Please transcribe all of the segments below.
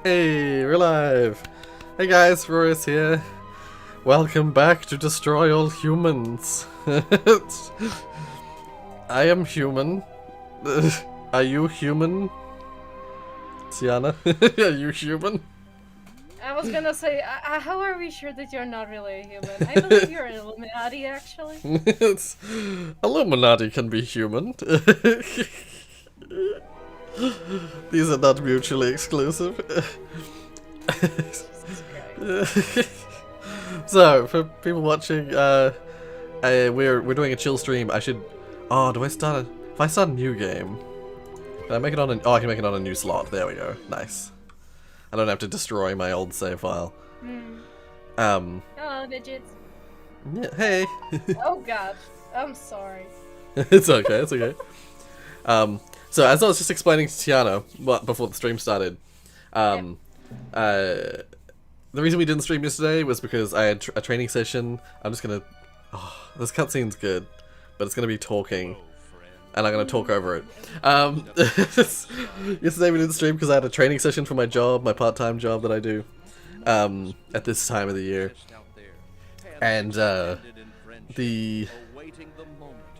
Hey, we're live! Hey guys, Rorius here. Welcome back to Destroy All Humans. I am human. Are you human? Sienna, are you human? I was gonna say, how are we sure that you're not really a human? I believe you're an Illuminati, actually. Illuminati can be human. These are not mutually exclusive. So, for people watching, we're doing a chill stream. I should. Oh, do I start a? If I start a new game, can I make it on? Oh, I can make it on a new slot. There we go. Nice. I don't have to destroy my old save file. Hello, digits. Yeah. Hey. Oh God, I'm sorry. It's okay. It's okay. So as I was just explaining to Tiana before the stream started, the reason we didn't stream yesterday was because I had a training session. I'm just gonna. Oh, this cutscene's good, but it's gonna be talking, and I'm gonna talk over it. Yesterday we didn't stream because I had a training session for my job, my part-time job that I do, at this time of the year, and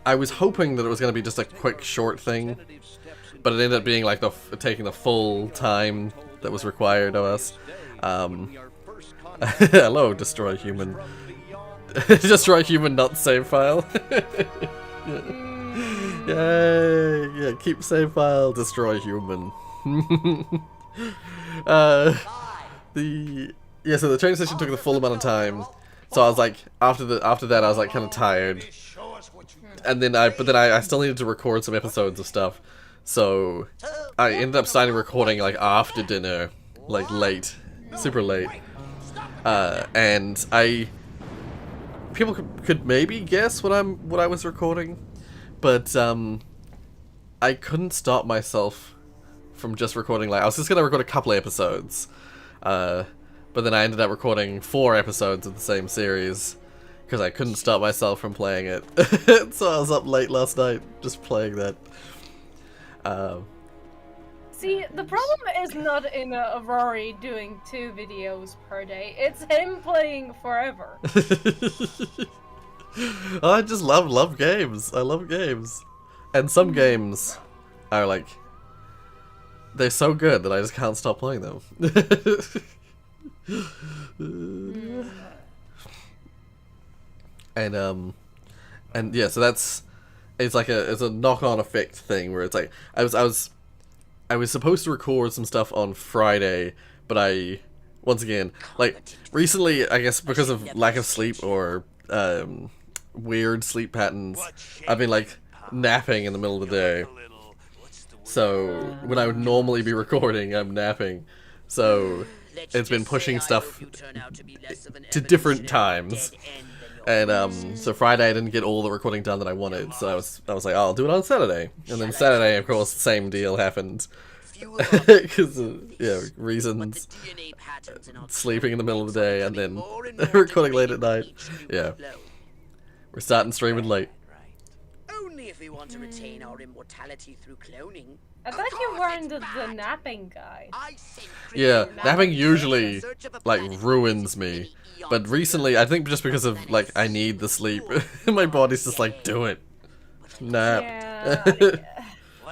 I was hoping that it was gonna be just a quick, short thing. But it ended up being like taking the full time that was required of us. Hello, destroy human. Destroy human, not save file. Yay! Yeah, keep save file, destroy human. So the training session took the full amount of time. So I was like, after that, I was like kind of tired. And then I still needed to record some episodes of stuff. So, I ended up starting recording, like, after dinner, like, late, super late, and people could maybe guess what I was recording, but, I couldn't stop myself from just recording, like, I was just gonna record a couple of episodes, but then I ended up recording 4 episodes of the same series, because I couldn't stop myself from playing it, so I was up late last night, just playing that. See, the problem is not in Rory doing 2 videos per day. It's him playing forever. I just love games. I love games, and some games are like they're so good that I just can't stop playing them. And yeah, so it's like it's a knock-on effect thing where it's like I was supposed to record some stuff on Friday, but once again, like recently, I guess because of lack of sleep or weird sleep patterns, I've been like napping in the middle of the day. So when I would normally be recording, I'm napping. So it's been pushing stuff to different times. And so Friday I didn't get all the recording done that I wanted, so I was like, oh, I'll do it on Saturday. And then Saturday, of course, the same deal happened. Because reasons. Sleeping in the middle of the day and then recording late at night. Yeah. We're starting streaming late. Only if we want to retain our immortality through cloning. I thought you weren't the napping guy. Yeah, napping usually, like, ruins me. But recently, I think just because of, like, I need the sleep, my body's just like, do it. Nap. Yeah.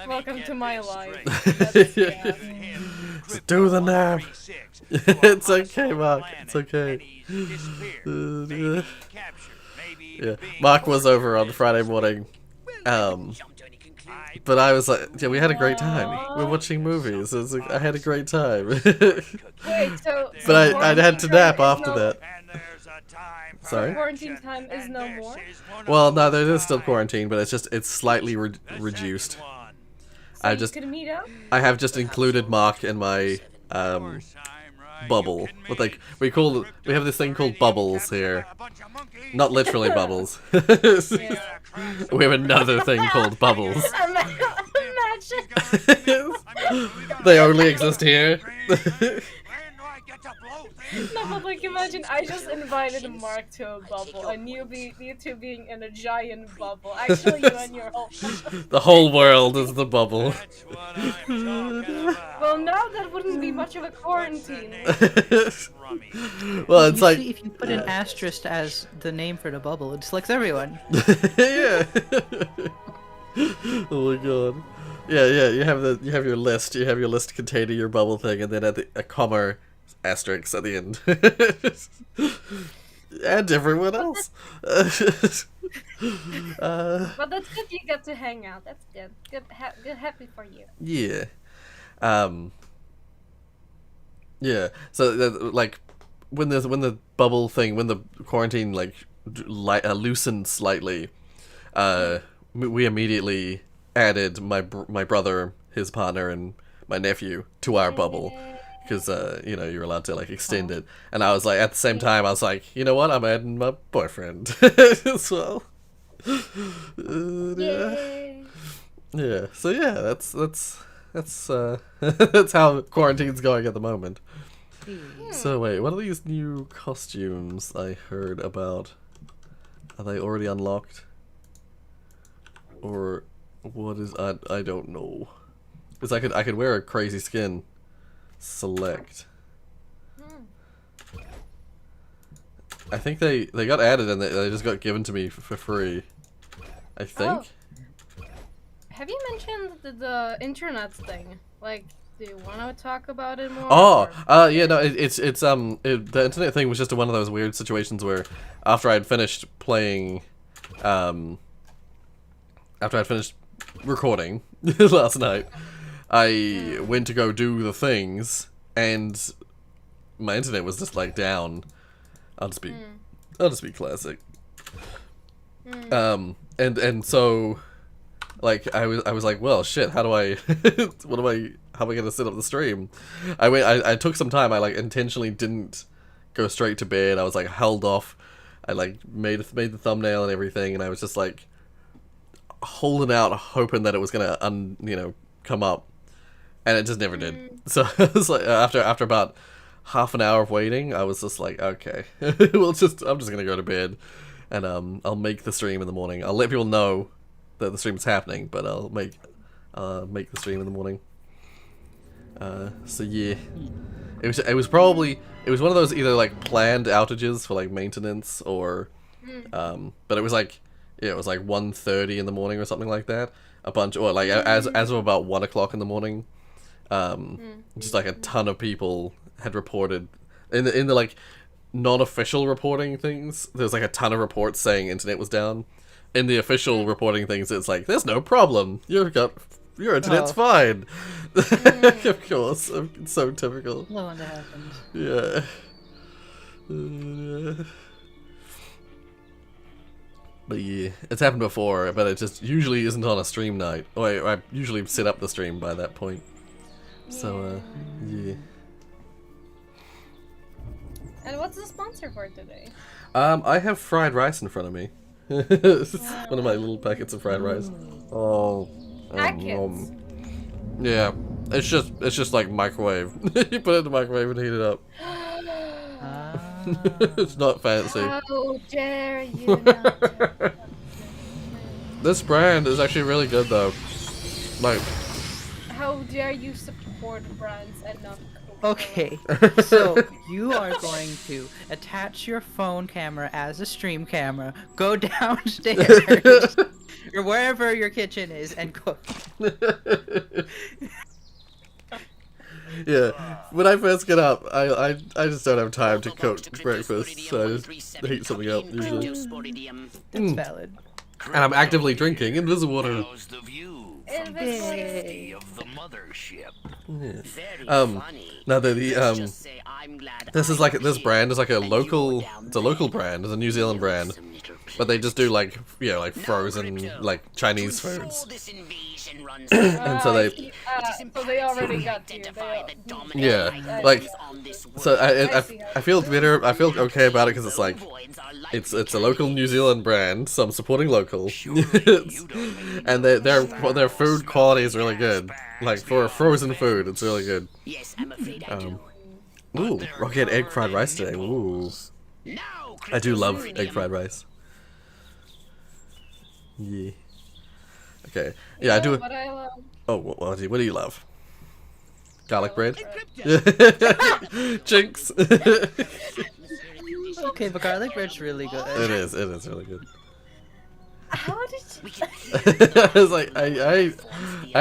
Welcome to my life. Just do the nap. It's okay, Mark. It's okay. Yeah, Mark was over on Friday morning. But I was like, yeah, we had a great time. We're watching movies. It was like, I had a great time. Wait, so but I had to nap after that. Sorry? Quarantine time is no more? Well, no, there is still quarantine, but it's slightly reduced. So could meet up? I have just included Mark in my bubble. But like we have this thing called bubbles here. Not literally bubbles. We have another thing called bubbles. Imagine. They only exist here. No, but like imagine I just invited Mark to a bubble and you two being in a giant bubble. Actually, you and your whole. The whole world is the bubble. That's what I'm talking about. Well, now that wouldn't be much of a quarantine. Rummy. Well, it's you like see, if you put an asterisk as the name for the bubble, it selects everyone. yeah. Oh my god. Yeah, yeah. You have your list. You have your list containing your bubble thing, and then at a comma asterisk at the end. And everyone else. But that's good. You get to hang out. That's good. Good. Happy for you. Yeah. Yeah. So like when the bubble thing, when the quarantine like loosened slightly, we immediately added my brother, his partner, and my nephew to our bubble. Because, you know, you're allowed to, like, extend it. And I was like, at the same time, I was like, you know what? I'm adding my boyfriend as well. Yeah. Yeah. So, yeah, that's that's how quarantine's going at the moment. So, wait, what are these new costumes I heard about? Are they already unlocked? Or what is... I don't know. Because I could wear a crazy skin. Select. I think they got added and they just got given to me for free. I think. Oh. Have you mentioned the internet thing? Like, do you want to talk about it more? Oh, yeah, no, the internet thing was just one of those weird situations where after I'd finished playing, after I'd finished recording last night, I went to go do the things, and my internet was just like down. I'll just be classic. And so, like I was like, well, shit. How do I? How am I gonna set up the stream? I took some time. I like intentionally didn't go straight to bed. I was like held off. I like made the thumbnail and everything, and I was just like holding out, hoping that it was gonna come up. And it just never did. So it was like after about half an hour of waiting, I was just like, okay, I'm just gonna go to bed, and I'll make the stream in the morning. I'll let people know that the stream is happening, but I'll make the stream in the morning. So yeah, it was one of those either like planned outages for like maintenance or, but it was like 1:30 in the morning or something like that. A bunch, or like as of about 1 o'clock in the morning. Just like a ton of people had reported in the like non-official reporting things. There's like a ton of reports saying internet was down. In the official reporting things, it's like there's no problem. Your internet's fine. Of course, it's so typical. No wonder happened. Yeah. But yeah, it's happened before, but it just usually isn't on a stream night. Oh, I usually set up the stream by that point. So, yeah. And what's the sponsor for today? I have fried rice in front of me. One of my little packets of fried rice. Oh. Packets? Yeah. It's just like microwave. You put it in the microwave and heat it up. It's not fancy. How dare you not? This brand is actually really good though. Like, How dare you support brands and not Coca-Cola? Okay, so you are going to attach your phone camera as a stream camera, go downstairs, or wherever your kitchen is, and cook. Yeah, when I first get up, I just don't have time to cook breakfast, so I just heat something up usually. That's valid. And I'm actively drinking invisible water. How's the view from the Invisible. safety of the mothership? Now this brand is like it's a local brand, it's a New Zealand brand, but they just do like frozen like Chinese foods. And so they So they already got you. So I feel better. I feel okay about it because it's like it's a local New Zealand brand, so I'm supporting local. And their food quality is really good. Like for frozen food, it's really good. Ooh, Rocky had egg fried rice today. Ooh. Now, I do love Christmas egg fried rice. Yeah. Okay. Yeah, I do. But I love. Oh, what do you love? Garlic bread? Encrypted. Jinx! Okay, but garlic bread's really good. It is really good. How did you? I was like, I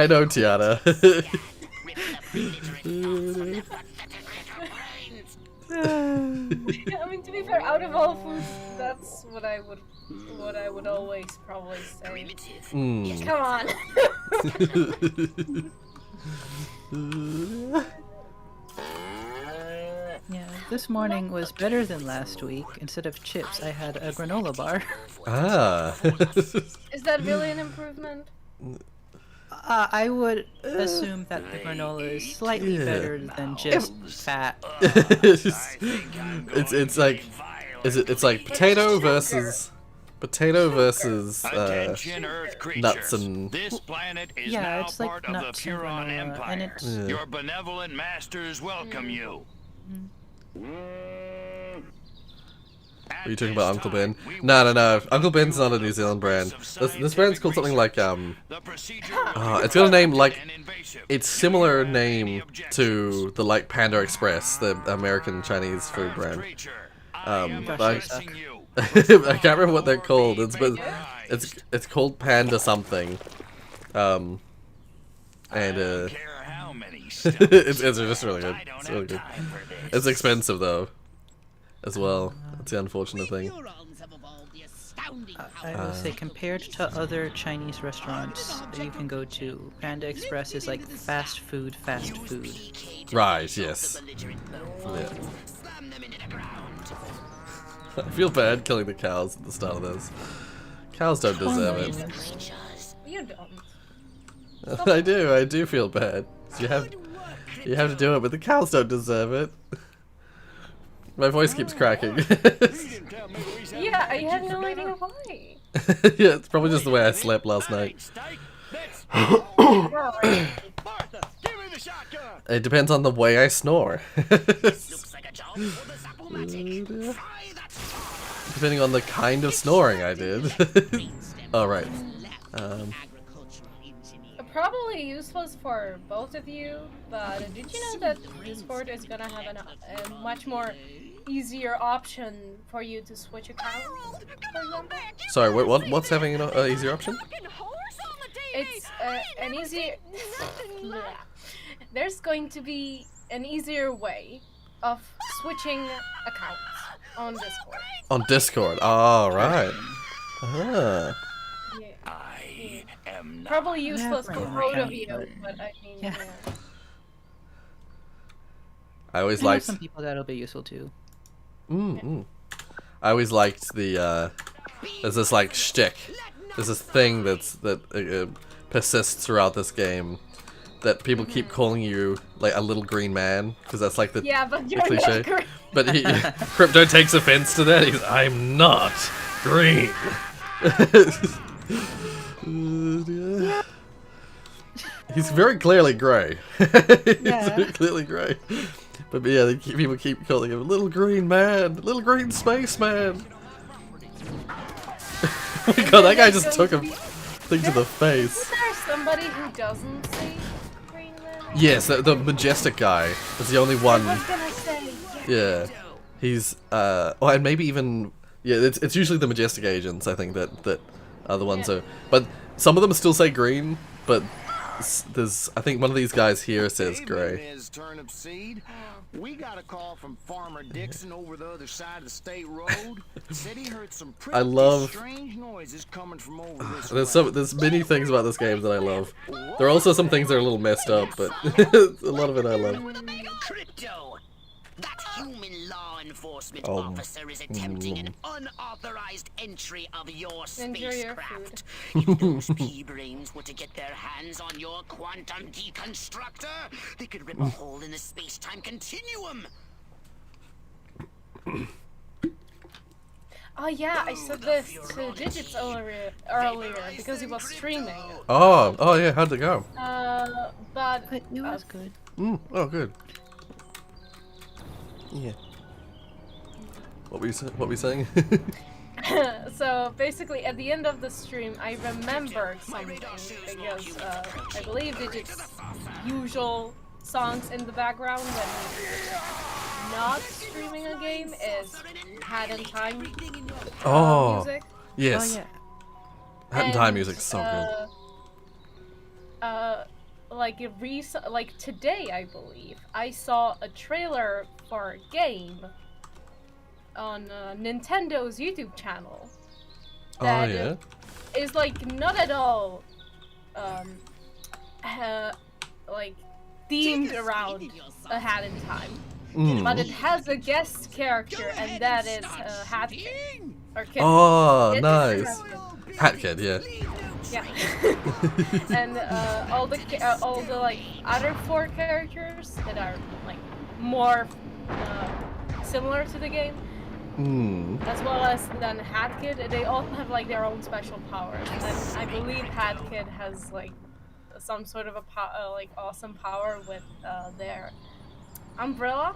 know Tiana. I mean, to be fair, out of all foods, that's what I would always probably say. Mm. Come on. Yeah, this morning was better than last week. Instead of chips, I had a granola bar. Ah. Is that really an improvement? I would assume that the granola is slightly Yeah. better than just fat. it's like it's like potato versus Attention, Earth creatures. nuts and This planet is Yeah, now it's like part of the nuts and Puron granola, and Empire. it's- Yeah. Your benevolent masters welcome you. Are you talking about Uncle Ben? No. Uncle Ben's not a New Zealand brand. This brand's called something like it's got a name like it's similar name to the like Panda Express, the American Chinese food brand. But I can't remember what they're called. It's called Panda something. And it's just really good. It's really good. It's expensive though, as well. That's the unfortunate thing. Neurons have evolved the astounding I will say, compared to other Chinese restaurants that you can go to, Panda Express is like fast food. Right, yes. Yeah. I feel bad killing the cows at the start of this. Cows don't deserve it. You don't. I do feel bad. You have to do it, but the cows don't deserve it. My voice keeps cracking. Yeah, I had no idea why. Yeah, it's probably just the way I slept last night. It depends on the way I snore. Depending on the kind of snoring I did. Alright. Probably useless for both of you, but did you know that Discord is gonna have a much more easier option for you to switch accounts, for example? Sorry, what's having an easier option? It's an easier... There's going to be an easier way of switching accounts on Discord. On Discord. Oh, right. Ah. Yeah. I am not. Probably useless for Yeah, both of yeah, you, but I mean, yeah. I always I know liked. some people that'll be useful too. I always liked the. There's this like shtick. There's this thing that persists throughout this game, that people keep calling you like a little green man, because that's like the Yeah, but you're cliche. not green. But Crypto takes offense to that. I'm not green. He's very clearly grey. He's very clearly grey. But yeah, people keep calling him little green man, little green space man. Oh my god, that guy just took a thing to the face. Is there somebody who doesn't say green man? Yes, the majestic guy is the only one. I was gonna say. Yeah, he's and maybe even it's usually the majestic agents, I think, that are the ones who. But some of them still say green, but there's I think one of these guys here says grey. Ms. Turnip Seed. We got a call from Farmer Dixon over the other side of the state road. Said he heard some pretty strange noises coming from over this way. There's many things about this game that I love. There are also some things that are a little messed up, but a lot of it I love. Crypto! That human law enforcement Oh. officer is attempting an unauthorized entry of your Enjoy your spacecraft. If those pea-brains were to get their hands on your quantum deconstructor, they could rip a hole in the space-time continuum. Oh yeah, I said this to Digits earlier because he was streaming. Oh yeah, how'd it go? But But it was good. Oh good. Yeah. What were you saying? So basically, at the end of the stream, I remembered something because I believe Digit's usual songs in the background when he's not streaming a game is Hat in Time music. Yes. Oh yeah. Hat in Time music's so good. Like today, I believe I saw a trailer for a game on Nintendo's YouTube channel. Oh yeah. Is like not at all like themed around a Hat in Time, but it has a guest character, and that is Hat Kid. Or Kid. Oh, It's nice. Hat Hat Kid, yeah. Yeah. And all the like other 4 characters that are like more similar to the game, as well as then Hat Kid, they all have like their own special powers. And I believe Hat Kid has like some sort of a like awesome power with their umbrella.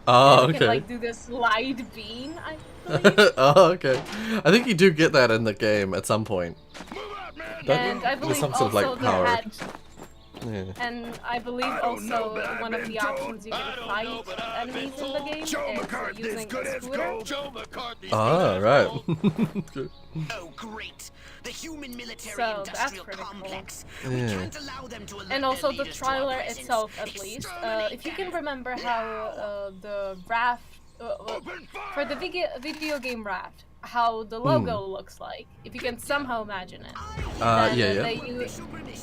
Oh, They okay. can like do this light beam, I believe. Oh, okay. I think you do get that in the game at some point. And I believe some sort of, also like, power. the Hat. Yeah. And I believe also one of the options you can fight enemies in the game is using a scooter. Ah, right. Good. Oh, great. The human military So, that's industrial pretty cool. complex. Yeah. We can't allow them to alert And also their the leaders to our trailer presence. itself, at least. If you can remember how the raft for the video game raft, how the logo looks like. If you can somehow imagine it, then yeah.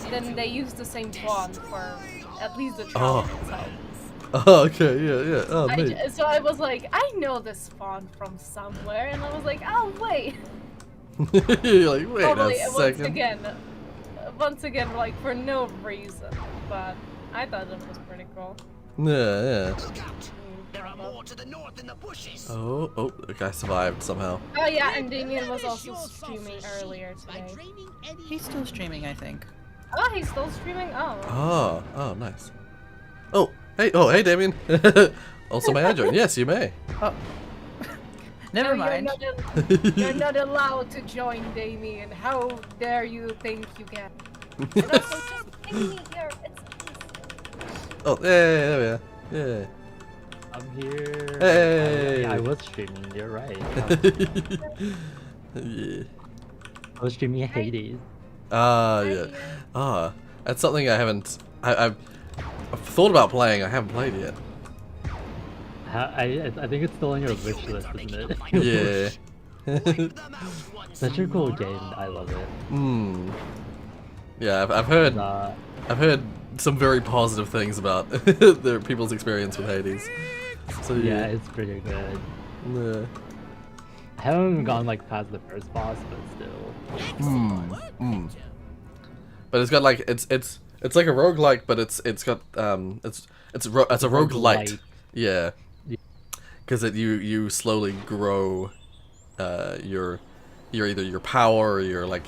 then they use the same font for at least the trailer itself. Oh, okay, yeah. Oh, neat. So I was like, I know this font from somewhere, and I was like, oh wait. You're like, wait Probably a second. once again, like for no reason, but I thought that was pretty cool. Yeah. Look out. There are more to the north in the bushes. Oh, the guy survived somehow. Oh yeah, and Damien was also streaming earlier today. He's still streaming, I think. Oh, he's still streaming? Oh. Oh, nice. Oh, hey, Damien. Also, may I join? Yes, you may. Oh. Never No, mind. You're not allowed to join, Damien. How dare you think you can? And also, just ping me here. Oh, there we are. Yeah. I'm here. Hey. I was streaming. You're right. Yeah. I was streaming Hades. Yeah. That's something I haven't. I've thought about playing. I haven't played yet. I think it's still on your wish list, isn't it? Yeah. Such a cool game. I love it. Yeah, I've heard. Uh, I've heard some very positive things about their people's experience with Hades. So yeah, it's pretty good. Yeah. I haven't gone like past the first boss, but still. But it's got like it's like a roguelike, but it's got it's a roguelite. Yeah. Because you slowly grow your either your power or your like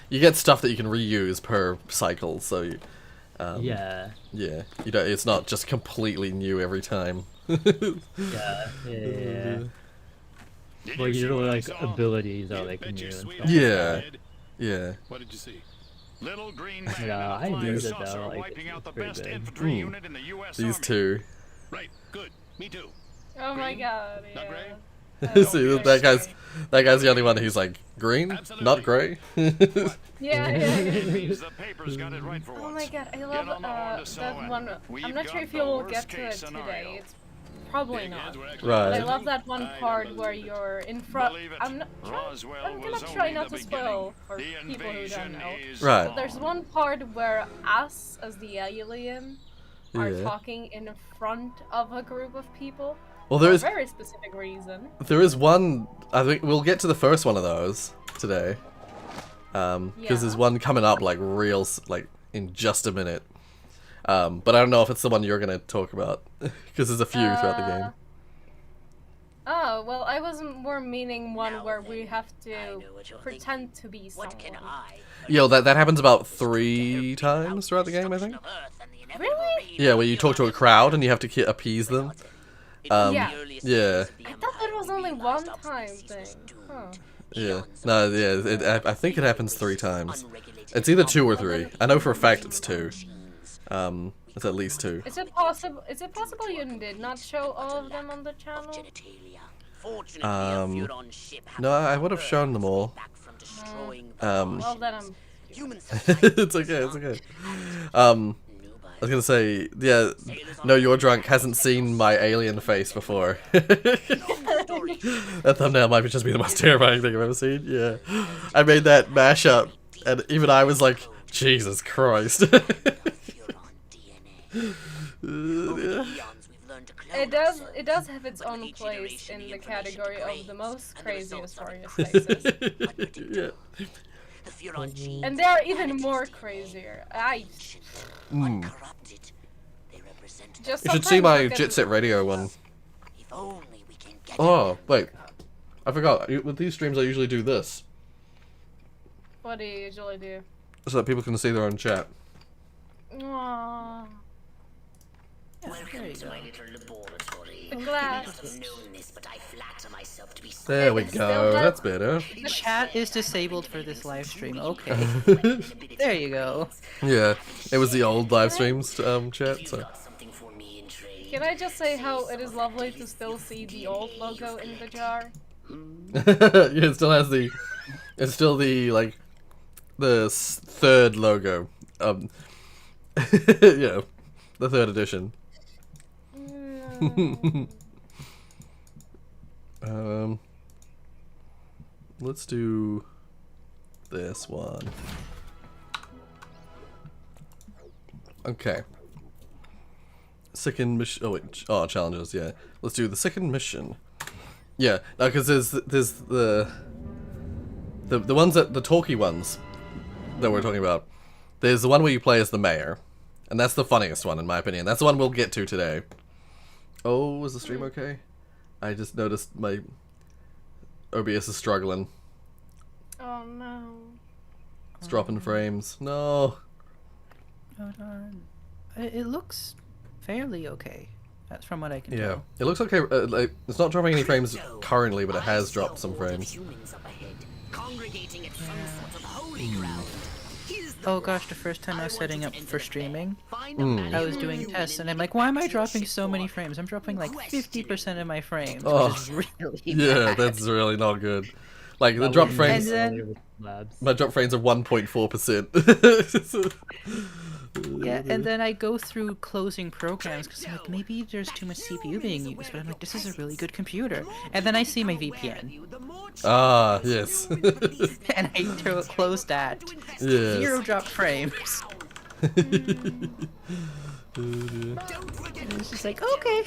you get stuff that you can reuse per cycle. So you, Yeah. you don't, it's not just completely new every time. Yeah. Well, usually like abilities are like new and stuff. Yeah. What did you see? Little green man Yeah, I and a flying used it saucer though, like, wiping out the it's pretty best good. infantry unit in the US These Army. two. Right, good. Me too. Oh my Green? god, Not yeah. gray? See, that guy's the only one who's like green, not gray. Yeah. Means the paper's got it right for Oh once. my god, I Get love on the horn to that sew one. it. We've I'm not sure got if the you'll worst get to case it today. scenario. It's probably Big not. heads were actually Right. But I best. love that one I part believe where it. you're in front. Believe it. I'm Roswell gonna was try only not the to spoil beginning. for The people who don't invasion know. is Right. on. There's one part where us, as the alien, are Yeah. talking in front of a group of people. Well, For there a is very specific reason. one. I think we'll get to the first one of those today. Because there's one coming up like like in just a minute. But I don't know if it's the one you're gonna talk about because there's a few throughout the game. Oh, well, I was more meaning one where we have to know what you're pretend to be someone. What can I? Yo, that happens about 3 times throughout the game, I think. Really? Yeah, where you talk to a crowd and you have to appease them. Yeah. Yeah. I thought it was only one time thing. Huh. Yeah. No, yeah, I think it happens 3 times. It's either 2 or 3. I know for a fact it's 2. It's at least 2. Is it possible you did not show all of them on the channel? No, I would have shown them all. Well, then I'm... It's okay, it's okay. I was gonna say, yeah, no, you're drunk hasn't seen my alien face before. That thumbnail might just be the most terrifying thing I've ever seen. Yeah, I made that mashup, and even I was like, Jesus Christ. It does have its own place in the category of the most craziest Rorius faces. Yeah. And they are even more crazier. Just You should see sometimes my look at Jet Set Radio one. Oh, wait. I forgot. With these streams, I usually do this. What do you usually do? So that people can see their own chat. Aww. Welcome to my little laboratory. The glass. Known this, but I flatter myself to be There we Still go. have- That's better. Chat is disabled for this live stream. Okay. There you go. Yeah, it was the old live streams chat. So. something for me in trade. Can I just say how it is lovely to still see the old logo in the jar? Yeah, it still has the. It's still the like, the 3rd logo. Yeah, the 3rd edition. Let's do this one. Okay. Second mission. Oh wait. Oh, challenges. Yeah. Let's do the second mission. Yeah. No, because there's the ones that the talky ones that we're talking about. There's the one where you play as the mayor, and that's the funniest one in my opinion. That's the one we'll get to today. Oh, is the stream okay? I just noticed my OBS is struggling. Oh no. It's dropping frames. No. Oh darn. It looks fairly okay. That's from what I can Yeah. tell. It looks okay. Like, it's not dropping any frames currently, but it has dropped some frames. Humans up ahead, congregating at some sort of holy ground. Here's the Oh gosh, the first time I was setting up for streaming, find a man I was doing tests and I'm like, why am I dropping so many frames? I'm dropping like 50% of my frames, which is really Yeah, bad. that's really not good. Like, the drop frames... And then- My drop frames are 1.4%. Yeah, and then I go through closing programs because I'm like, maybe there's too much CPU being used, but I'm like, this is a really good computer. And then I see my VPN, Ah, yes. and I close that. Yes. 0 drop frames. And it's just like, okay.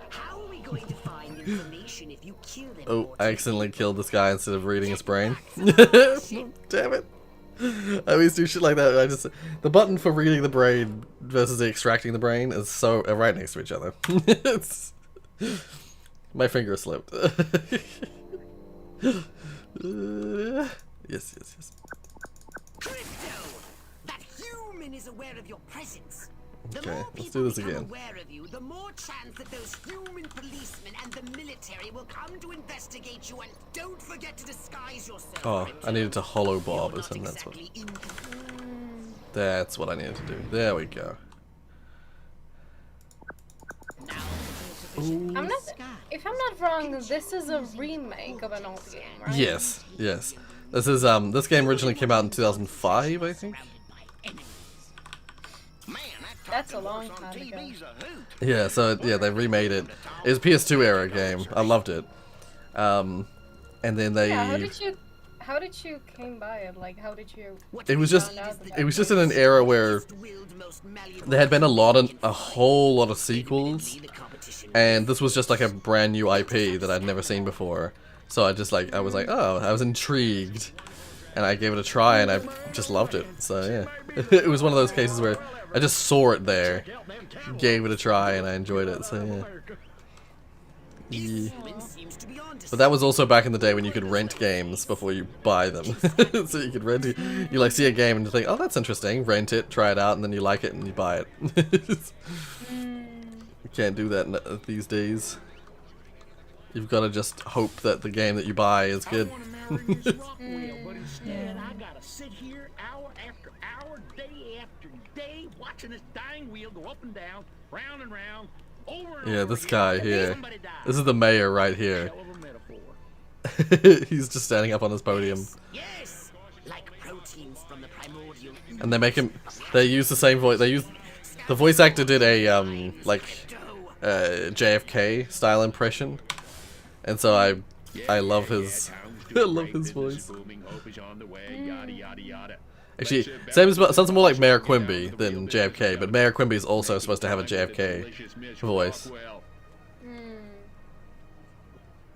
How are we going to find information if you kill them? Oh, I accidentally killed this guy instead of reading his brain. Damn it. I always do shit like that. The button for reading the brain versus extracting the brain is so right next to each other. My finger slipped. Yes. Crypto! That human is aware of your presence. The Okay, more let's people do this become again. aware of you, the more chance that those human policemen and the military will come to investigate you. And don't forget to disguise yourself. Oh, Crypto. I needed to hollow bob, You're not and that's what. exactly That's what I needed to do. There we go. If I'm not wrong, this is a remake of an old game, right? Yes. This is this game originally came out in 2005, I think. That's a long time ago. Yeah, so yeah, they remade it. It was a PS2 era game. I loved it. And then they Yeah, how did you came by it? Like, how did you? it was just found out about it was just in an era where there had been a whole lot of sequels, and this was just like a brand new IP that I'd never seen before. So I was like, oh, I was intrigued, and I gave it a try, and I just loved it. So yeah, it was one of those cases where I just saw it there, gave it a try, and I enjoyed it. So yeah. Yeah. But that was also back in the day when you could rent games before you buy them. So you could rent it, you like see a game and you think, oh, that's interesting, rent it, try it out, and then you like it and you buy it. You can't do that these days. You've got to just hope that the game that you buy is good. But instead, I gotta sit here hour after hour, day after day, watching this dying wheel go up and down, round and round, over and Yeah, over this again, guy until here. somebody dies. This is the mayor right here. Hell of a metaphor. He's just standing up on his podium. Yes, like proteins from the primordial. And they make him, they use the same voice, the voice actor did a, JFK style impression. And so I love his, I love his voice. Actually, sounds more like Mayor Quimby than JFK, but Mayor Quimby is also supposed to have a JFK voice.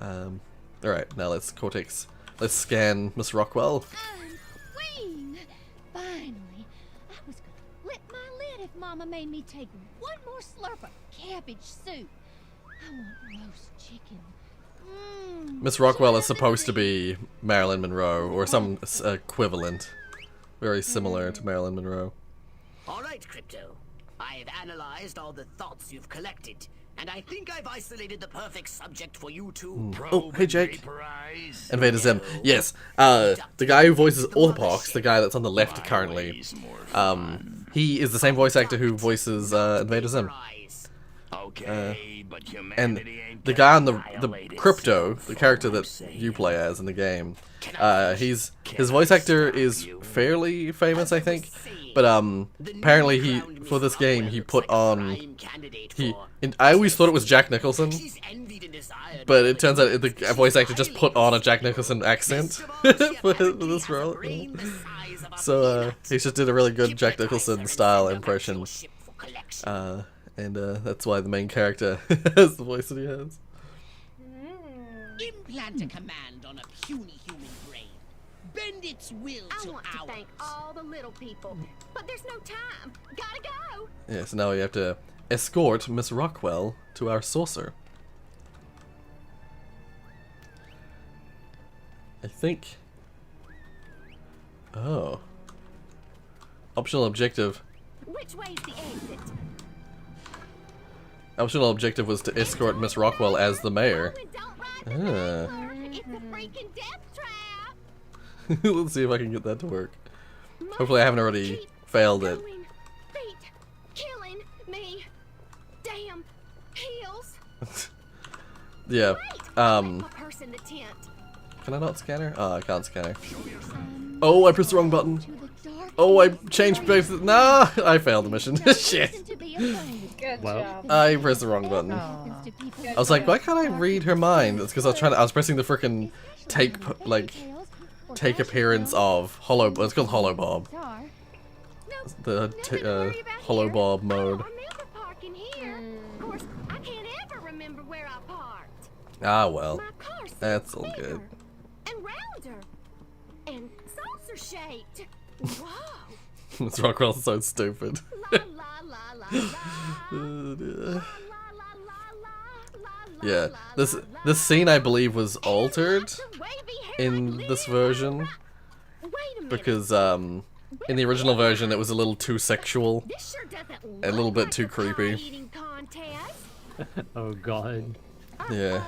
Alright, now let's scan Miss Rockwell. Queen! Finally, I was gonna flip my lid if Mama made me take one more slurp of cabbage soup. I want roast chicken. Miss Rockwell is supposed to be Marilyn Monroe, or some equivalent. Very similar to Marilyn Monroe. All right, Crypto. I've analyzed all the thoughts you've collected, and I think I've isolated the perfect subject for you to Oh, hey Jake. Vaporize. Invader Zim. Yes, the guy who voices Orthopox, the guy that's on the left currently, he is the same voice actor who voices Invader Zim. Okay, but And humanity ain't the guy on the violated, Crypto, so the character for that sake you play as in the game, his Can voice I actor stop is you? fairly famous, I think. But apparently for this game he put on I always thought it was Jack Nicholson, but it turns out the voice actor just put on a Jack Nicholson accent for this role. So he just did a really good Jack Nicholson style impression. And that's why the main character has the voice that he has. Implant a command on a puny human brain. Bend its will I to want to ours. thank all the little people, but there's no time. Gotta go. Yeah, so now we have to escort Miss Rockwell to our saucer. I think... Oh. Optional objective. Which way's the exit? Optional objective was to escort Miss Rockwell as the mayor. Oh, and don't ride the dinosaur. It's a freaking death trap. Let's see if I can get that to work. Hopefully I haven't already failed it. Going. Feet killing me. Damn heels. Yeah. My purse in the tent. Can I not scan her? Oh, I can't scan her. Oh, I pressed the wrong button. Oh, I changed both. Nah, I failed the mission. Shit. Good Well. job. I pressed the wrong button. I was like, why can't I read her mind? It's because I was pressing the frickin' take appearance of Hollow. It's called Hollow Bob. The Hollow Bob mode. I remember parking here. Of course, I can't ever remember where I parked. Ah well, My car's that's all bigger good. and rounder and saucer shaped. Whoa! Miss Rockwell's so stupid. La la la la la. Yeah, this scene I believe was altered in this version because in the original version it was a little too sexual, a little bit too creepy. Oh god. Yeah,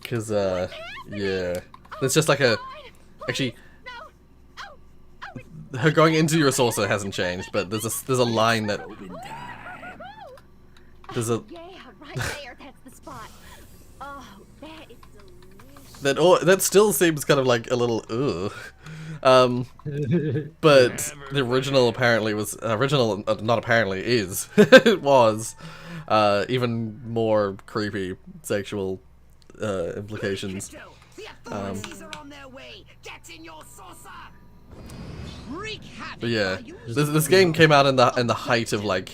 because yeah, there's just like actually her going into your saucer hasn't changed, but there's a line that there's a Yeah, right there. That's the spot. Oh, that is delicious. that still seems kind of like a little ugh. But the original apparently was not apparently is it was even more creepy sexual implications. The authorities are on their way. Get in your saucer. Wreak havoc But yeah, by using this game came out in the height of like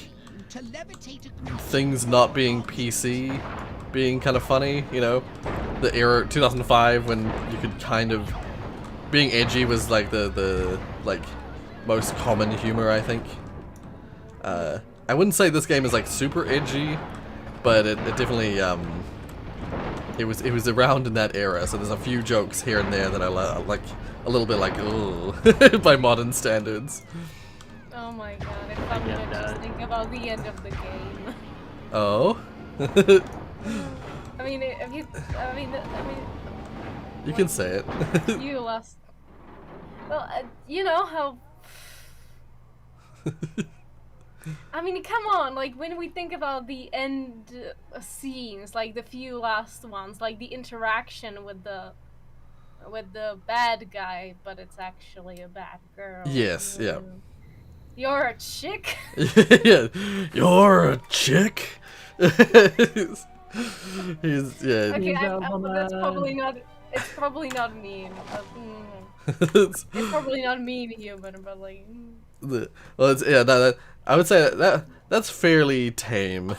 to levitate a things not being PC, being kind of funny, you know, the era 2005 when you could kind of being edgy was like the like most common humor, I think. I wouldn't say this game is like super edgy, but it definitely it was around in that era. So there's a few jokes here and there that I like a little bit like ugh by modern standards. Oh my god, if I'm gonna just think about the end of the game. Oh. I mean, You can say it. you lost. Well, you know how. I mean, come on, like, when we think about the end scenes, like the few last ones, like the interaction with the bad guy, but it's actually a bad girl. Yes, yeah. You're a chick? Yeah, you're a chick? He's yeah. Okay, that's probably not, it's probably not mean. It's probably not mean human, but like... Well, yeah, no, that, I would say that's fairly tame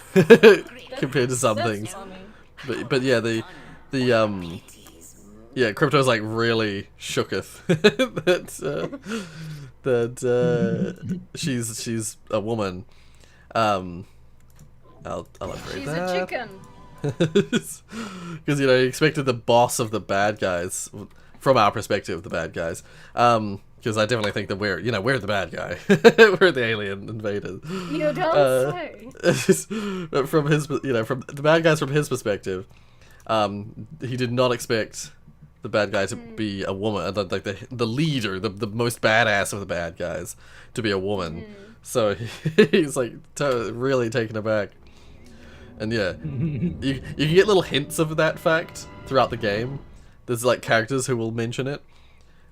compared to some things. Funny. But yeah, yeah, Crypto's like really shooketh that she's a woman. I'll upgrade She's that. a chicken. Because you expected the boss of the bad guys, from our perspective, the bad guys. Because I definitely think that we're the bad guy. We're the alien invaders. You don't say. But from his, from the bad guys from his perspective, he did not expect the bad guy to be a woman, like the leader, the most badass of the bad guys, to be a woman. So he's like really taken aback. And yeah, you can get little hints of that fact throughout the game. There's like characters who will mention it.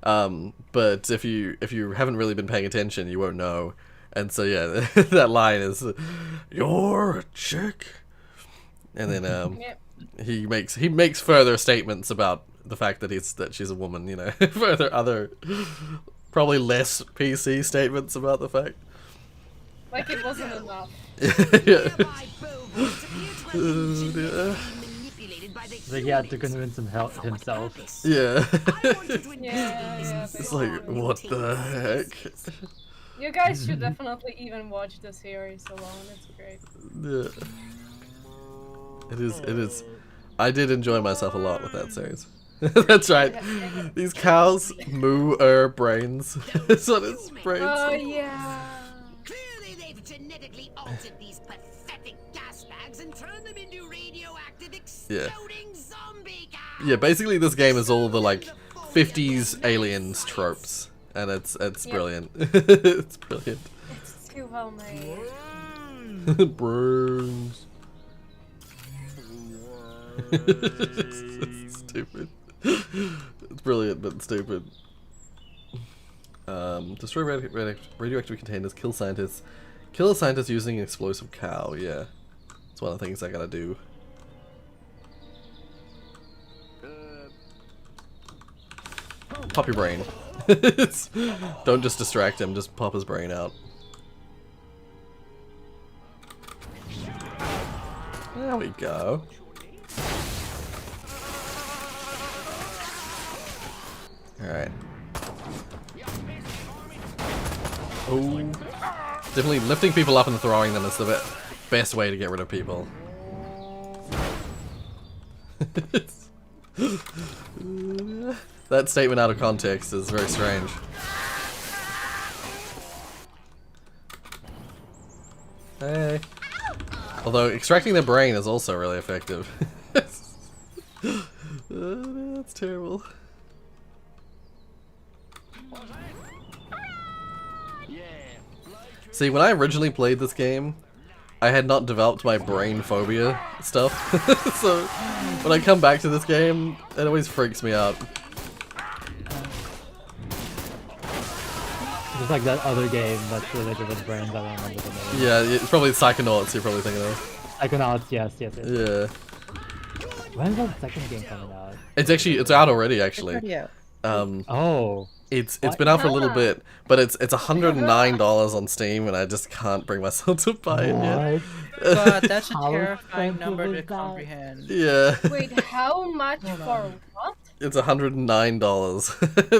But if you haven't really been paying attention, you won't know. And so yeah, that line is, "You're a chick," and then he makes further statements about the fact that she's a woman. Further other probably less PC statements about the fact. Like it wasn't enough. Yeah. Like he had to convince himself. Yeah. Yeah. It's like, what the heck? You guys should definitely even watch the series alone. It's great. Yeah. It is. I did enjoy myself a lot with that series. That's right. These cows moo brains. That's what it's brains. Oh yeah. Clearly they've genetically altered these pathetic gas bags and turned them into radioactive exploding zombie cows. Yeah, basically this game is all the like 50s aliens tropes. And it's brilliant. It's brilliant. It's too well made. Brains. It's stupid. It's brilliant, but stupid. Destroy radioactive containers, kill scientists. Kill a scientist using an explosive cow, yeah. It's one of the things I gotta do. Pop your brain. Don't just distract him, just pop his brain out. There we go. Alright. Oh. Definitely lifting people up and throwing them is the best way to get rid of people. That statement out of context is very strange. Hey. Although extracting their brain is also really effective. That's terrible. See, when I originally played this game, I had not developed my brain phobia stuff. So when I come back to this game, it always freaks me out. Just like that other game that's related with brains, I don't remember the name. Yeah, it's probably Psychonauts you're probably thinking of. Psychonauts, yes. Yeah. When is that second game coming out? It's out already actually. It's already out. Oh. It's been out for a little bit, but it's $109 on Steam, and I just can't bring myself to buy it yet. God, that's a How terrifying expensive number to is that? comprehend. Yeah. Wait, how much for what? It's $109.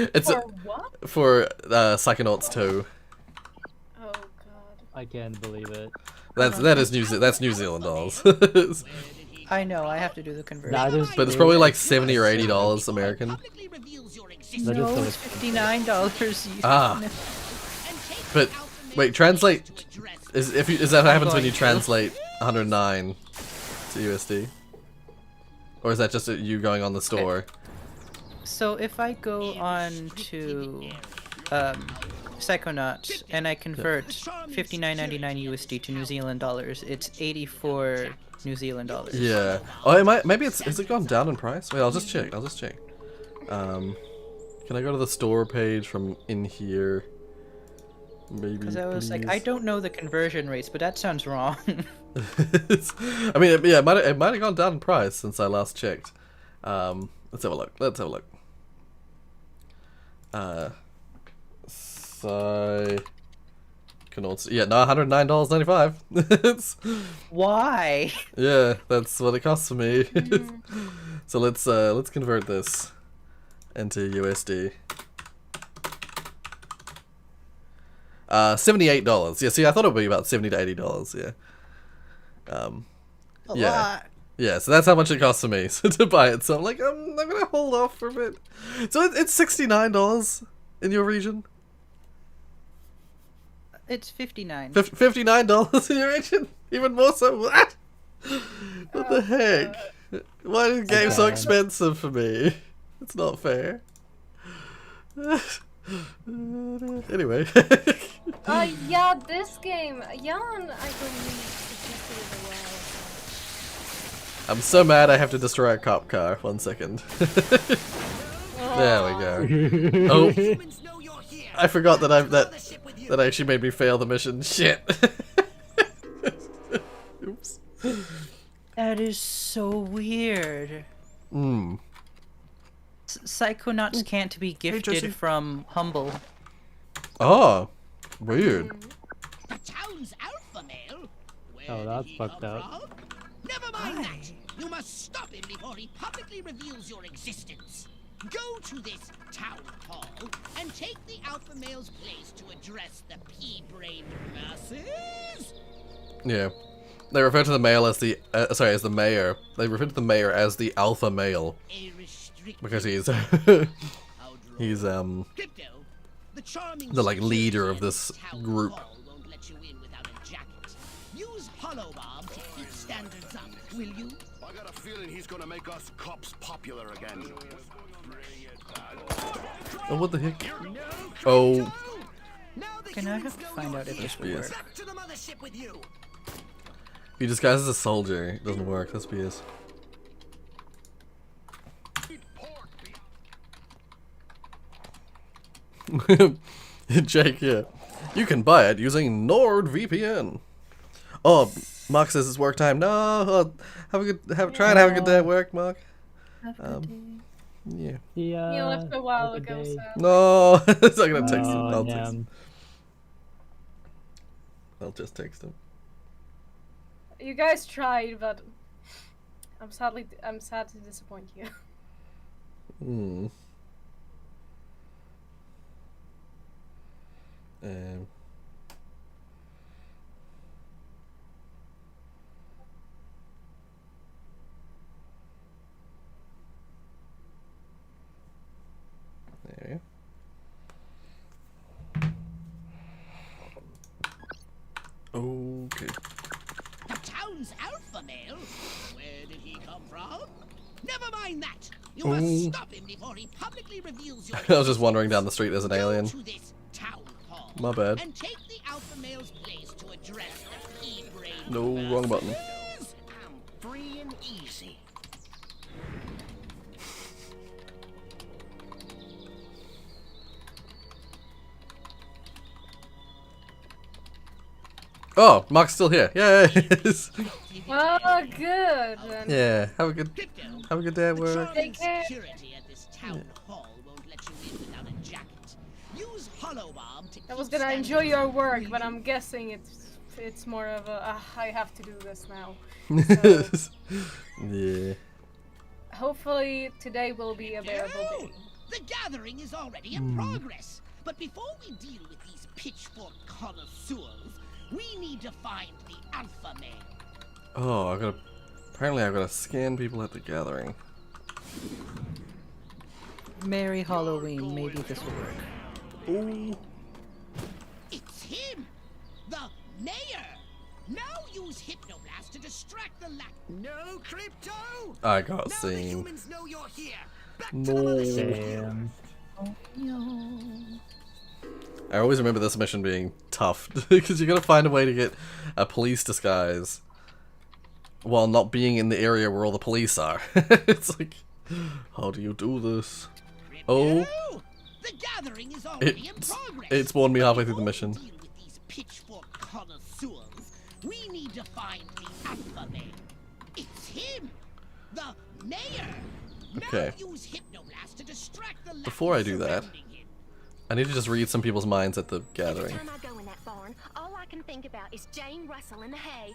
it's For what? for Psychonauts 2. Oh god. I can't believe it. That's New Zealand dollars. I know, I have to do the conversion. Nah, there's But it's probably like $70 or $80 American. That is No, so it's $59. Ah. But wait, translate is that what happens when you translate 109 to USD? Or is that just you going on the store? So if I go on to Psychonauts and I convert 59.99 USD to New Zealand dollars, it's 84 New Zealand dollars. Yeah. Oh, it might. Maybe has it gone down in price? Wait, I'll just check. Can I go to the store page from in here? Maybe. Because I was like, I don't know the conversion rates, but that sounds wrong. I mean, yeah, it might have gone down in price since I last checked. Let's have a look. Yeah, no, $109.95. Why? Yeah, that's what it costs for me. So let's convert this into USD. $78. Yeah, see, I thought it would be about $70 to $80. Yeah. A Yeah. lot. Yeah, so that's how much it costs for me to buy it. So I'm like, I'm gonna hold off for a bit. So it's $69 in your region. It's 59. $59 in your region. Even more so. What? What the heck? Why is the game so expensive for me? It's not fair. Anyway. Yeah, this game, Jan, I believe, suggested it a while ago. I'm so mad I have to destroy a cop car. 1 second. There we go. Oh, I forgot that actually made me fail the mission. Shit. Oops. That is so weird. Psychonauts can't be Jesse. gifted from Humble. Oh, weird. The town's alpha male? Oh, that's fucked up. Never mind that. You must stop him before he publicly reveals your existence. Go to this town hall and take the alpha male's place to address the pea-brained masses. Yeah. They refer to the male as the as the mayor. They refer to the mayor as the alpha male A restricted because he's outdraw. he's Crypto, the charming the like leader of security this town group. hall won't let you in without a jacket. Use hollow bomb to keep standards up, will you? I got a feeling he's gonna make us cops popular again. Oh, what the heck? Oh, Now that Can I humans have to know find you're out if here, this will Yes. work? back to the mothership with you. he disguises as a soldier. It doesn't work. That's BS. Jake, yeah. You can buy it using NordVPN. Oh, Mark says it's work time. No, try and have a good day at work, Mark. Have a good day. Yeah. Yeah. You left a while have a ago, day. so. No, it's not gonna text him. Oh, I'll text him. damn. I'll just text him. You guys tried, but I'm sad to disappoint you. Hmm. There. Okay. The town's alpha male? Where did he come from? Never mind that. You Oh. must stop him before he publicly reveals your I was just wandering down the street as an alien. Go to this town hall My bad. and take the alpha male's place to address the pea-brained No, wrong button. masses. I'm free and easy. Oh, Mark's still here. Yay! Oh, good. Then. Yeah. Have a good day at The work. charming Take care. security at this town hall won't let you in without a jacket. Use hollow bomb to I was keep gonna standards enjoy your up, work, will but you? I'm guessing it's more of a I have to do this now. Yeah. Hopefully today will be a bearable Oh, day. the gathering is already in progress. But before we deal with these pitchfork connoisseurs, we need to find the alpha male. Oh, apparently I've got to scan people at the gathering. Merry Halloween. Maybe this will work. Ooh. It's him, the mayor. Now use Hypnoblast to distract the lack. No crypto. I got Now the seen. humans know you're here. Back to No. the mothership. Damn. I always remember this mission being tough because you got to find a way to get a police disguise while not being in the area where all the police are. It's like, how do you do this? Oh, The gathering is already in progress. it spawned me halfway through the Before we mission. deal with these pitchfork connoisseurs, we need to find the alpha male. It's him, the mayor. Okay. Now use Hypnoblast to distract the lack Before I do that, surrounding him. I need to just read some people's minds at the gathering. Every time I go in that barn, all I can think about is Jane Russell in the hay.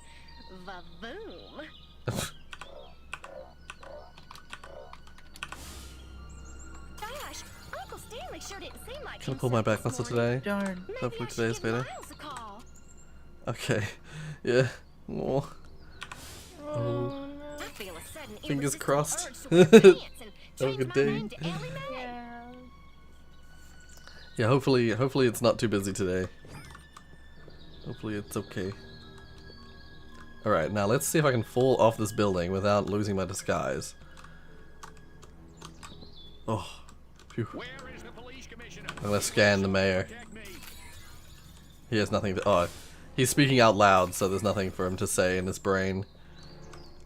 Va-boom. Gosh, Uncle Stanley sure didn't seem like Can I pull my back muscle today? Darn. Maybe Hopefully I should today's give better. Miles a call. Okay. Yeah. Oh. Oh, no. I feel a sudden Fingers irresistible crossed. urge to wear pants and Have a change good my day. name to Ellie Mae. Yeah. Yeah, hopefully it's not too busy today. Hopefully it's okay. Alright, now let's see if I can fall off this building without losing my disguise. Oh. Phew. Where is the police commissioner? I'm gonna scan the mayor. Protect me. He has nothing to. Oh, he's speaking out loud, so there's nothing for him to say in his brain.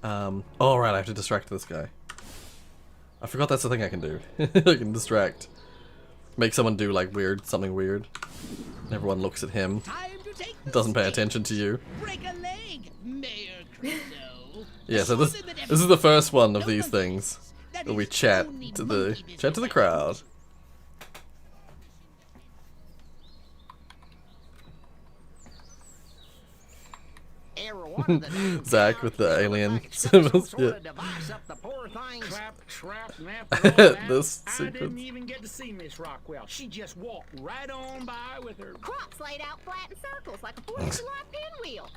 Oh, right, I have to distract this guy. I forgot that's the thing I can do. I can distract. Make someone do, like, something weird. Everyone looks at him. Time to take the Doesn't pay stage. attention to you. Break a leg, Mayor Crusoe. Yeah, so Show this them that is the first one of no these monkey things. business. That Where we is chat only to monkey the business. crowd. Every one of the damn Zach with the cows alien like stuck some symbols, sort yeah. of device up the poor thing's- Clap, trap, and after all that, This I sequence. didn't even get to see Miss Rockwell. She just walked right on by with her. Crops laid out flat in circles like a 4th of July pinwheel.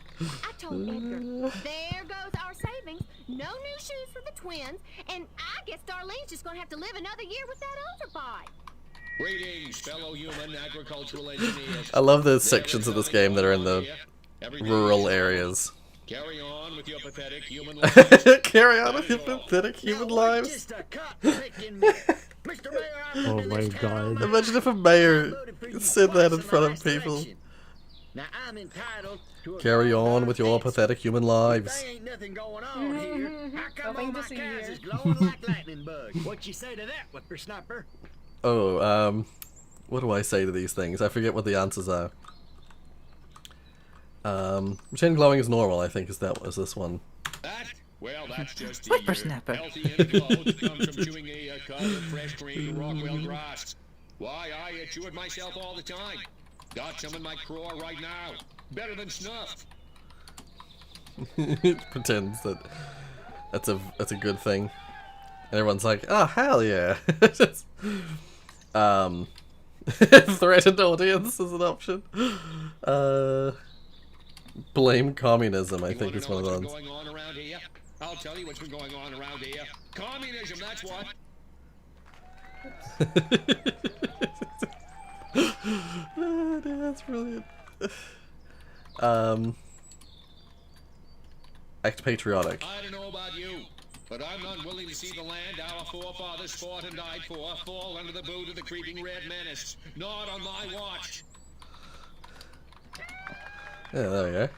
I told Edgar, there goes our savings. No new shoes for the twins, and I guess Darlene's just gonna have to live another year with that overbite. Greetings, fellow human agricultural engineers. I love those sections of this game that are in the rural areas. Carry on with your pathetic human lives. Carry on with your pathetic human Now, we're lives. just a cut-picking man. Mr. Mayor, I lived Oh in my this town all God. my Imagine if a life. mayor I voted for you said that in twice front the of last people. election. Now I'm entitled to a Carry on goddamn with your answer. pathetic human lives. There ain't nothing going on here. How come Nothing all to my see cows here. is glowing like lightning bugs? What you say to that, whippersnapper? Oh, what do I say to these things? I forget what the answers are. Chain glowing is normal, I think, is this one. That? Well, that's just Whippersnapper. healthy and clothes that comes from chewing a cud of fresh green Rockwell grass. Why, I chew it myself all the time. Got some in my craw right now. Better than snuff. It pretends that that's a good thing. And everyone's like, oh hell yeah. Just, threatened audience is an option. Blame communism, I You think wanna is know one of what's those. been going on around here? I'll tell you what's been going on around here. Communism, that's what. Oh, dude, that's brilliant. Act patriotic. I don't know about you, but I'm not willing to see the land our forefathers fought and died for fall under the boot of the creeping red menace. Not on my watch. Yeah, there we go.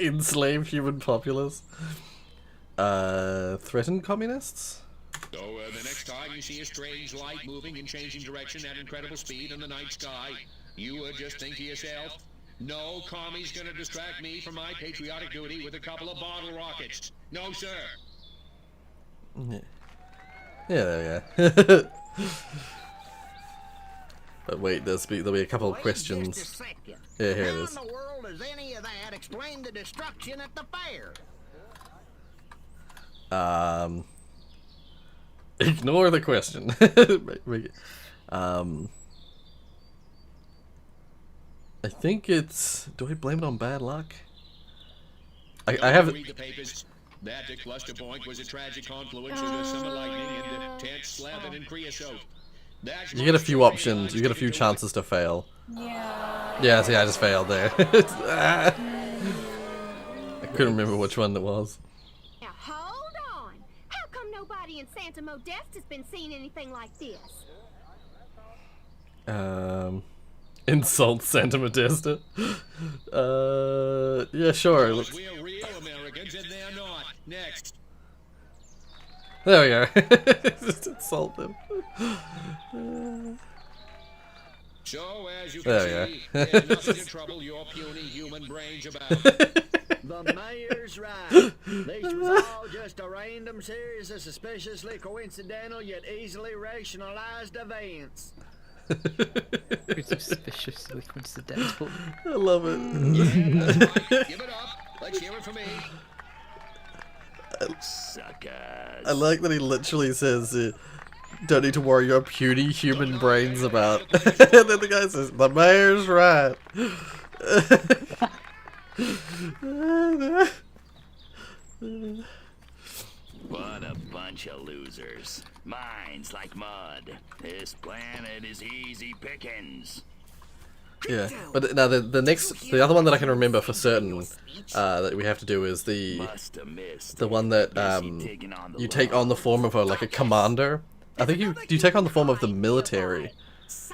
Enslave human populace. Threaten communists? So the next time you see a strange light moving and changing direction at incredible speed in the night sky, you just think to yourself, no commie's gonna distract me from my patriotic duty with a couple of bottle rockets. No, sir. Yeah, there we go. But wait, there'll be a couple of Wait questions. just a second. Yeah, here it How is. in the world does any of that explain the destruction at the fair? Ignore the question. I think it's... Do I blame it on bad luck? I have... Read the papers. That cluster point was a tragic confluence of the summer lightning and the tense slapping and creosote. You get a few options. You get a few chances to fail. Yeah. Yeah, see, I just failed there. I couldn't remember which one it was. Now hold on. How come nobody in Santa Modeste has been seeing anything like this? Insult Santa Modesta. Yeah, sure. Because we're real Americans and they're not. Next. There we go. Just insult them. So, as you There can we see, go. there's nothing to trouble your puny human brains about. The mayor's right. This was all just a random series of suspiciously coincidental yet easily rationalized events. You're suspiciously coincidental. I love it. Yeah, that's right. Give it up. Let's hear it from me. Suckers. I like that he literally says, don't need to worry your puny human brains about. And then the guy says, the mayor's right. What a bunch of losers. Minds like mud. This planet is easy pickings. Yeah, but now the other one that I can remember for certain that we have to do is the one that you take on the form of a commander. I think you take on the form of the military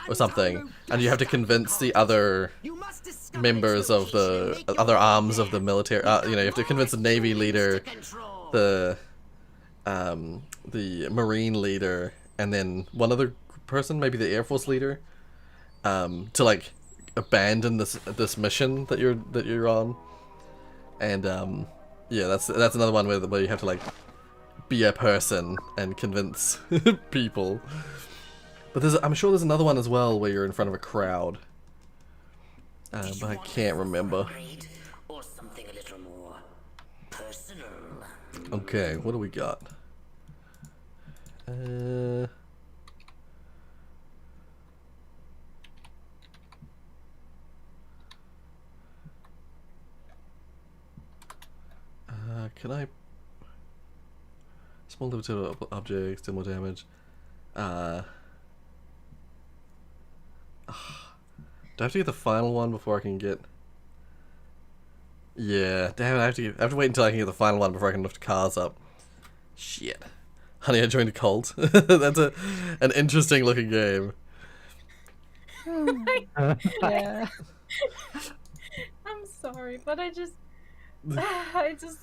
or something, and you have to convince the other members of the other arms of the military. You know, you have to convince the Navy leader, the Marine leader, and then one other person, maybe the Air Force leader, to like abandon this mission that you're on. And yeah, that's another one where you have to like be a person and convince people. But I'm sure there's another one as well where you're in front of a crowd. But I can't remember. Or something a little more personal. Okay, what do we got? Can I... Small limited objects, deal more damage. Do I have to get the final one before I can get... Yeah, damn it, I have to wait until I can get the final one before I can lift cars up. Shit. Honey, I joined a cult. That's an interesting looking game. Yeah. I'm sorry, but I just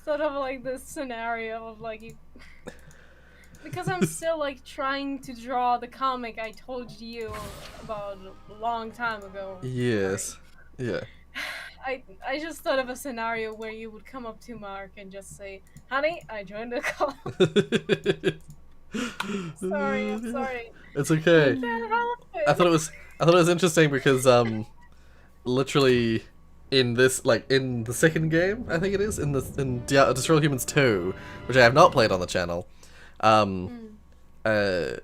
thought of like this scenario of like you, because I'm still like trying to draw the comic I told you about a long time ago. Yes. Right? Yeah. I just thought of a scenario where you would come up to Mark and just say, "Honey, I joined the cult." Sorry, I'm sorry. It's okay. I can't help it. I thought it was interesting because literally in this, like in the second game, I think it is in Destroy All Humans 2, which I have not played on the channel. There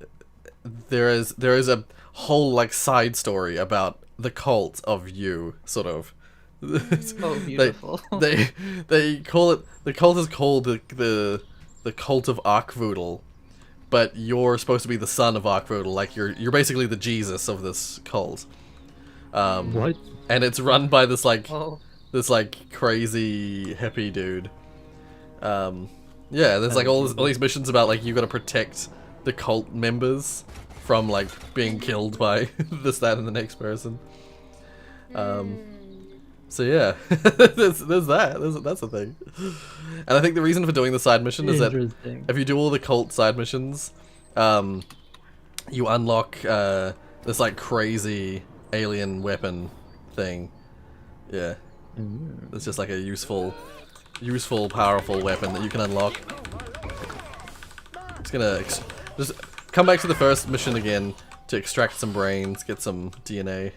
is a whole like side story about the cult of you, sort of. Oh, beautiful. they call it, the cult is called the cult of Arkvoodle, but you're supposed to be the son of Arkvoodle, like you're basically the Jesus of this cult. What? And it's run by this like crazy hippie dude. Yeah, there's like all these missions about like you got to protect the cult members from like being killed by this, that, and the next person. So yeah, there's that. That's the thing. And I think the reason for doing the side mission is that if you do all the cult side missions, you unlock this like crazy alien weapon thing. Yeah, it's just like a useful, powerful weapon that you can unlock. Just gonna just come back to the first mission again to extract some brains, get some DNA.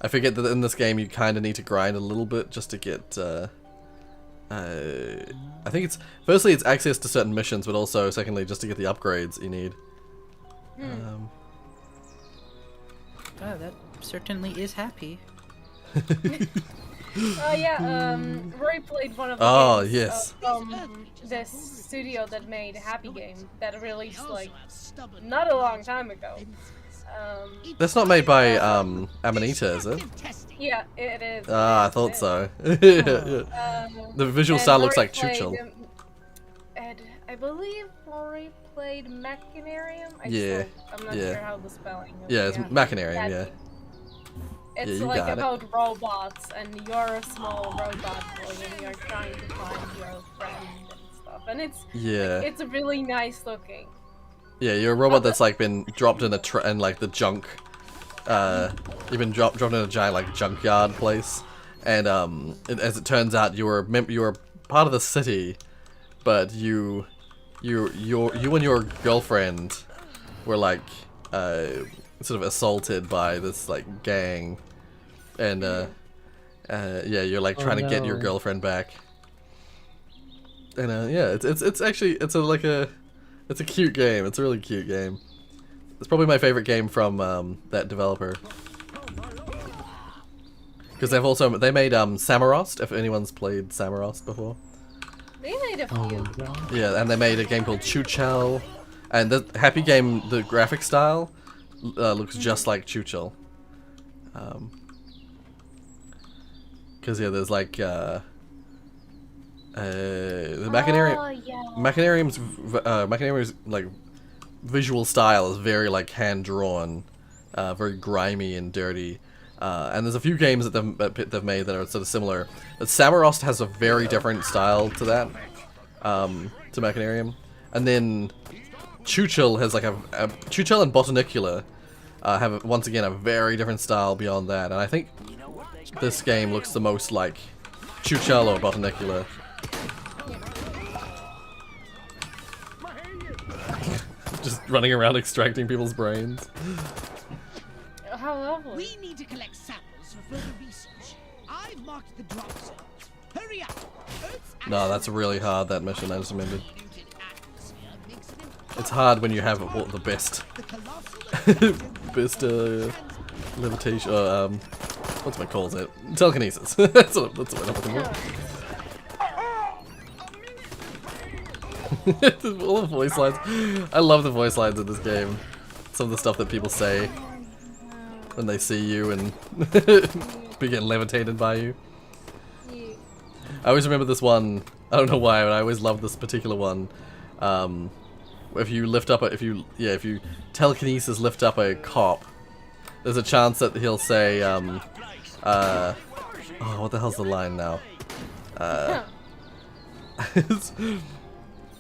I forget that in this game you kind of need to grind a little bit just to get I think it's firstly it's access to certain missions, but also secondly just to get the upgrades you need. Oh, that certainly is happy. Roy played one of the games yes. from this studio that made Happy Game that released like not a long time ago. That's not made by Amanita, is it? Yeah, it is. I thought so. The visual style looks like Chuchel. And I believe Rory played Machinarium. Yeah. I'm not sure how the spelling is. Yeah, it's Machinarium, yeah. It's you like got about robots, and you're a small robot boy, and you're trying to find your friend and stuff. And it's really nice looking. Yeah, you're a robot that's like been dropped in in like the junk. You've been dropped in a giant like junkyard place, and as it turns out, you were part of the city, but you and your girlfriend were like sort of assaulted by this like gang, and yeah, you're like trying to get your girlfriend back, and it's actually it's a cute game. It's a really cute game. It's probably my favorite game from that developer. Because they made Samarost, if anyone's played Samarost before. They made a few. Yeah, and they made a game called Chuchel. And the Happy Game, the graphic style looks just like Chuchel. Because yeah, there's like the Machinarium's like visual style is very like hand drawn, very grimy and dirty. And there's a few games that they've made that are sort of similar. But Samarost has a very different style to that, to Machinarium. And then Chuchel has like Chuchel and Botanicula have once again a very different style beyond that. And I think this game looks the most like Chuchel or Botanicula. Just running around extracting people's brains. How lovely. We need to collect samples for further research. I've marked the drop zones. Hurry up. No, that's really hard, that mission I just remembered. It's hard when you have the best levitation, what's my calls it? Telekinesis. that's what I'm looking for. All the voice lines. I love the voice lines in this game. Some of the stuff that people say when they see you and begin levitated by you. I always remember this one. I don't know why, but I always love this particular one. If you lift up if you telekinesis lift up a cop, there's a chance that he'll say, oh, what the hell's the line now?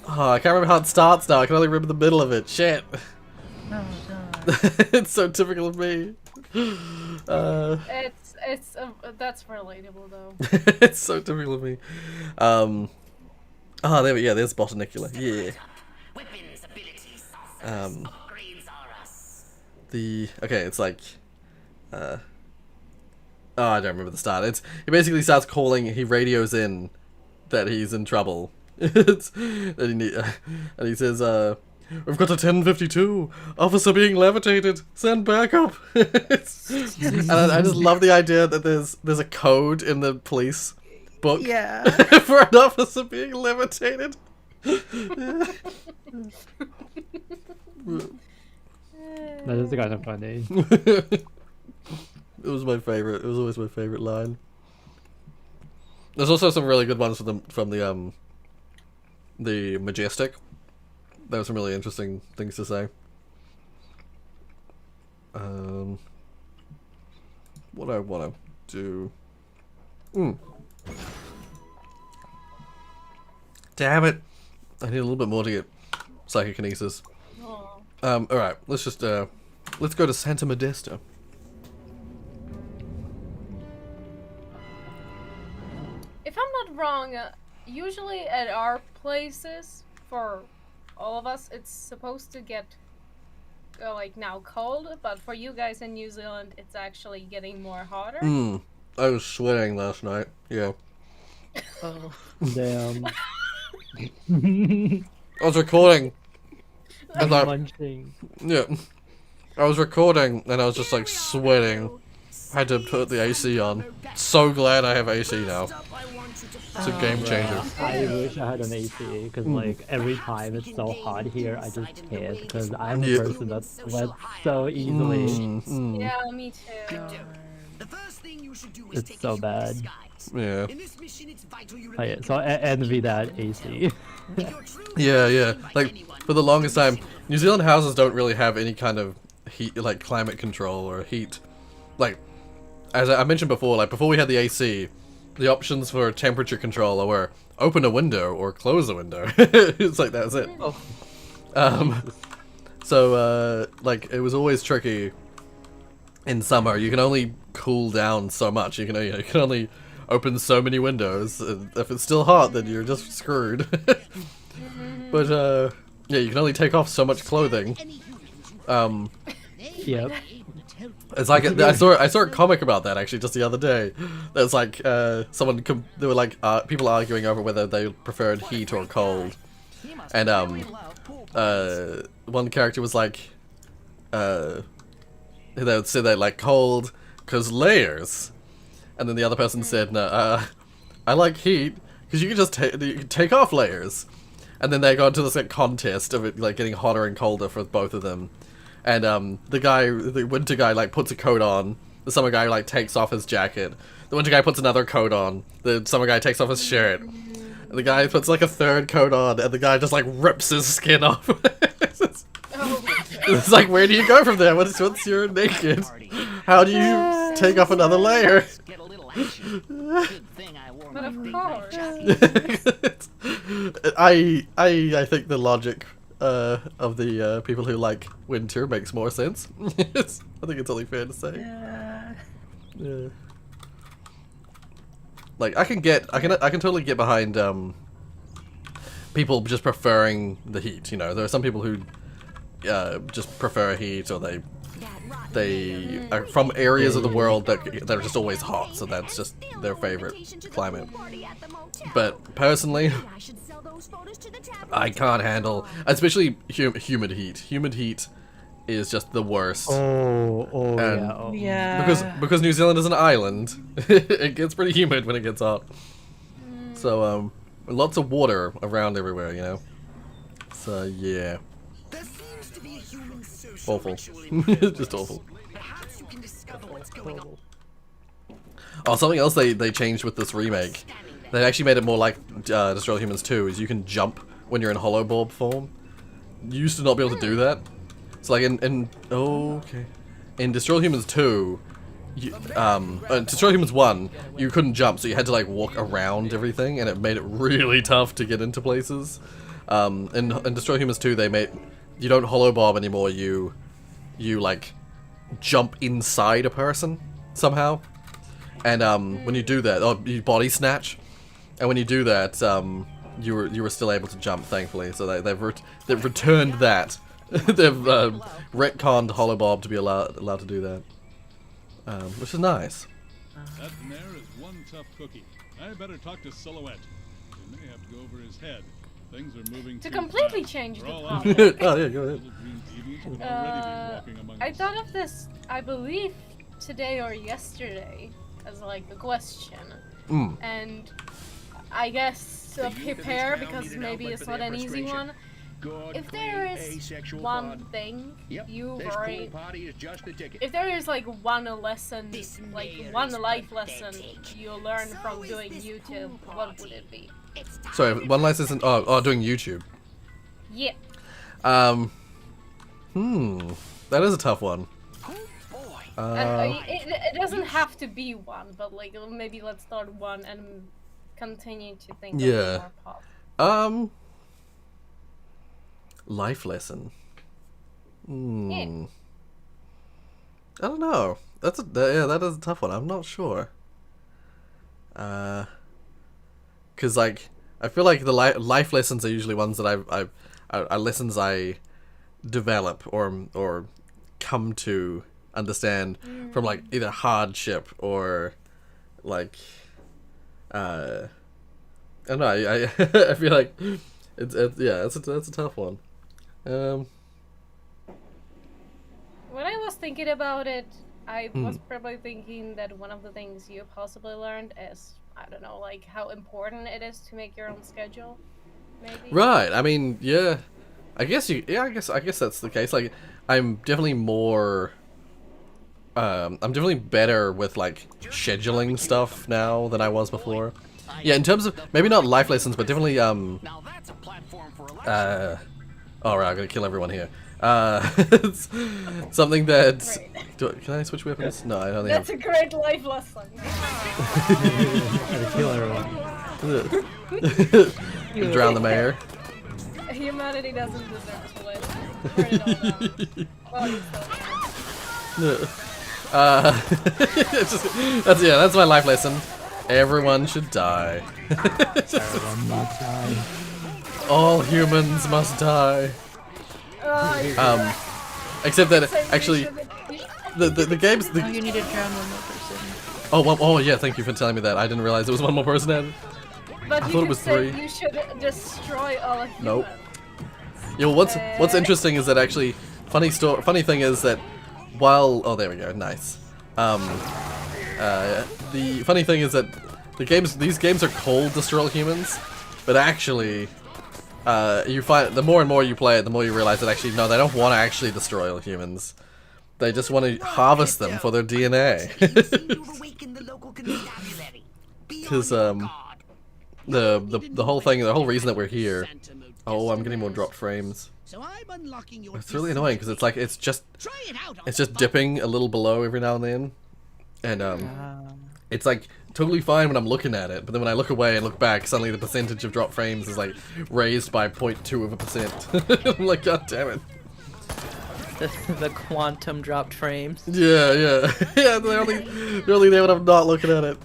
Oh, I can't remember how it starts now. I can only remember the middle of it. Shit. Oh, It's so typical of me. That's relatable though. It's so typical of me. Oh, there we go. There's Botanicula. Yeah. Okay, it's like, oh, I don't remember the start. He basically starts calling. He radios in that he's in trouble. And he says, "We've got a 1052 officer being levitated. Send backup." And I just love the idea that there's a code in the police book for an officer being levitated. That is kind of funny. It was my favorite. It was always my favorite line. There's also some really good ones from the Majestic. There were some really interesting things to say. What I want to do. Damn it! I need a little bit more to get psychokinesis. Alright, let's just let's go to Santa Modesta. If I'm not wrong, usually at our places, for all of us, it's supposed to get like now cold, but for you guys in New Zealand, it's actually getting more hotter. I was sweating last night. Yeah. Oh. Damn. I was recording. And I, Munching. yeah. I was recording and I was just like sweating. I had to put the AC on. So glad I have AC now. It's a game changer. I wish I had an AC because like every time it's so hot here, I just can't because I'm a person that sweats so easily. Yeah, me too. It's so bad. Yeah. So I envy that AC. Yeah. Like for the longest time, New Zealand houses don't really have any kind of heat, like climate control or heat. Like as I mentioned before, like before we had the AC, the options for temperature control were open a window or close a window. It's like that's it. So like it was always tricky. In summer, you can only cool down so much. You can only open so many windows. If it's still hot, then you're just screwed. But yeah, you can only take off so much clothing. Yep. It's like I saw a comic about that actually just the other day. There's like there were like people arguing over whether they preferred heat or cold, and one character was like they would say they like cold because layers, and then the other person said no, I like heat because you can just take off layers, and then they got into this like contest of it like getting hotter and colder for both of them. And the winter guy like puts a coat on. The summer guy like takes off his jacket. The winter guy puts another coat on. The summer guy takes off his shirt. And the guy puts like a third coat on, and the guy just like rips his skin off. It's like, where do you go from there? Once you're naked, how do you take off another layer? But of course. I think the logic of the people who like winter makes more sense. I think it's only fair to say. Yeah. Like I can totally get behind people just preferring the heat. You know, there are some people who just prefer heat, or they are from areas of the world that are just always hot, so that's just their favorite climate. But personally, I can't handle, especially humid heat. Humid heat is just the worst. Yeah. Because New Zealand is an island, it gets pretty humid when it gets hot. So lots of water around everywhere, you know. So yeah. Awful. Just awful. Oh, something else they changed with this remake. They actually made it more like Destroy All Humans 2, is you can jump when you're in hollow form. You used to not be able to do that. So like in Destroy All Humans 2, Destroy All Humans 1, you couldn't jump, so you had to like walk around everything, and it made it really tough to get into places. In Destroy All Humans 2, they made you don't hollow bob anymore. You like jump inside a person somehow, and when you do that, you body snatch, and when you do that, you were still able to jump, thankfully. So they've returned that. They've retconned hollow bob to be allowed to do that, which is nice. That mare is one tough cookie. I better talk to Silhouette. We may have to go over his head. Things are moving To too completely fast. change the We're all topic. Oh yeah, go ahead. I thought of this, I believe, today or yesterday, as like a question. And I guess prepare, because maybe it's not an easy one. If there is one thing you've already... If there is like one lesson, like one life lesson you learn from doing YouTube, what would it be? Sorry, one last lesson. Oh, doing YouTube. Yeah. That is a tough one. It doesn't have to be one, but like maybe let's start one and continue to think. Yeah. Of more Life lesson. Yeah. I don't know. That is a tough one. I'm not sure. Cause like I feel like the life lessons are usually ones that are lessons I develop or come to understand from like either hardship or like I don't know. I feel like it's yeah, that's a tough one. When I was thinking about it, I was probably thinking that one of the things you possibly learned is, I don't know, like how important it is to make your own schedule. Maybe. Right. I mean, yeah. I guess that's the case. Like, I'm definitely more. I'm definitely better with like scheduling stuff now than I was before. Yeah, in terms of maybe not life lessons, but definitely oh right, I'm gonna kill everyone here. It's something that can I switch weapons? No, I don't think. That's a great life lesson. Kill everyone. You drown the mayor. Humanity doesn't deserve to live. Burn it all down. Well, that's my life lesson. Everyone should die. Everyone must die. All humans must die. Except that actually, the games. Oh, you need to drown one more person. Oh yeah, thank you for telling me that. I didn't realize there was one more person added. But I thought it was 3. You should destroy all of humans. Nope. Yo, what's interesting is that actually, funny thing is that while there we go, nice. The funny thing is that these games are called Destroy All Humans, but actually, you find the more and more you play it, the more you realize that actually no, they don't want to actually destroy all humans. They just want to harvest them for their DNA. Because the whole thing, the whole reason that we're here. Oh, I'm getting more dropped frames. It's really annoying because it's like it's just dipping a little below every now and then, and it's like totally fine when I'm looking at it, but then when I look away and look back, suddenly the percentage of dropped frames is like raised by 0.2%. I'm like, god damn it. The quantum dropped frames. Yeah. Yeah, they're only there when I'm not looking at it.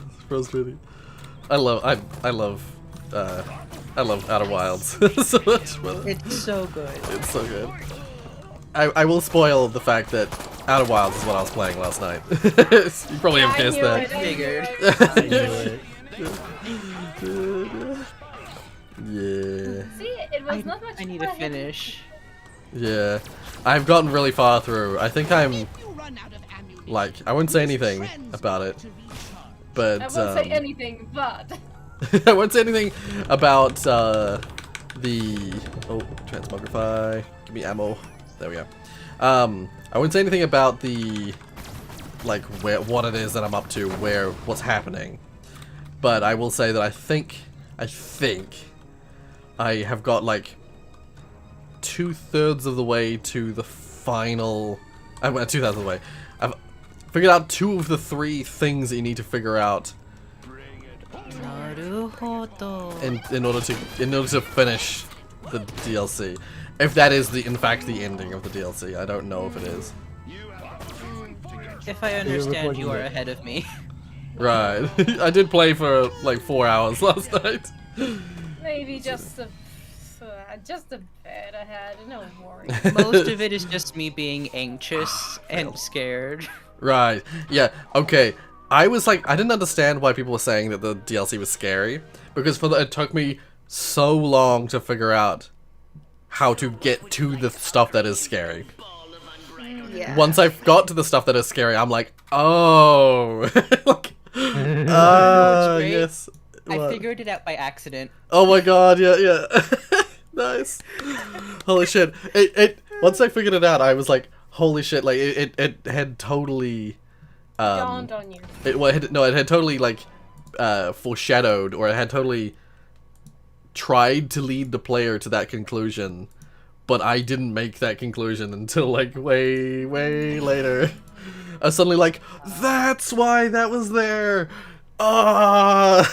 It's frustrating. I love Outer Wilds so much. It's so good. It's so good. I will spoil the fact that Outer Wilds is what I was playing last night. You probably have guessed that. I figured. Yeah. See, it was not much I need to finish. Yeah. I've gotten really far through. I think I'm like, I wouldn't say anything about it, but I won't say anything, but I won't say anything about the transmogrify. Give me ammo. There we go. I wouldn't say anything about the like what it is that I'm up to, what's happening. But I will say that I think I have got like 2/3 of the way to the final. I went 2/3 of the way. I've figured out 2 of the 3 things that you need to figure out in order to finish the DLC. If that is in fact the ending of the DLC, I don't know if it is. If I understand, you are ahead of me. Right. I did play for like 4 hours last night. maybe just a bit ahead. No worries. Most of it is just me being anxious and scared. Right. Yeah. Okay. I was like, I didn't understand why people were saying that the DLC was scary, because it took me so long to figure out how to get to the stuff that is scary. Yeah. Once I got to the stuff that is scary, I'm like, oh. Like, yes. I figured it out by accident. Oh my god, yeah. Nice. Holy shit. Once I figured it out, I was like, holy shit, like, it had totally... dawned on you. It had totally, like, foreshadowed, or it had totally tried to lead the player to that conclusion, but I didn't make that conclusion until, like, way later. I was suddenly like, that's why that was there! Ah!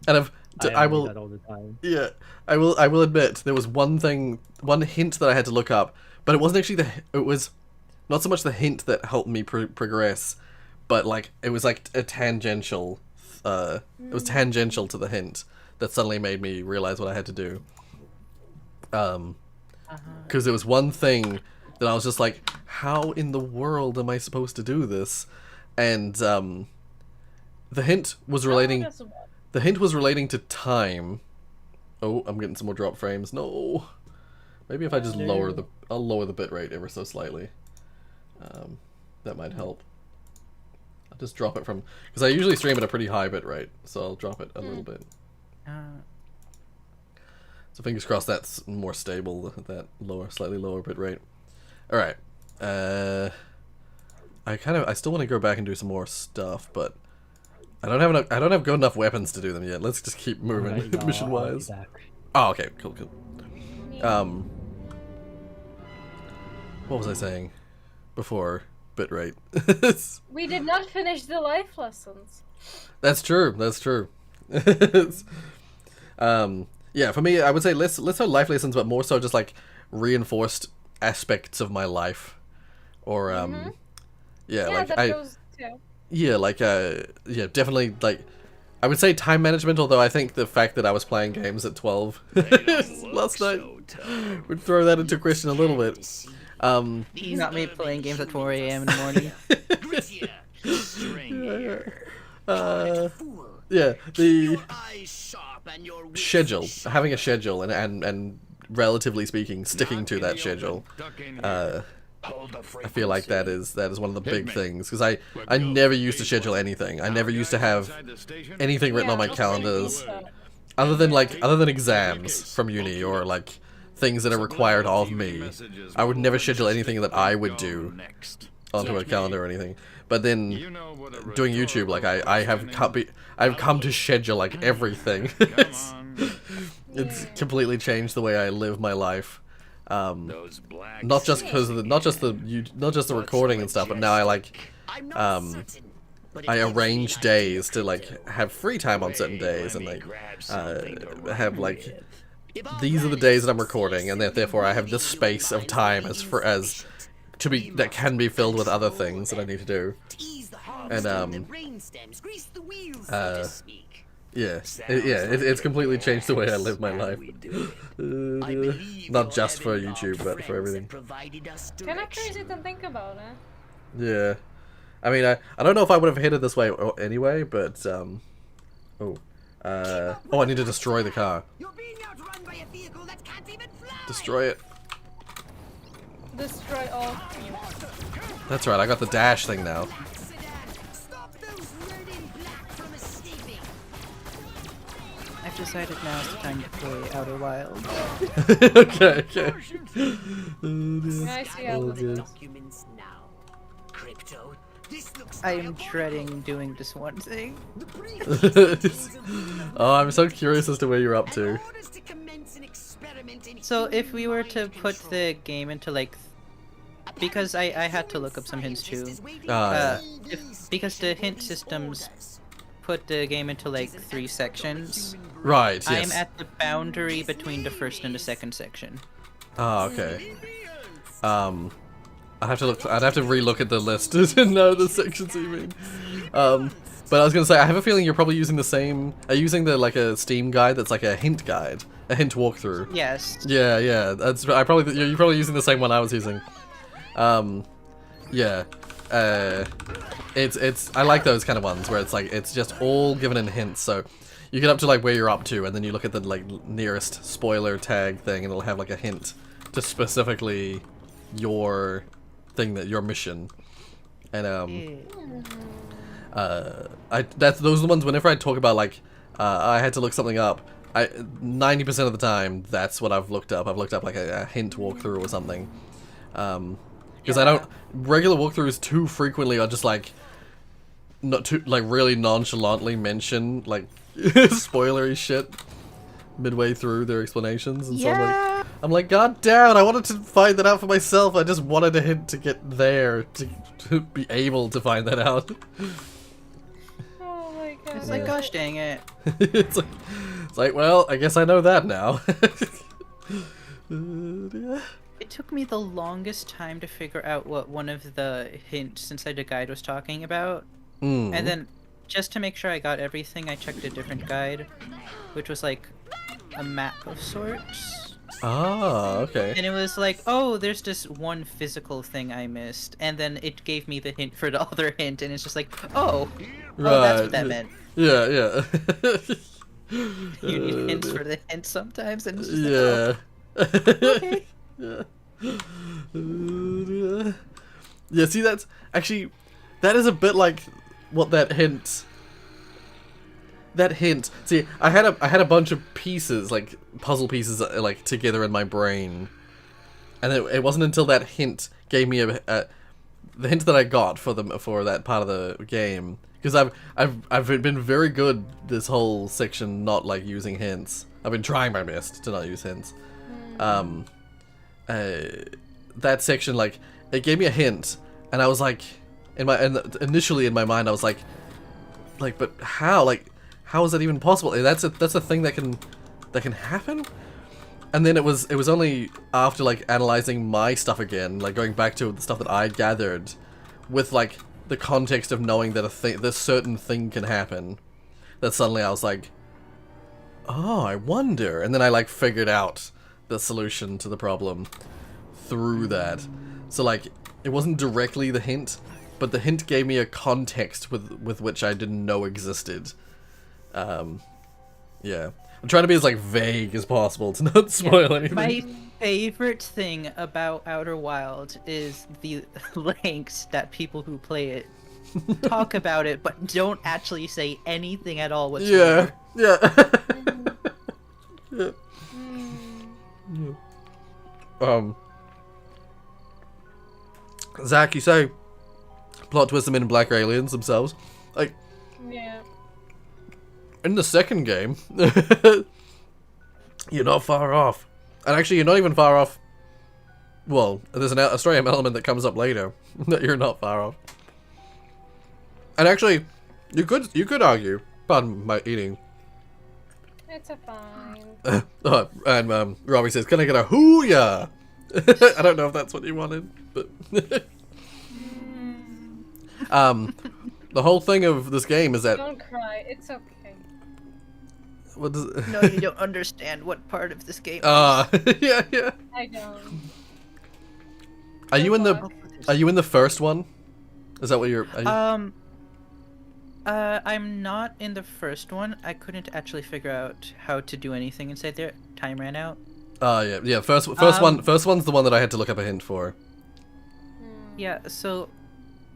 And I will that all the time. Yeah, I will admit there was one hint that I had to look up, but it wasn't actually it was not so much the hint that helped me progress, but like it was like a tangential it was tangential to the hint that suddenly made me realize what I had to do. Because there was one thing that I was just like, how in the world am I supposed to do this? And The hint was relating. The hint was relating to time. Oh, I'm getting some more drop frames. No. Maybe if I just I'll lower the bitrate ever so slightly. That might help. I'll just drop it from, because I usually stream at a pretty high bitrate, so I'll drop it a little bit. So fingers crossed that's more stable, that slightly lower bitrate. All right. I still want to go back and do some more stuff, but I don't have good enough weapons to do them yet. Let's just keep moving mission wise. Oh, okay, cool. What was I saying before bitrate? We did not finish the life lessons. That's true. Yeah, for me, I would say less so life lessons, but more so just like reinforced aspects of my life, or definitely like I would say time management. Although I think the fact that I was playing games at 12 last night would throw that into question a little bit. Not me playing games at 4 a.m. in the morning. Yeah, the schedule, having a schedule and relatively speaking, sticking to that schedule. I feel like that is one of the big things, because I never used to schedule anything. I never used to have anything written on my calendars, other than exams from uni or like things that are required of me. I would never schedule anything that I would do onto a calendar or anything. But then doing YouTube, like I've come to schedule like everything. It's completely changed the way I live my life. Not just because of not just the recording and stuff, but now I arrange days to like have free time on certain days, and like have like these are the days that I'm recording, and therefore I have this space of time that can be filled with other things that I need to do. And it's completely changed the way I live my life. Not just for YouTube, but for everything. Kind of crazy to think about, eh? Yeah. I mean, I don't know if I would have hit it this way anyway, but I need to destroy the car. Destroy it. Destroy all. That's right, I got the dash thing now. I've decided now is the time to play Outer Wilds. Okay. I see how it is. I am dreading doing this one thing. Oh, I'm so curious as to where you're up to. So if we were to put the game into like, because I had to look up some hints too. Because the hint systems put the game into like 3 sections. Right, yes. I'm at the boundary between the first and the second section. Oh, okay. I'd have to re-look at the list to know the sections you mean. But I was gonna say, I have a feeling you're probably using the same. Are you using like a Steam guide that's like a hint guide, a hint walkthrough? Yes. Yeah. That's you're probably using the same one I was using. Yeah. I like those kind of ones where it's like it's just all given in hints. So you get up to like where you're up to, and then you look at the like nearest spoiler tag thing, and it'll have like a hint to specifically your thing, that your mission. And those are the ones whenever I talk about like I had to look something up, 90% of the time that's what I've looked up. I've looked up like a hint walkthrough or something. Because I don't, regular walkthroughs too frequently are just like not too like really nonchalantly mention like spoilery shit midway through their explanations, and so I'm like, god damn it, I wanted to find that out for myself. I just wanted a hint to get there to be able to find that out. Oh my god. It's like, gosh dang it. it's like, well, I guess I know that now. It took me the longest time to figure out what one of the hints inside the guide was talking about. And then, just to make sure I got everything, I checked a different guide, which was like a map of sorts. Ah, okay. And it was like, oh, there's this one physical thing I missed, and then it gave me the hint for the other hint, and it's just like, oh. Right. Oh, that's what that meant. Yeah, yeah. You need hints for the hint sometimes, and it's just yeah. okay. Yeah. Yeah, see, that's actually, that is a bit like what that hint. That hint. See, I had a bunch of pieces, like puzzle pieces, like together in my brain, and it wasn't until that hint gave me the hint that I got for that part of the game, because I've been very good this whole section not like using hints. I've been trying my best to not use hints. That section, like, it gave me a hint, and I was like, initially in my mind I was like, but how? Like, how is that even possible? That's a thing that can happen? And then it was only after like analyzing my stuff again, like going back to the stuff that I'd gathered, with like the context of knowing that this certain thing can happen, that suddenly I was like, oh, I wonder. And then I like figured out the solution to the problem through that. So like, it wasn't directly the hint, but the hint gave me a context with which I didn't know existed. Yeah. I'm trying to be as like vague as possible to not spoil anything. My favorite thing about Outer Wilds is the lengths that people who play it talk about it, but don't actually say anything at all whatsoever. Yeah. Yeah. Zach, you say plot twist the Men in Black are aliens themselves. Like, yeah. In the second game, you're not far off. And actually, you're not even far off. Well, there's a story element that comes up later that you're not far off. And actually, you could argue. Pardon my eating. It's a fine. And Robbie says, "Can I get a hoo-ya?" I don't know if that's what you wanted, but the whole thing of this game is that. Don't cry. It's okay. What does it... No, you don't understand what part of this game. Yeah. I don't. Are you in the first one? Is that what you're? I'm not in the first one. I couldn't actually figure out how to do anything inside there. Time ran out. Yeah. First one's the one that I had to look up a hint for. Yeah. So,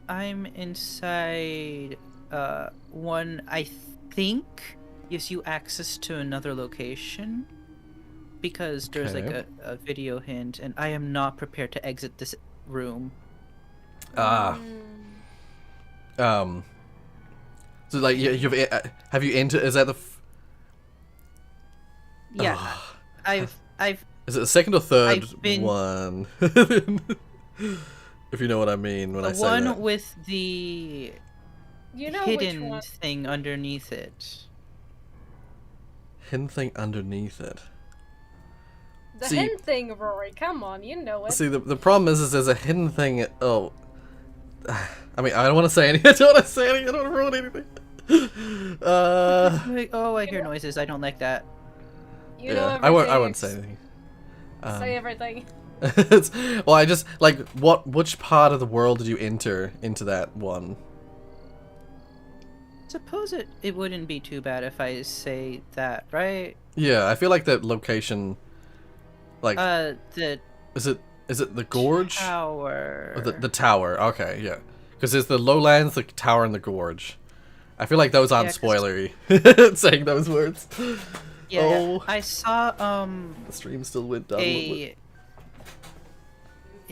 I'm inside. One I think gives you access to another location, because there's like a video hint, and I am not prepared to exit this room. So like have you entered? Is that the? Yeah, I've. Is it the second or third one? If you know what I mean when I say that. The one with the hidden thing underneath it. Hidden thing underneath it. The hidden thing, Rory. Come on, you know it. See, the problem is there's a hidden thing. Oh, I mean, I don't want to say anything. I don't want to say anything. I don't want to ruin anything. Oh, I hear noises. I don't like that. You know I won't say anything. Say everything. Well, I just like which part of the world did you enter into that one? Suppose it wouldn't be too bad if I say that, right? Yeah, I feel like that location, like is it the gorge? Tower. Or the tower. Okay, yeah, because there's the lowlands, the tower, and the gorge. I feel like those aren't spoilery. Saying those words. Yeah, oh. I saw The stream still went down. I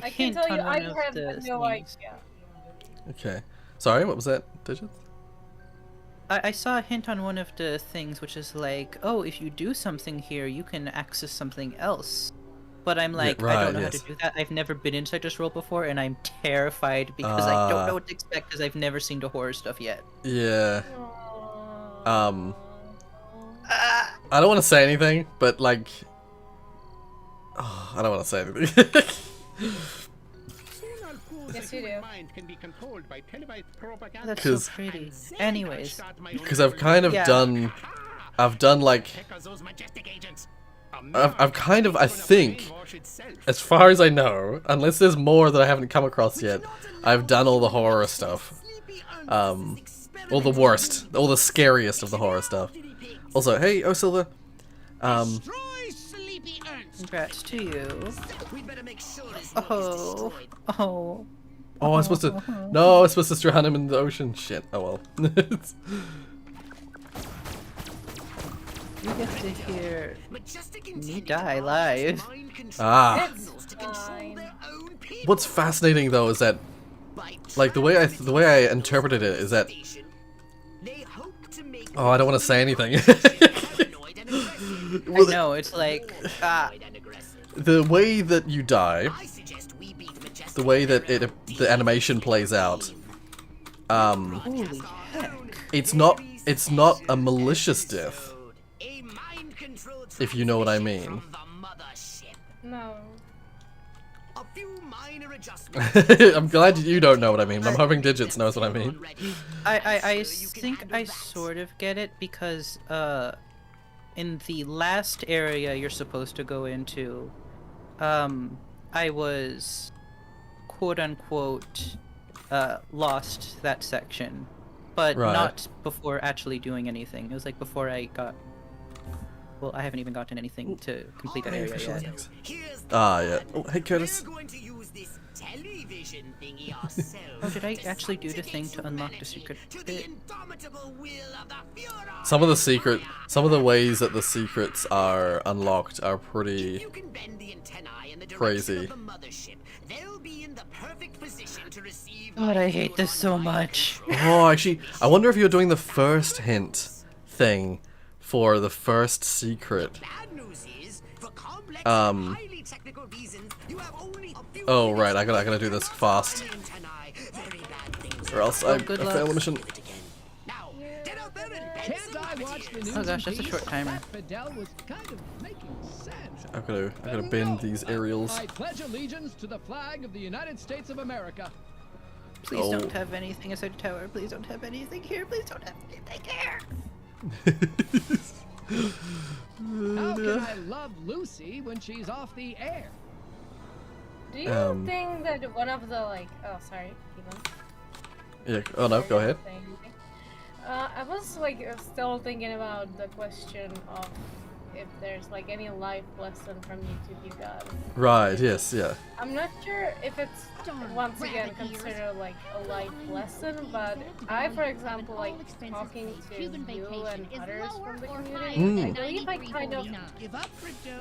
can tell you, I have no idea. Okay, sorry. What was that, Digits? I saw a hint on one of the things, which is like, oh, if you do something here, you can access something else. But I'm like, yeah, right, I don't know how to do that. I've never been inside this role before, and I'm terrified because I don't know what to expect because I've never seen the horror stuff yet. Yeah. I don't want to say anything, but like, I don't want to say anything. Yes, you do. That's so pretty. Anyways, because I've kind of done like, I've kind of, I think, as far as I know, unless there's more that I haven't come across yet, I've done all the horror stuff. All the worst, all the scariest of the horror stuff. Also, hey, Oh Silver. Congrats to you. Oh. Oh. Oh, I'm supposed to. No, I'm supposed to drown him in the ocean. Shit. Oh well. You get to hear me die live. Ah. What's fascinating though is that, like, the way I interpreted it is that. Oh, I don't want to say anything. I know, it's like the way that you die, the way that the animation plays out. Holy heck. It's not a malicious death. If you know what I mean. No. I'm glad you don't know what I mean. I'm hoping Digits knows what I mean. I think I sort of get it because in the last area you're supposed to go into, I was quote unquote lost that section, but not before actually doing anything. It was like before I got. Well, I haven't even gotten anything to complete that area yet. Ah, yeah. Oh, hey, Curtis. Oh, did I actually do the thing to unlock the secret bit? Some of the ways that the secrets are unlocked are pretty crazy. God, I hate this so much. Oh, actually, I wonder if you're doing the first hint thing for the first secret. Oh right, I gotta do this fast, or else I fail the mission. Oh gosh, that's a short timer. I gotta bend these aerials. I pledge allegiance to the flag of the United States of America. Please don't have anything inside the tower. Please don't have anything here. Please don't have anything here. How can I love Lucy when she's off the air? Do you think that one of the oh sorry, Yeah. Oh no, go ahead. I was still thinking about the question of if there's any life lesson from YouTube you got. Right. Yes. Yeah. I'm not sure if it's once again considered a life lesson, but I, for example, talking to you and others from the community, I believe I kind of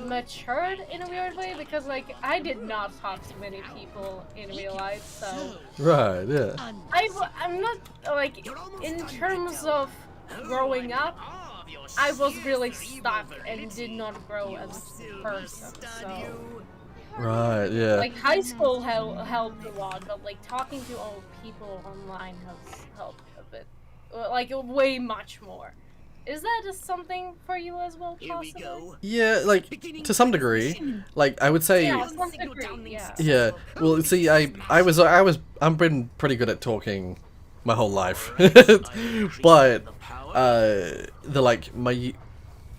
matured in a weird way because I did not talk to many people in real life, so right. Yeah. I'm not in terms of growing up. I was really stuck and did not grow as a person, so... Right, yeah. High school helped a lot, but talking to old people online has helped a bit. Way much more. Is that something for you as well, possibly? Yeah, to some degree. I would say... Yeah, to some degree, yeah. Yeah, well, see, I've been pretty good at talking my whole life. But...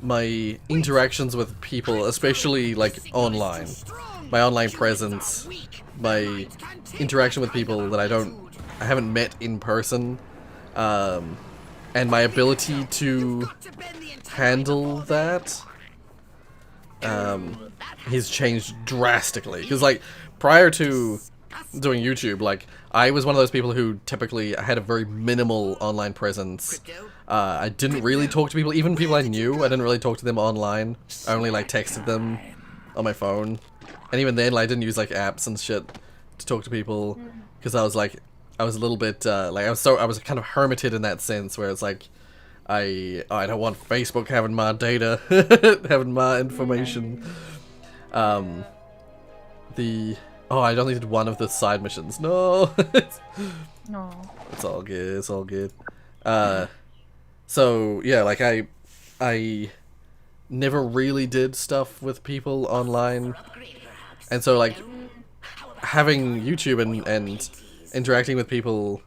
my interactions with people, especially online, my online presence, my interaction with people that I haven't met in person, and my ability to handle that, has changed drastically. Because prior to doing YouTube, I was one of those people who typically had a very minimal online presence. I didn't really talk to people, even people I knew. I didn't really talk to them online. I only texted them on my phone, and even then, I didn't use apps and shit to talk to people because I was a little bit I was kind of hermited in that sense where it's I don't want Facebook having my data, having my information. I only did one of the side missions. No. No. It's all good. It's all good. So yeah, I never really did stuff with people online, and so having YouTube and interacting with people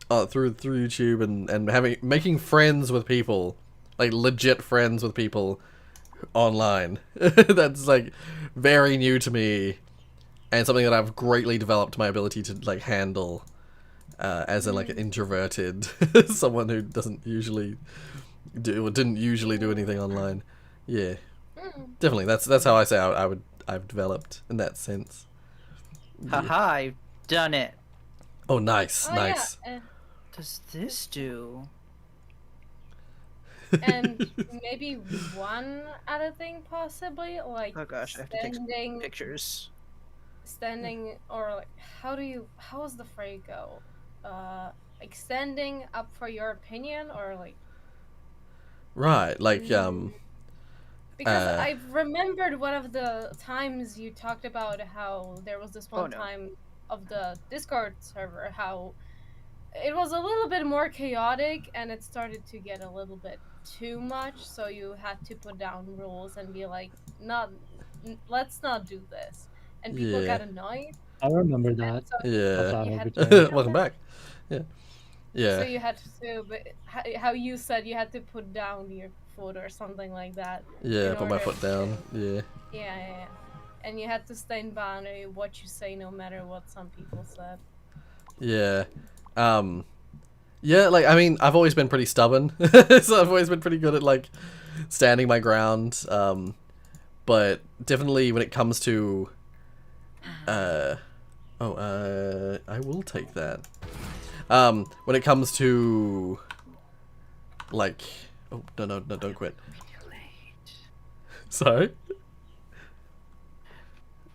through YouTube and making friends with people, legit friends with people online. That's very new to me. And something that I've greatly developed my ability to handle. as in like an introverted someone who didn't usually do anything online. Yeah, definitely. That's how I say I've developed in that sense. Haha, I've done it. Oh, nice, nice. Yeah. Does this do? And maybe one other thing, possibly, like Oh gosh, I have to take some pictures. Standing, or like, how does the phrase go? Like standing up for your opinion, or like. Right, like Because I remembered one of the times you talked about how there was this one time of the Discord server, how it was a little bit more chaotic and it started to get a little bit too much, so you had to put down rules and be like, let's not do this. And people got annoyed. I remember that. Yeah. Welcome back. Yeah. Yeah. So you had to, but how you said you had to put down your foot or something like that. Yeah, put my foot down. Yeah. Yeah. And you had to stand by what you say, no matter what some people said. Yeah. Yeah, like, I mean, I've always been pretty stubborn. So I've always been pretty good at, like, standing my ground. But definitely when it comes to... I will take that. When it comes to... Like... Oh, no, don't quit. Sorry?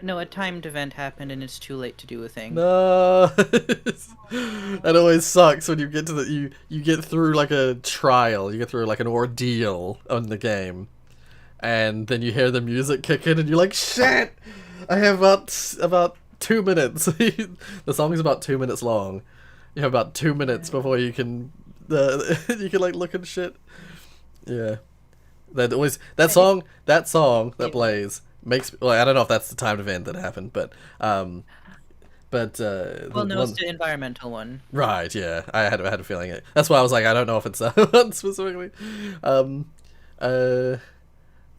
No, a timed event happened and it's too late to do a thing. No, that always sucks when you get to you get through like a trial, you get through like an ordeal on the game, and then you hear the music kick in, and you're like, shit! I have about 2 minutes. The song is about 2 minutes long. You have about 2 minutes before you can like look at shit. Yeah, that song that plays. Makes well, I don't know if that's the timed event that happened, but well, no, it's the environmental one. Right, yeah, I had a feeling it. That's why I was like, I don't know if it's that one specifically.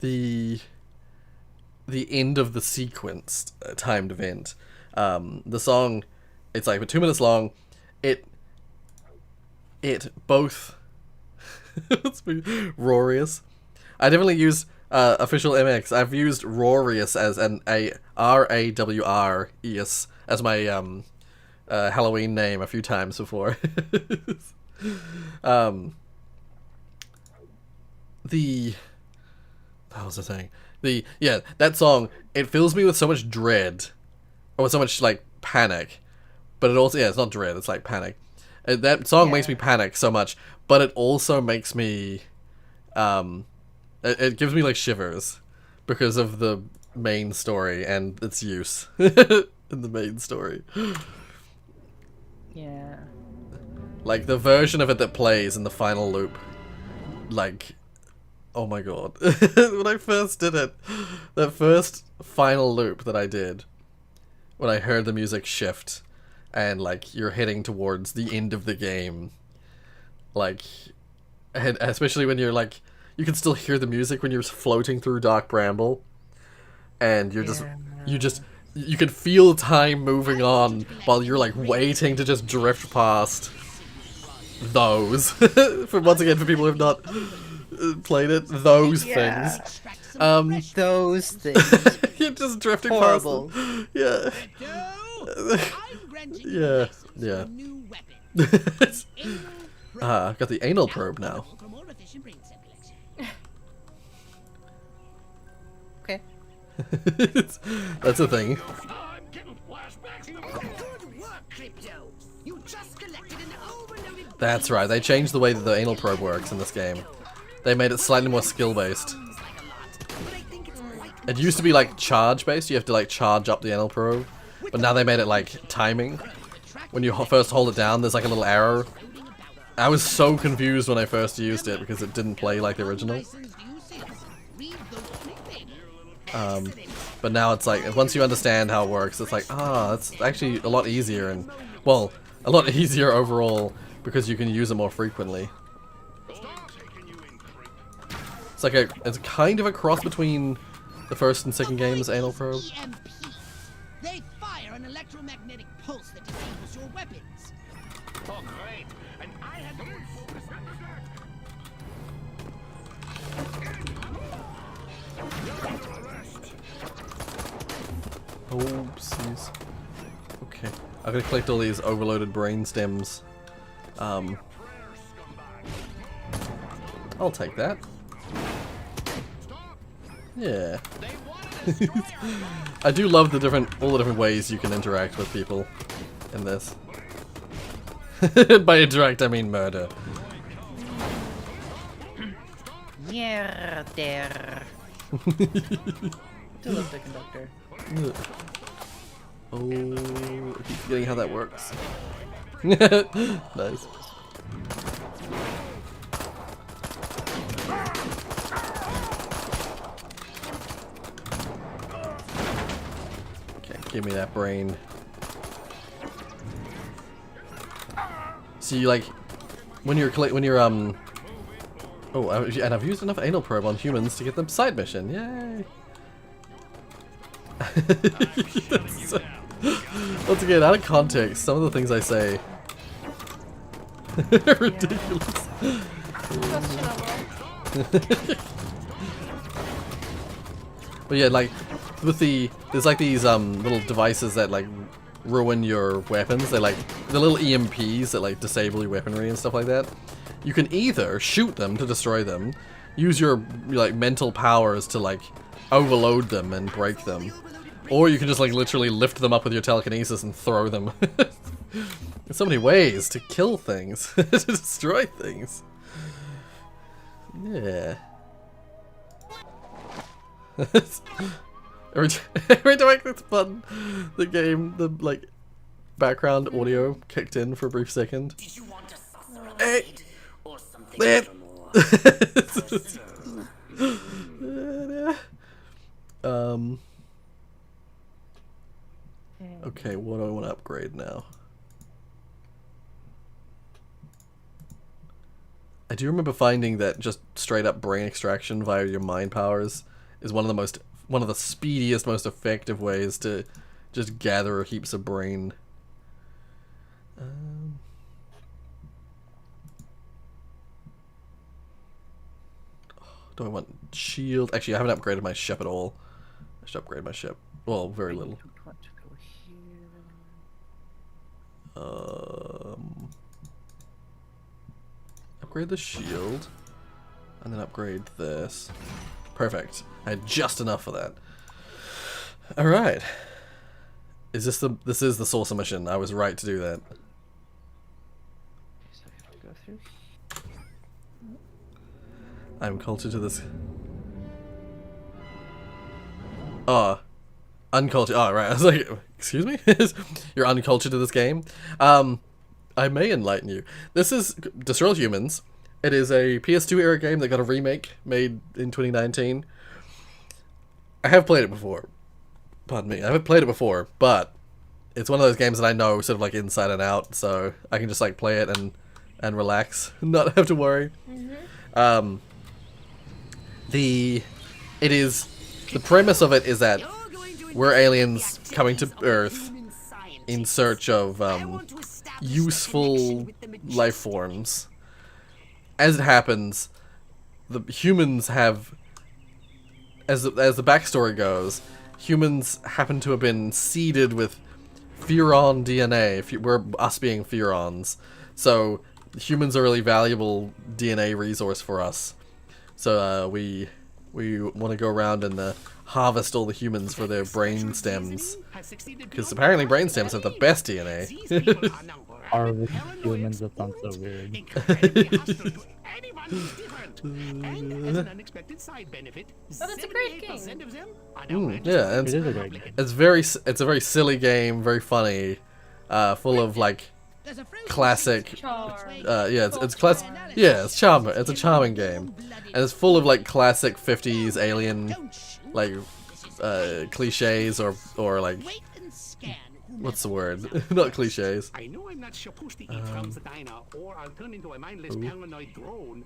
The end of the sequence timed event. The song, it's like 2 minutes long. It both Rorius. I definitely use official MX. I've used Rorius as a Rawrius as my Halloween name a few times before. That was the thing. That song, it fills me with so much dread, or with so much like panic, but it also it's not dread, it's like panic. That song makes me panic so much, but it also makes me it gives me like shivers because of the main story and its use in the main story. Yeah. Like the version of it that plays in the final loop. Like, oh my god. When I first did it, that first final loop that I did, when I heard the music shift and like you're heading towards the end of the game, like, and especially when you're like, you can still hear the music when you're floating through Dark Bramble, and you're you can feel time moving on while you're like waiting to just drift past those. Once again, for people who have not played it, those things. Those things. You're just drifting Horrible. past them. Yeah. Yeah. I've got the anal probe now. Okay. That's a thing. That's right, they changed the way that the anal probe works in this game. They made it slightly more skill-based. It used to be like charge-based, you have to like charge up the anal probe. But now they made it like timing. When you first hold it down, there's like a little arrow. I was so confused when I first used it because it didn't play like the original. But now it's like, once you understand how it works, it's like, it's actually a lot easier, and, well, a lot easier overall because you can use it more frequently. It's like it's kind of a cross between the first and second game's anal probe. They fire an electromagnetic pulse that disables your weapons. Oh, great. And I had to focus on Oopsies. Okay, I'm gonna collect all these overloaded brain stems. I'll take that. Yeah. I do love all the different ways you can interact with people in this. By interact, I mean murder. Yeah, there. Still love the conductor. Oh, I keep forgetting how that works. Nice. Okay, give me that brain. So you like, when you're oh, and I've used enough anal probe on humans to get them side mission. Yay! Once again, out of context, some of the things I say are ridiculous. But yeah, like there's like these little devices that like ruin your weapons. They're like the little EMPs that like disable your weaponry and stuff like that. You can either shoot them to destroy them, use your like mental powers to like overload them and break them, or you can just like literally lift them up with your telekinesis and throw them. There's so many ways to kill things, to destroy things. Yeah. every time I click the button, the game, the like background audio kicked in for a brief second. Did you want a saucer Hey. or something extra more? Okay, what do I want to upgrade now? I do remember finding that just straight up brain extraction via your mind powers is one of the speediest, most effective ways to just gather heaps of brain. Do I want shield? Actually, I haven't upgraded my ship at all. I should upgrade my ship. Well, very little. Upgrade the shield, and then upgrade this. Perfect. I had just enough for that. All right. Is this this is the saucer mission? I was right to do that. I'm cultured to this. Uncultured. Oh, right. I was like, excuse me? You're uncultured to this game? I may enlighten you. This is Destroy Humans. It is a PS2 era game that got a remake made in 2019. I have played it before. Pardon me. I haven't played it before, but it's one of those games that I know sort of like inside and out, so I can just like play it and relax, not have to worry. The premise of it is that we're aliens coming to Earth in search of useful life forms. As it happens, the humans have, as the backstory goes, humans happen to have been seeded with Furon DNA. We're us being Furons, so humans are a really valuable DNA resource for us. So we want to go around and harvest all the humans for their brain stems, because apparently brain stems have the best DNA. Harvest humans, that sounds so weird. But it's a great game. Yeah, It is a great game. it's a very silly game, very funny, full of like classic. Yeah, it's classic. Yeah, it's charming. It's a charming game, and it's full of like classic 50s alien like cliches or like. What's the word? Not cliches. I know I'm not supposed to eat from the diner, or I'll turn into a mindless paranoid drone.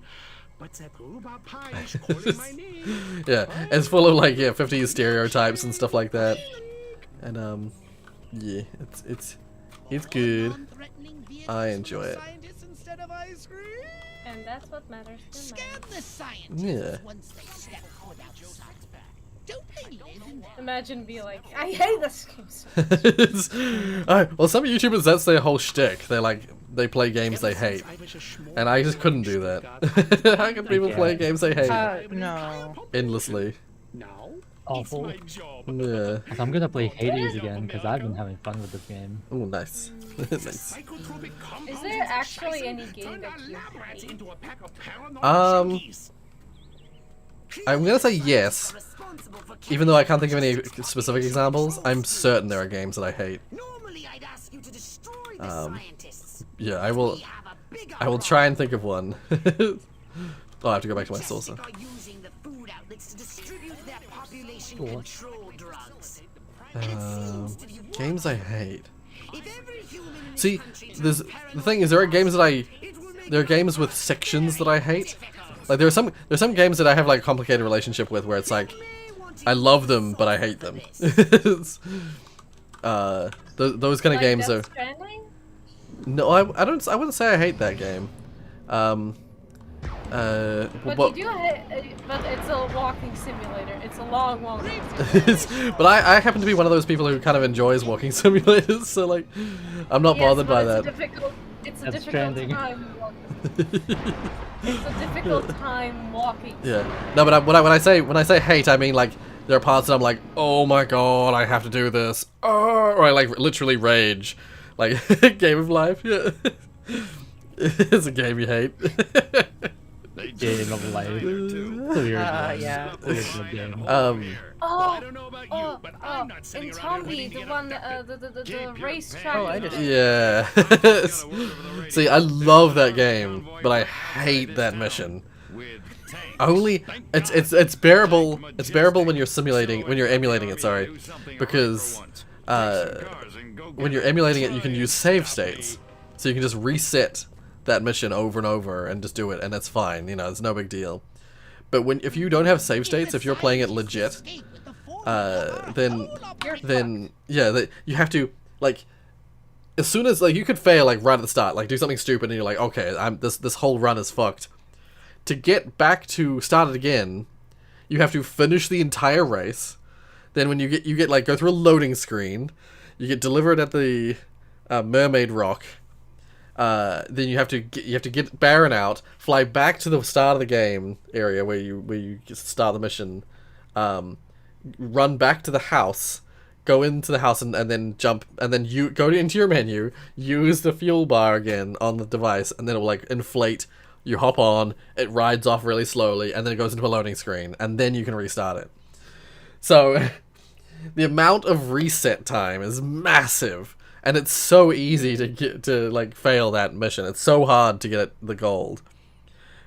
But that robot pie is calling my name. Yeah, it's full of like 50s stereotypes and stuff like that. And yeah, It's good. I enjoy it. And that's what matters to me. Scan the scientists Yeah. once they step foot outside. Don't they live in that? Imagine be like, I hate this game so Well, some YouTubers, that's their whole shtick. They play games they hate, and I just couldn't do that. How can people play games they hate No. endlessly? Awful. Yeah. So I'm gonna play Hades again because I've been having fun with this game. Oh, nice. Nice. Is there actually any game that you hate? I'm gonna say yes, even though I can't think of any specific examples. I'm certain there are games that I hate. Yeah, I will try and think of one. Oh, I have to go back to my saucer. Games I hate. See, the thing is, there are games with sections that I hate. Like there's some games that I have like a complicated relationship with, where it's like I love them but I hate them. Those kind of games are. No, I wouldn't say I hate that game. But but you do but it's a walking simulator. It's a long walking simulator. But I happen to be one of those people who kind of enjoys walking simulators, so like I'm not bothered by that. It's a difficult time walking. It's a difficult time walking. Yeah. No, but when I say hate, I mean like there are parts that I'm like, oh my god, I have to do this, or I like literally rage, like Game of Life. Yeah. It's a game you hate. Game of Life. Yeah. In Tommy, the one, the racetrack. Oh, I just. Yeah. See, I love that game, but I hate that mission. Only it's bearable. It's bearable when you're emulating it. Sorry, because when you're emulating it, you can use save states, so you can just reset that mission over and over and just do it, and that's fine. You know, it's no big deal. But if you don't have save states, if you're playing it legit, then yeah, you have to like as soon as like you could fail like right at the start, like do something stupid, and you're like, okay, this whole run is fucked. To get back to start it again, you have to finish the entire race. Then when you get like go through a loading screen, you get delivered at the Mermaid Rock. Then you have to get Baron out, fly back to the start of the game area where you start the mission, run back to the house, go into the house and then jump, and then you go into your menu, use the fuel bar again on the device, and then it will like inflate. You hop on, it rides off really slowly, and then it goes into a loading screen, and then you can restart it. So the amount of reset time is massive. And it's so easy to like fail that mission. It's so hard to get the gold.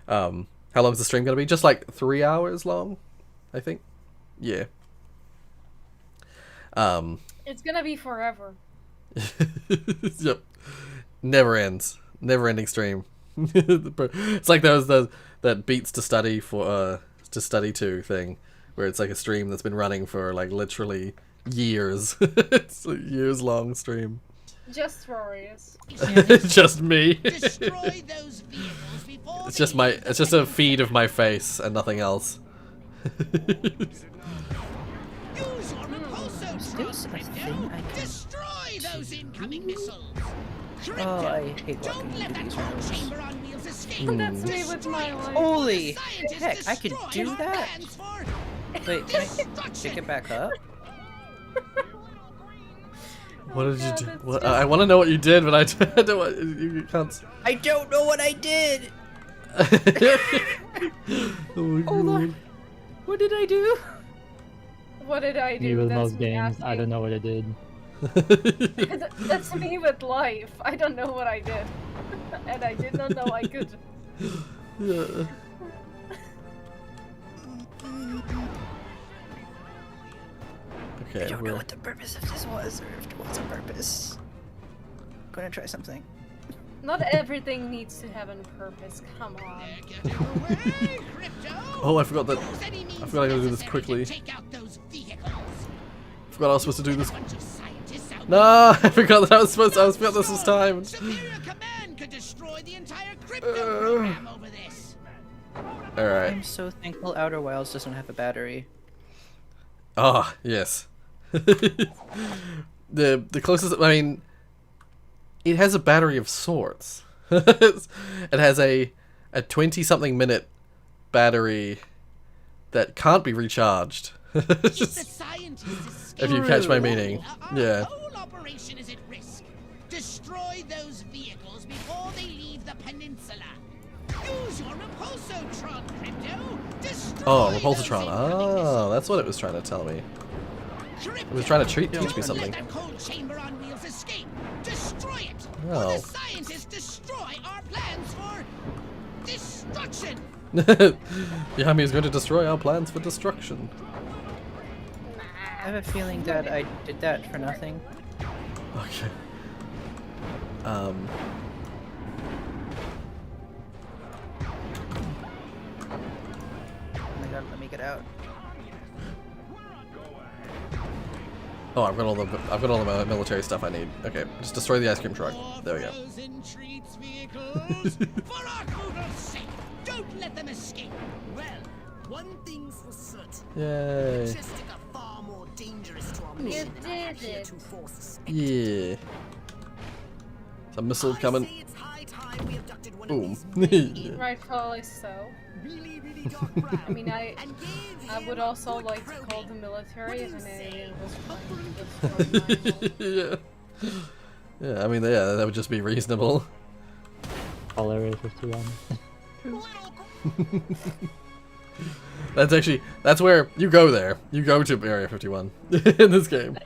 How long is the stream gonna be? Just like 3 hours long, I think. Yeah. It's gonna be forever. Yep. Never ends. Never ending stream. It's like that Beats to Study for to Study 2 thing, where it's like a stream that's been running for like literally years. It's a years long stream. Just Rorius. Just me. Destroy those vehicles before It's just a feed of my face and nothing else. Use your repulso trunk, destroy those incoming missiles. Oh, I hate Don't walking let into that these whole rooms. chamber on wheels escape. That's me with my life. Holy Scientists heck, I could destroy do our that? plans for Wait, can I pick it back up? What did you do? What, I want to know what you did, but I don't. You can't. I don't know what I did! Oh my Hold on. god. What did I do? What did I do? Me with That's most me games, I asking. don't know what I did. That's me with life. I don't know what I did. And I did not know I could. Yeah. Okay, I don't know what the purpose of this was, or if there was a purpose. I'm gonna try something. Not everything needs to have a purpose. Come on. Oh, I forgot that. I forgot I gotta do this quickly. take out those vehicles. Forgot I was supposed to do this. Bunch of scientists out No, I forgot that I was supposed to. I forgot this was timed. Superior Command could destroy the entire crypto program over this. All right. I'm so thankful Outer Wilds doesn't have a battery. Ah, yes. the closest. I mean, it has a battery of sorts. It has a 20-something minute battery that can't be recharged. Just, if you catch my meaning. Yeah. Whole operation is at risk. Destroy those vehicles before they leave the peninsula. Use your repulsotron, Crypto. Destroy Oh, repulsotron. Oh, that's what it was trying to tell me. It was trying to teach me something. Let that cold chamber on wheels escape. Destroy it. Oh. Or the scientists destroy our plans for destruction. Yami is going to destroy our plans for destruction. I have a feeling that I did that for nothing. Okay. Oh my god, let me get out. Oh, I've got all the military stuff I need. Okay, just destroy the ice cream truck. There we go. Treats vehicles. For our Google's sake, don't let them escape. Well, one thing's for certain. Yay. Logistic are far more dangerous to our You mission than I did appear it. to force. Yeah. Some missile coming. It's high time we abducted one Boom. of these Rightfully so. really, really dark brown. I mean, I would also like to call the military if an alien was trying to destroy my home. Yeah. Yeah, I mean, yeah, that would just be reasonable. All Area 51. That's where you go there. You go to Area 51 in this game.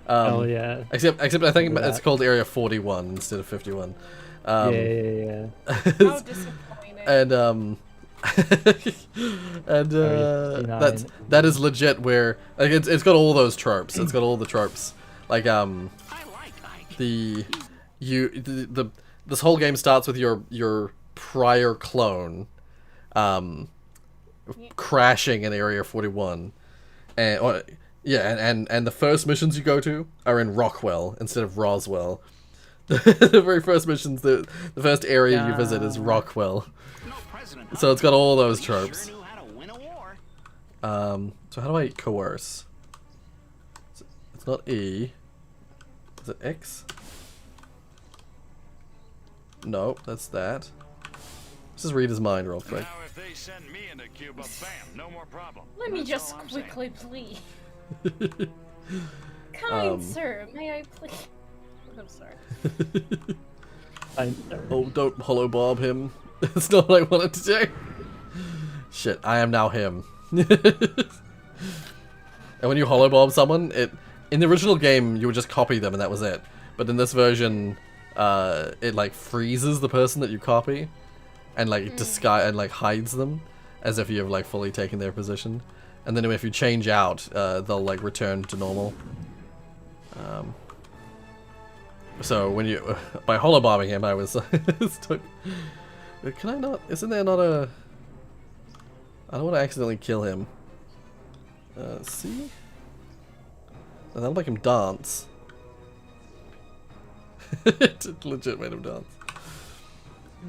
Oh yeah. Except I think it's called Area 41 instead of 51. Yeah. How disappointing. And that is legit where like it's got all those tropes. It's got all the tropes. Like this whole game starts with your prior clone crashing in Area 41. And the first missions you go to are in Rockwell instead of Roswell. The very first missions, the first area you visit is Rockwell. So it's got all those tropes. So how do I coerce? It's not E. Is it X? Nope, that's that. Let's just read his mind real quick. Now, if they send me into Cuba, bam, no more problem. Let me That's just all I'm saying. quickly plead. Kind sir, may I please? I'm sorry. Oh, don't hollow bob him. That's not what I wanted to do. Shit, I am now him. And when you hollow bob someone, in the original game you would just copy them and that was it. But in this version, it like freezes the person that you copy, and like and like hides them, as if you have like fully taken their position. And then if you change out, they'll like return to normal. So when you by hollow bombing him, I was stuck. Can I not? Isn't there not a? I don't want to accidentally kill him. See? I don't make him dance. It legit made him dance.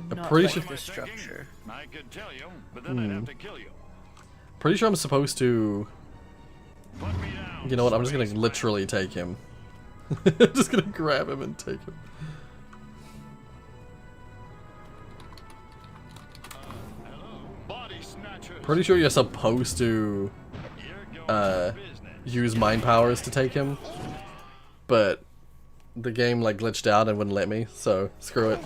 I'm pretty sure. This structure. I could tell you, but then I'd have to kill you. Pretty sure I'm supposed to. Put me down. You know what? I'm just gonna literally take him. Just gonna grab him and take him. Body snatchers. Pretty sure you're supposed to use mind powers to take him, but the game like glitched out and wouldn't let me, so screw it.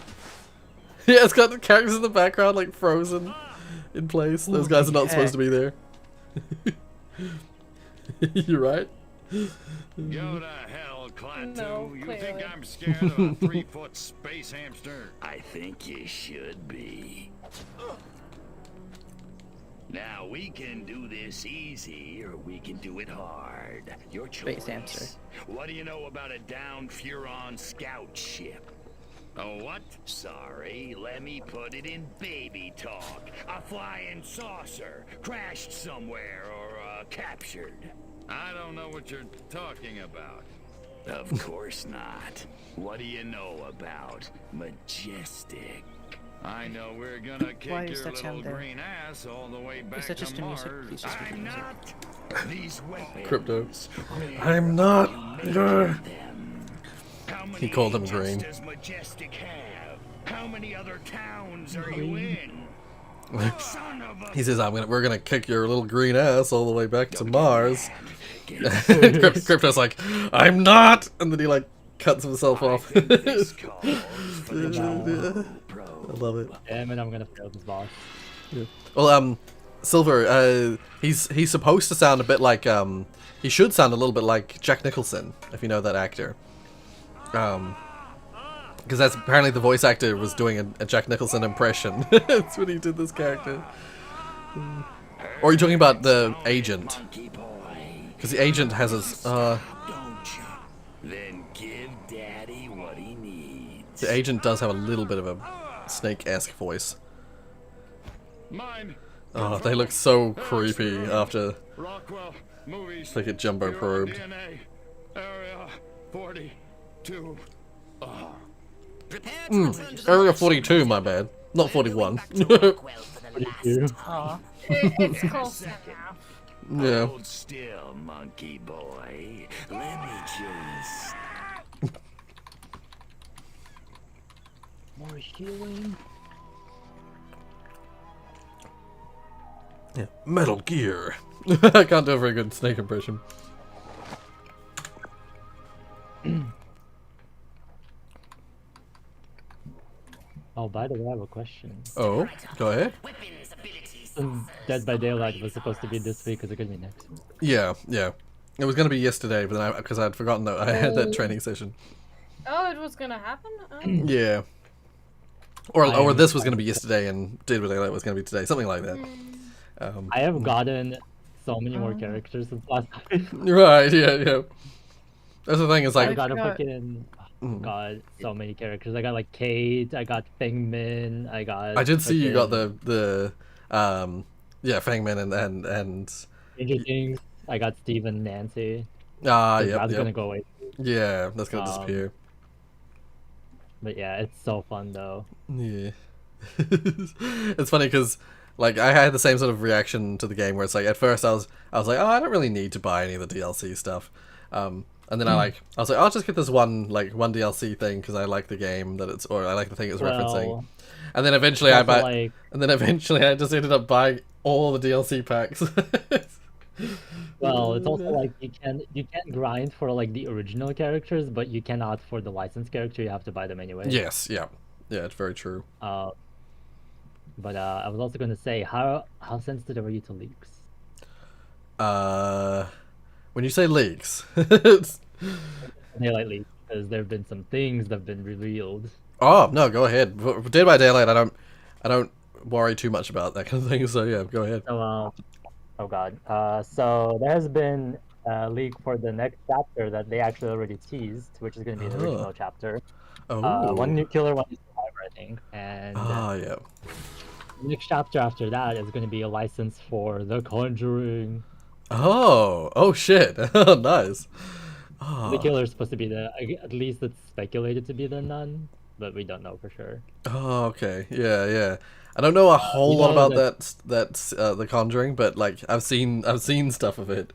Yeah, it's got the characters in the background like frozen in place. Those guys are not supposed to be there. You're right. Go to hell, Klaatu. No, You clearly. think I'm scared of a 3-foot space hamster? I think you should be. Now, we can do this easy, or we can do it hard. Your choice. Space answer. What do you know about a downed Furon scout ship? Oh, what? Sorry, let me put it in baby talk. A flying saucer, crashed somewhere, or captured. I don't know what you're talking about. Of course not. What do you know about majestic? I know we're gonna kick Why is your that little sound there? green ass all the way back Is that just to a music? Mars. Please just I'm music. not. These weapons. Crypto. may I'm not. them. How many He called him agents green. does Majestic have? How many other towns are you in? Son of a He says, we're gonna kick your little green ass all the way back to Mars. Crypto's like, I'm not, and then he like cuts himself off. I love it. Damn it, I'm gonna fail this boss. Yeah. Well, Silver, he's supposed to sound a bit like he should sound a little bit like Jack Nicholson, if you know that actor. Because that's apparently the voice actor was doing a Jack Nicholson impression. That's when he did this character. Or are you talking about the agent? Because the agent has his. Then give Daddy what he needs. The agent does have a little bit of a snake-esque voice. Mine. Oh, they look so creepy after Rockwell movies. they get jumbo probed. DNA. Area 42. Area 42, my bad. Not 41. 42. Aw. It's close enough. Yeah. Hold still, monkey boy. Let me just. More healing. Yeah. Metal Gear. I can't do a very good snake impression. Oh, by the way, I have a question. Oh, go ahead. Dead by Daylight was supposed to be this week, is it gonna be next week? Yeah, yeah. It was gonna be yesterday, but then because I'd forgotten that I had that training session. Oh, it was gonna happen? Oh. Yeah. Or this was gonna be yesterday, and Dead by Daylight was gonna be today, something like that. I have gotten so many more characters since last time. Right, yeah. That's the thing, is like I got a fucking God, so many characters. I got like Kate, I got Fengmin, I got. I did see you got the Fangman and Stranger Things. I got Steve and Nancy. Yeah. That's gonna go away. Yeah, that's gonna disappear. But yeah, it's so fun though. Yeah. It's funny because like I had the same sort of reaction to the game where it's like at first I was like, oh, I don't really need to buy any of the DLC stuff. And then I was like, I'll just get this one DLC thing because I like the game or I like the thing it's referencing. And then eventually I just ended up buying all the DLC packs. Well, it's also like you can grind for like the original characters, but you cannot for the licensed character. You have to buy them anyway. Yes, yeah, it's very true. But I was also going to say, how sensitive are you to leaks? When you say leaks, Daylight leaks, because there have been some things that have been revealed. Oh no, go ahead. Dead by Daylight, I don't worry too much about that kind of thing. So yeah, go ahead. So, oh god. So there has been a leak for the next chapter that they actually already teased, which is going to be the original chapter. Oh. One new killer, one new survivor, I think. And yeah. the next chapter after that is going to be a license for The Conjuring. Oh shit. Nice. The killer is supposed to be at least it's speculated to be the nun, but we don't know for sure. Oh, okay. Yeah. I don't know a whole lot about that The Conjuring, but like I've seen stuff of it.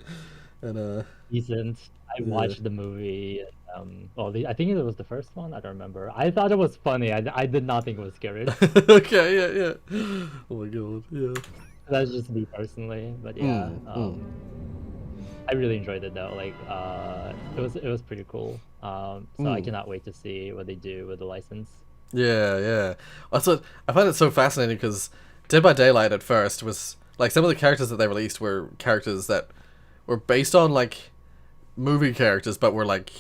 And decent. I watched the movie. I think it was the first one. I don't remember. I thought it was funny. I did not think it was scary. Okay, yeah. Oh my god, yeah. That's just me personally, but yeah. I really enjoyed it though. Like, it was pretty cool. So I cannot wait to see what they do with the license. Yeah. Also, I find it so fascinating because Dead by Daylight at first was like some of the characters that they released were characters that were based on like movie characters, but were like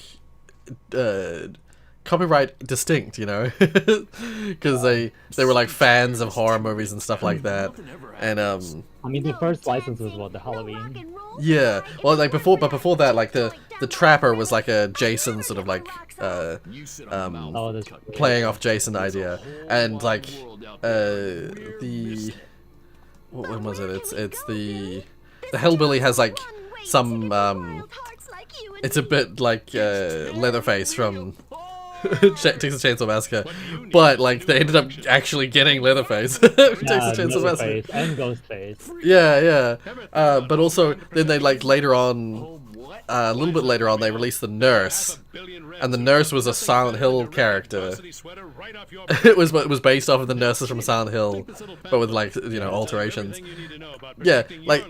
copyright distinct, you know, because they were like fans of horror movies and stuff like that. And I mean, the first license was what, the Halloween. Yeah, well, like before that, like the Trapper was like a Jason sort of like playing off Jason idea, and like when was it? It's the Hellbilly has like some it's a bit like Leatherface from Texas Chainsaw Massacre, but like they ended up actually getting Leatherface. Texas Chainsaw Leatherface Massacre and Ghostface. Yeah. But also then they like later on. A little bit later on, they released the nurse, and the nurse was a Silent Hill character. it was based off of the nurses from Silent Hill, but with like alterations. Yeah, like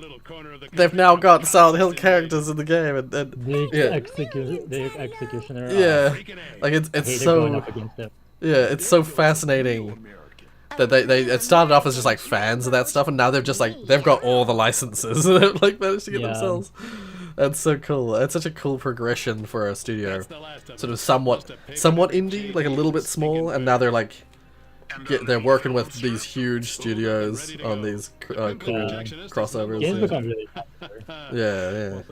they've now got Silent Hill characters in the game, and the executioner. Yeah, like it's so it's so fascinating that they it started off as just like fans of that stuff, and now they've got all the licenses and they've like managed to get themselves. That's so cool. That's such a cool progression for a studio. Sort of somewhat indie, like a little bit small, and now they're like they're working with these huge studios on these cool crossovers. Yeah.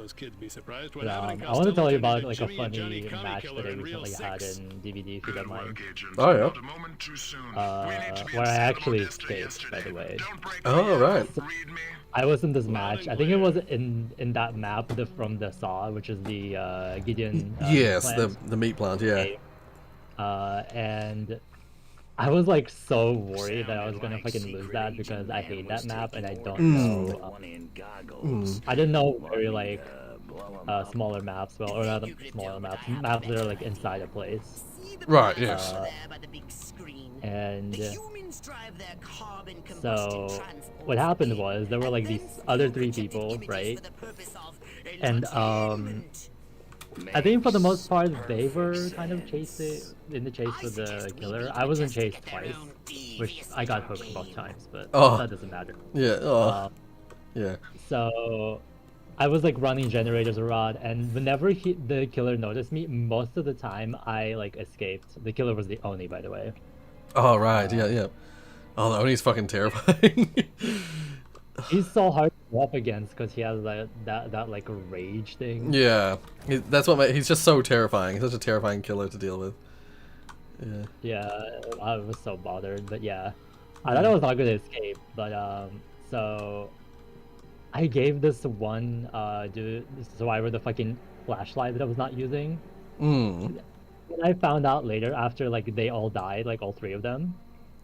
I want to tell you about like a funny match that I recently had in DVD, if you don't mind. Oh yeah. Where I actually escaped, by the way. Oh right. So, I was in this match. I think it was in that map from the Saw, which is the Gideon. Yes, plant. the meat plant. Yeah. And I was like so worried that I was gonna fucking lose that because I hate that map and I don't know. I didn't know very like smaller maps, or rather smaller maps that are like inside a place. Right. Yes. And so what happened was there were like these other 3 people, right? And I think for the most part they were kind of in the chase with the killer. I was in chase twice, which I got hooked both times, but that doesn't matter. Yeah. Yeah. So I was like running generators around, and whenever the killer noticed me, most of the time I like escaped. The killer was the Oni, by the way. Oh right, yeah. Oh, the Oni's fucking terrifying. He's so hard to go up against because he has that like rage thing. Yeah, that's what he's just so terrifying. He's such a terrifying killer to deal with. Yeah, I was so bothered, but yeah, I thought I was not gonna escape, but so I gave this one dude, survivor, the fucking flashlight that I was not using. And I found out later, after like they all died, like all 3 of them.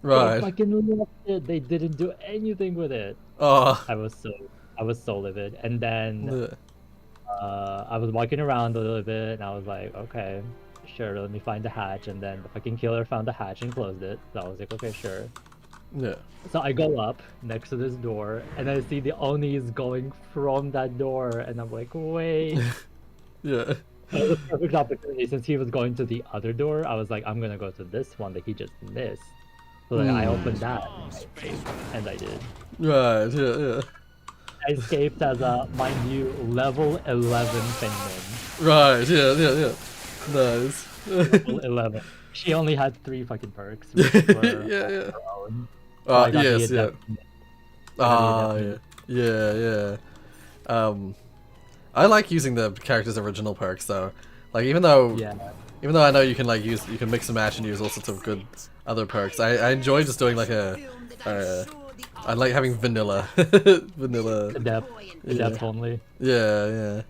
Right. They fucking left it. They didn't do anything with it. Oh. I was so livid. And then I was walking around a little bit, and I was like, okay, sure, let me find the hatch. And then the fucking killer found the hatch and closed it. So I was like, okay, sure. Yeah. So I go up next to this door, and I see the Onis going from that door, and I'm like, wait. Yeah. It was a perfect opportunity. Since he was going to the other door, I was like, I'm gonna go to this one that he just missed. So then I opened that, and I did. Right, yeah. I escaped as mind you, level 11 Penguin. Right, yeah. Nice. Level 11. She only had 3 fucking perks. Which were her own. So yes, yeah. Yeah. I like using the character's original perks though. Like even though I know you can like you can mix and match and use all sorts of good other perks, I enjoy just doing like I like having vanilla Adept only. Yeah.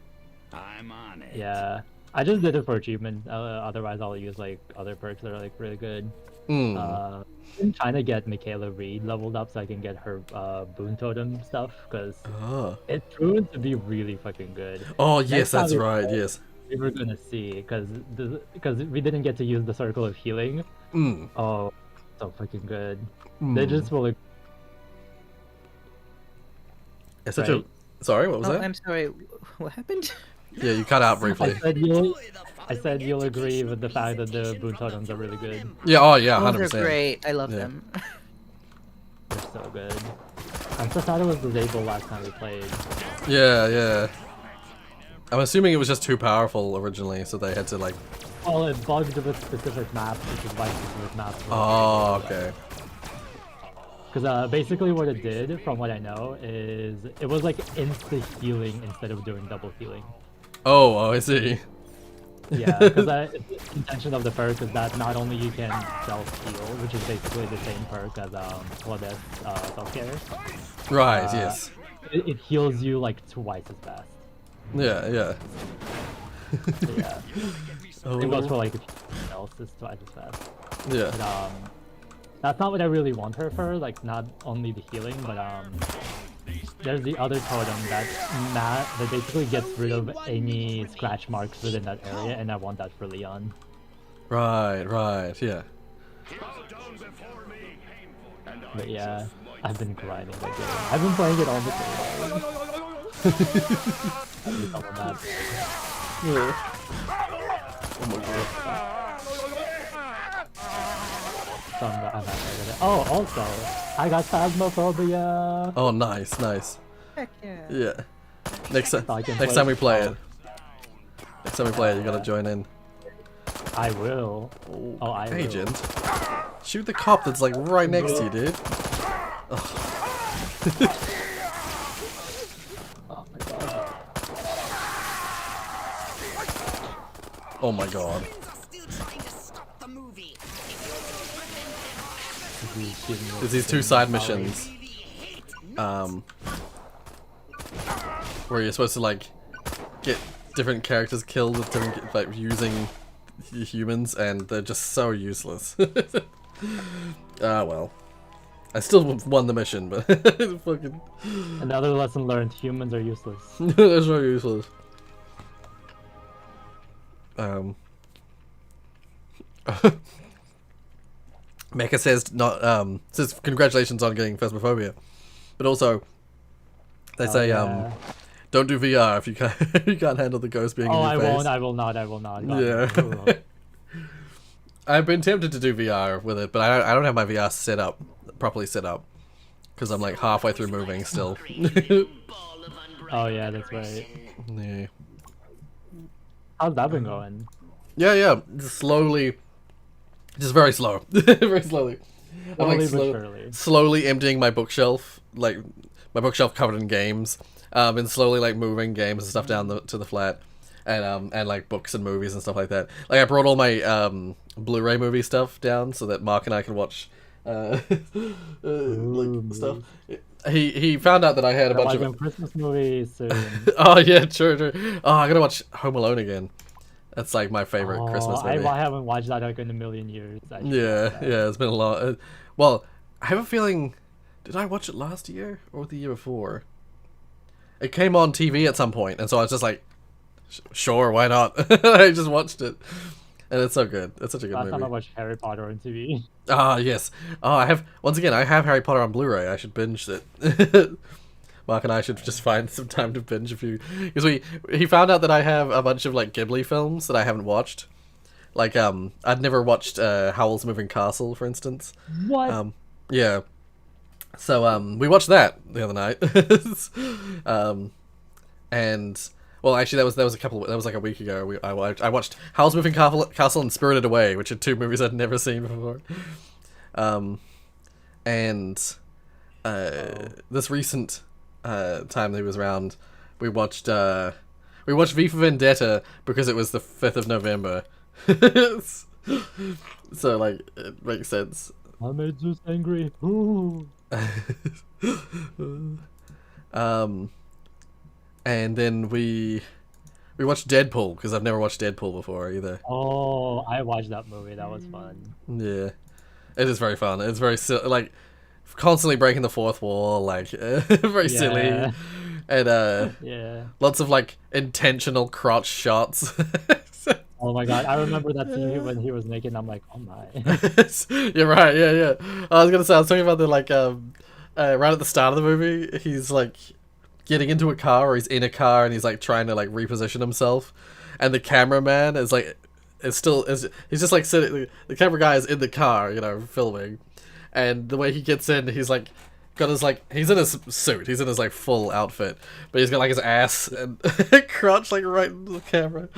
I'm on it. Yeah. I just did it for achievement. Otherwise I'll use like other perks that are like really good. I'm trying to get Michaela Reed leveled up so I can get her boon totem stuff, because it proved to be really fucking good. Oh yes, that's right. Yes, we were gonna see, because we didn't get to use the circle of healing. Oh, so fucking good. They just will. Like, it's such a. Sorry, what was that? I'm sorry. What happened? Yeah, you cut out briefly. I said you'll agree with the fact that the boon totems are really good. Yeah, 100%. They're great. I love them. They're so good. I'm so sad it was disabled last time we played. Yeah. I'm assuming it was just too powerful originally, so they had to like... Well, it bugged with specific maps, which is why specific maps... Oh, okay. Because basically what it did, from what I know, is it was like insta-healing instead of doing double healing. Oh, I see. Yeah, because the intention of the perk is that not only you can self-heal, which is basically the same perk as Claudette's self-care. Right, yes. It heals you like twice as fast. Yeah. Yeah. It goes for like else is twice as fast. Yeah. But, that's not what I really want her for. Like not only the healing, but there's the other totem that basically gets rid of any scratch marks within that area, and I want that for Leon. Right, yeah. But yeah, I've been grinding that game. I've been playing it almost every day. Yeah. Oh my god. I'm not with it. Oh, also, I got Phasmophobia! Oh, nice. Heck yeah. Yeah. Next time we play it. Next time we play it, you gotta join in. I will. Oh, I will. Agent. Shoot the cop that's like right next to you, dude. Oh my god. Oh my god. There's these two side missions. Where you're supposed to like get different characters killed with different, like using humans, and they're just so useless. Ah well. I still won the mission, but fucking. Another lesson learned: humans are useless. They're so useless. Mecha says congratulations on getting Phasmophobia, but also they say don't do VR if you can't you can't handle the ghost being in your face. I will not. Yeah. I've been tempted to do VR with it, but I don't have my VR properly set up because I'm like halfway through moving still. Oh yeah, that's right. Yeah. How's that been going? Yeah, just slowly. Just very slow. Very slowly. I'm like slowly emptying my bookshelf, like my bookshelf covered in games, and slowly like moving games and stuff down to the flat, and like books and movies and stuff like that. Like I brought all my Blu-ray movie stuff down so that Mark and I can watch like stuff. He found out that I had a bunch of Christmas movies soon. Oh yeah, true. Oh, I gotta watch Home Alone again. That's like my favorite Christmas movie. I haven't watched that like in a million years. Yeah, it's been a lot. Well, I have a feeling, did I watch it last year or the year before? It came on TV at some point, and so I was just like, sure, why not? I just watched it, and it's so good. It's such a good movie. Last time I watched Harry Potter on TV. Ah, yes. Oh, I have Harry Potter on Blu-ray. I should binge it. Mark and I should just find some time to binge a few, because he found out that I have a bunch of like Ghibli films that I haven't watched. Like I'd never watched Howl's Moving Castle, for instance. What? Yeah. So we watched that the other night. And well, actually that was like a week ago. I watched Howl's Moving Castle and Spirited Away, which are two movies I'd never seen before. And this recent time that he was around, we watched V for Vendetta because it was the 5th of November. So like it makes sense. I made Zeus angry. Ooh. And then we watched Deadpool because I've never watched Deadpool before either. Oh, I watched that movie. That was fun. Yeah, it is very fun. It's very like constantly breaking the fourth wall, like very silly, and lots of like intentional crotch shots. Oh my god, I remember that scene when he was naked and I'm like, oh my. You're right, yeah. I was talking about the like right at the start of the movie, he's like getting into a car, or he's in a car and he's like trying to like reposition himself, and the cameraman is like he's just like sitting, the camera guy is in the car, filming, and the way he gets in, he's like got his like, he's in his suit, he's in his like full outfit, but he's got like his ass and crotch like right into the camera,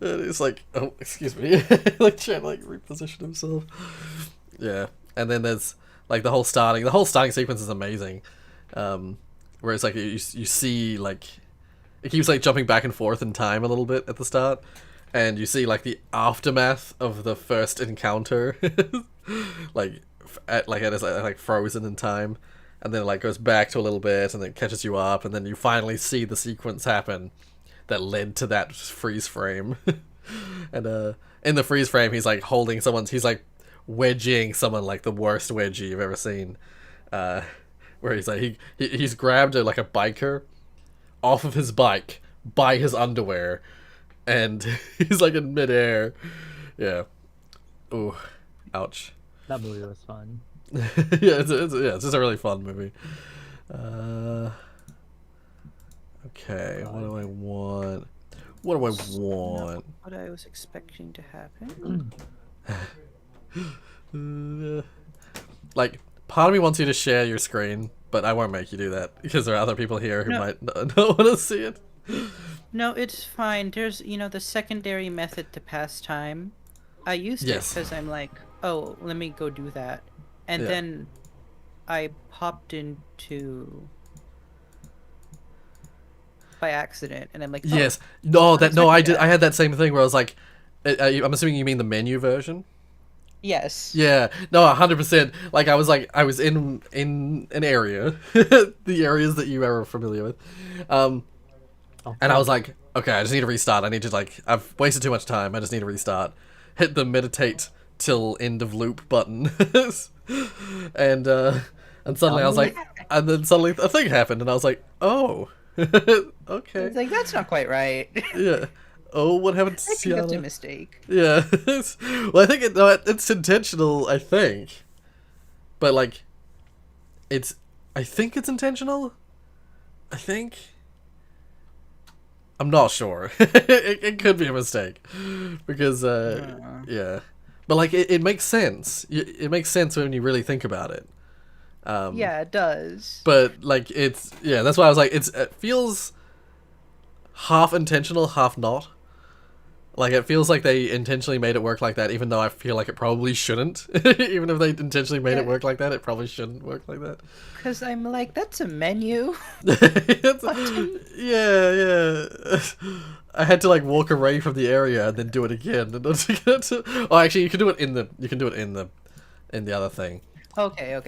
and he's like, oh excuse me, like trying to like reposition himself. Yeah, and then there's like the whole starting sequence is amazing, where it's like you see like it keeps like jumping back and forth in time a little bit at the start, and you see like the aftermath of the first encounter, like it's frozen in time, and then it like goes back to a little bit and then catches you up, and then you finally see the sequence happen that led to that freeze frame. And in the freeze frame, he's like holding someone's, he's like wedging someone like the worst wedgie you've ever seen. Where he's like he's grabbed like a biker off of his bike by his underwear, and he's like in midair. Yeah. Ooh, ouch. That movie was fun. Yeah, it's just a really fun movie. Okay, what do I want? What do I want? Not what I was expecting to happen. Like, part of me wants you to share your screen, but I won't make you do that because there are other people here who might not want to see it. No, it's fine. There's, the secondary method to pass time. I used it because I'm like, oh, let me go do that. And then I popped into... by accident, and I'm like, oh, yes, no, I did. I had that same thing where I was like, I'm assuming you mean the menu version. Yes. Yeah. No, 100%. Like I was in an area, the areas that you are familiar with, and I was like, okay, I just need to restart. I need to I've wasted too much time. I just need to restart. Hit the meditate till end of loop button, and suddenly I was like, and then suddenly a thing happened, and I was like, oh. Okay. It's like, that's not quite right. Yeah. Oh, what happened to I think Sienna? that's a mistake. Yeah. Well, I think it's intentional, I think. But, I think it's intentional? I think? I'm not sure. It could be a mistake. Because, yeah. But, it makes sense. It makes sense when you really think about it. Yeah, it does. But that's why I was like, it feels half intentional, half not. Like, it feels like they intentionally made it work like that, even though I feel like it probably shouldn't. Even if they intentionally made it work like that, it probably shouldn't work like that. Because I'm like, that's a menu. Yeah. I had to walk away from the area and then do it again. Oh, actually, you can do it in the other thing. Okay.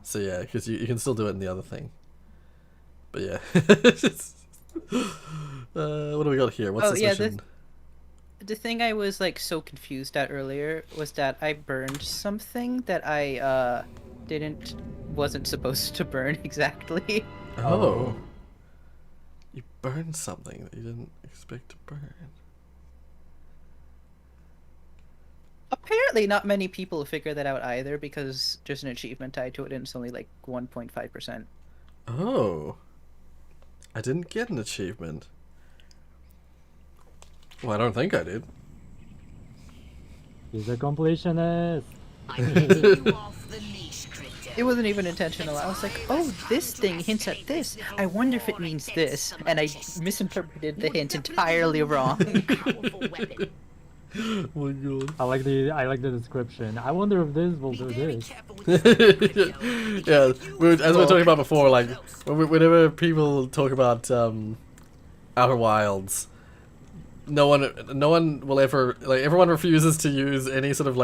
So yeah, because you can still do it in the other thing. But yeah. What do we got here? What's this mission? The thing I was so confused at earlier was that I burned something that I wasn't supposed to burn exactly. Oh. You burned something that you didn't expect to burn. Apparently not many people figure that out either, because there's an achievement tied to it and it's only 1.5%. Oh. I didn't get an achievement. Well, I don't think I did. He's a completionist. It wasn't even intentional. I was like, oh, this thing hints at this. I wonder if it means this. And I misinterpreted the hint entirely wrong. Oh my god. I like the description. I wonder if this will do this. Yeah, as we were talking about before, whenever people talk about Outer Wilds, no one will ever everyone refuses to use any sort of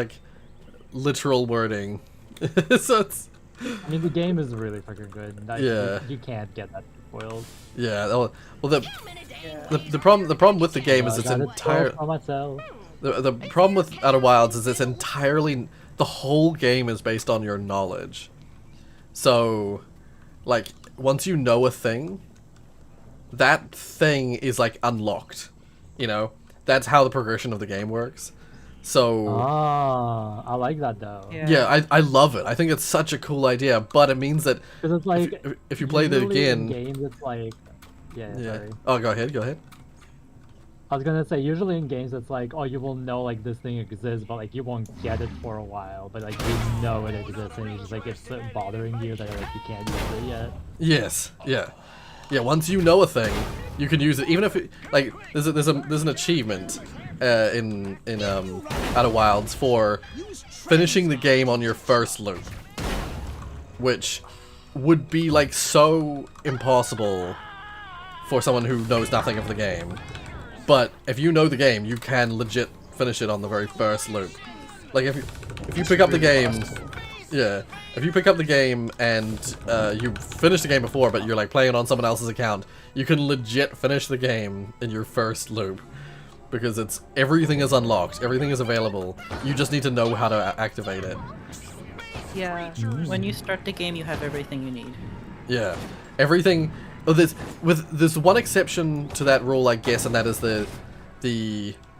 literal wording. So it's. I mean, the game is really fucking good. You can't get that spoiled. Yeah. Well, the problem with the game is it's entire. The problem with Outer Wilds is it's entirely... The whole game is based on your knowledge. So, once you know a thing, that thing is, unlocked. That's how the progression of the game works. So... Ah, I like that, though. Yeah, I love it. I think it's such a cool idea, but it means that... Because it's if you play it again... In games, it's Yeah, sorry. Oh, go ahead. I was gonna say, usually in games it's oh, you will know this thing exists, but you won't get it for a while, but you know it exists, and it's just it's bothering you that you can't use it yet. Yes, yeah. Once you know a thing, you can use it, even if there's an achievement in Outer Wilds for finishing the game on your first loop, which would be so impossible for someone who knows nothing of the game. But if you know the game, you can legit finish it on the very first loop. If you pick up the game Yeah, if you pick up the game and you finish the game before, but you're like playing on someone else's account, you can legit finish the game in your first loop. Because everything is unlocked, everything is available. You just need to know how to activate it. Yeah, when you start the game, you have everything you need. Yeah, everything. Oh, there's one exception to that rule, I guess, and that is the.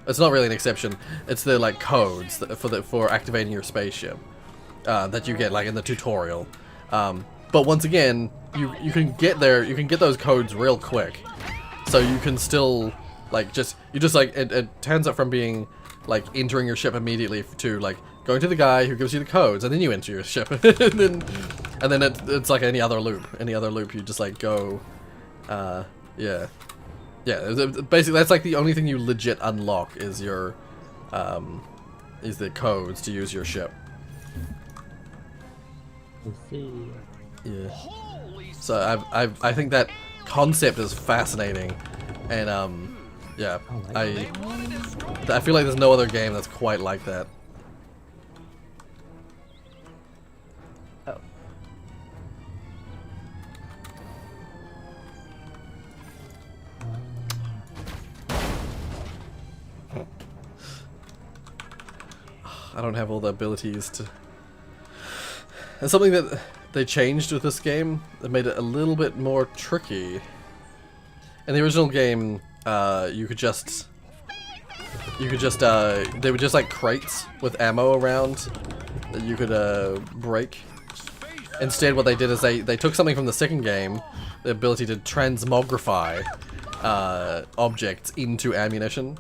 It's not really an exception. It's the like codes for activating your spaceship that you get like in the tutorial. But once again, you can get there. You can get those codes real quick, so you can still. Like, it turns up from being, like, entering your ship immediately to, like, going to the guy who gives you the codes, and then you enter your ship. and then it's like any other loop. Any other loop, you just, like, go, yeah. Yeah, basically, that's, like, the only thing you legit unlock is your, is the codes to use your ship. Let's see. Yeah. So, I think that concept is fascinating, and, yeah, I feel like there's no other game that's quite like that. Oh. I don't have all the abilities to... And something that they changed with this game that made it a little bit more tricky. In the original game, they were just like crates with ammo around that you could break. Instead, what they did is they took something from the second game, the ability to transmogrify objects into ammunition.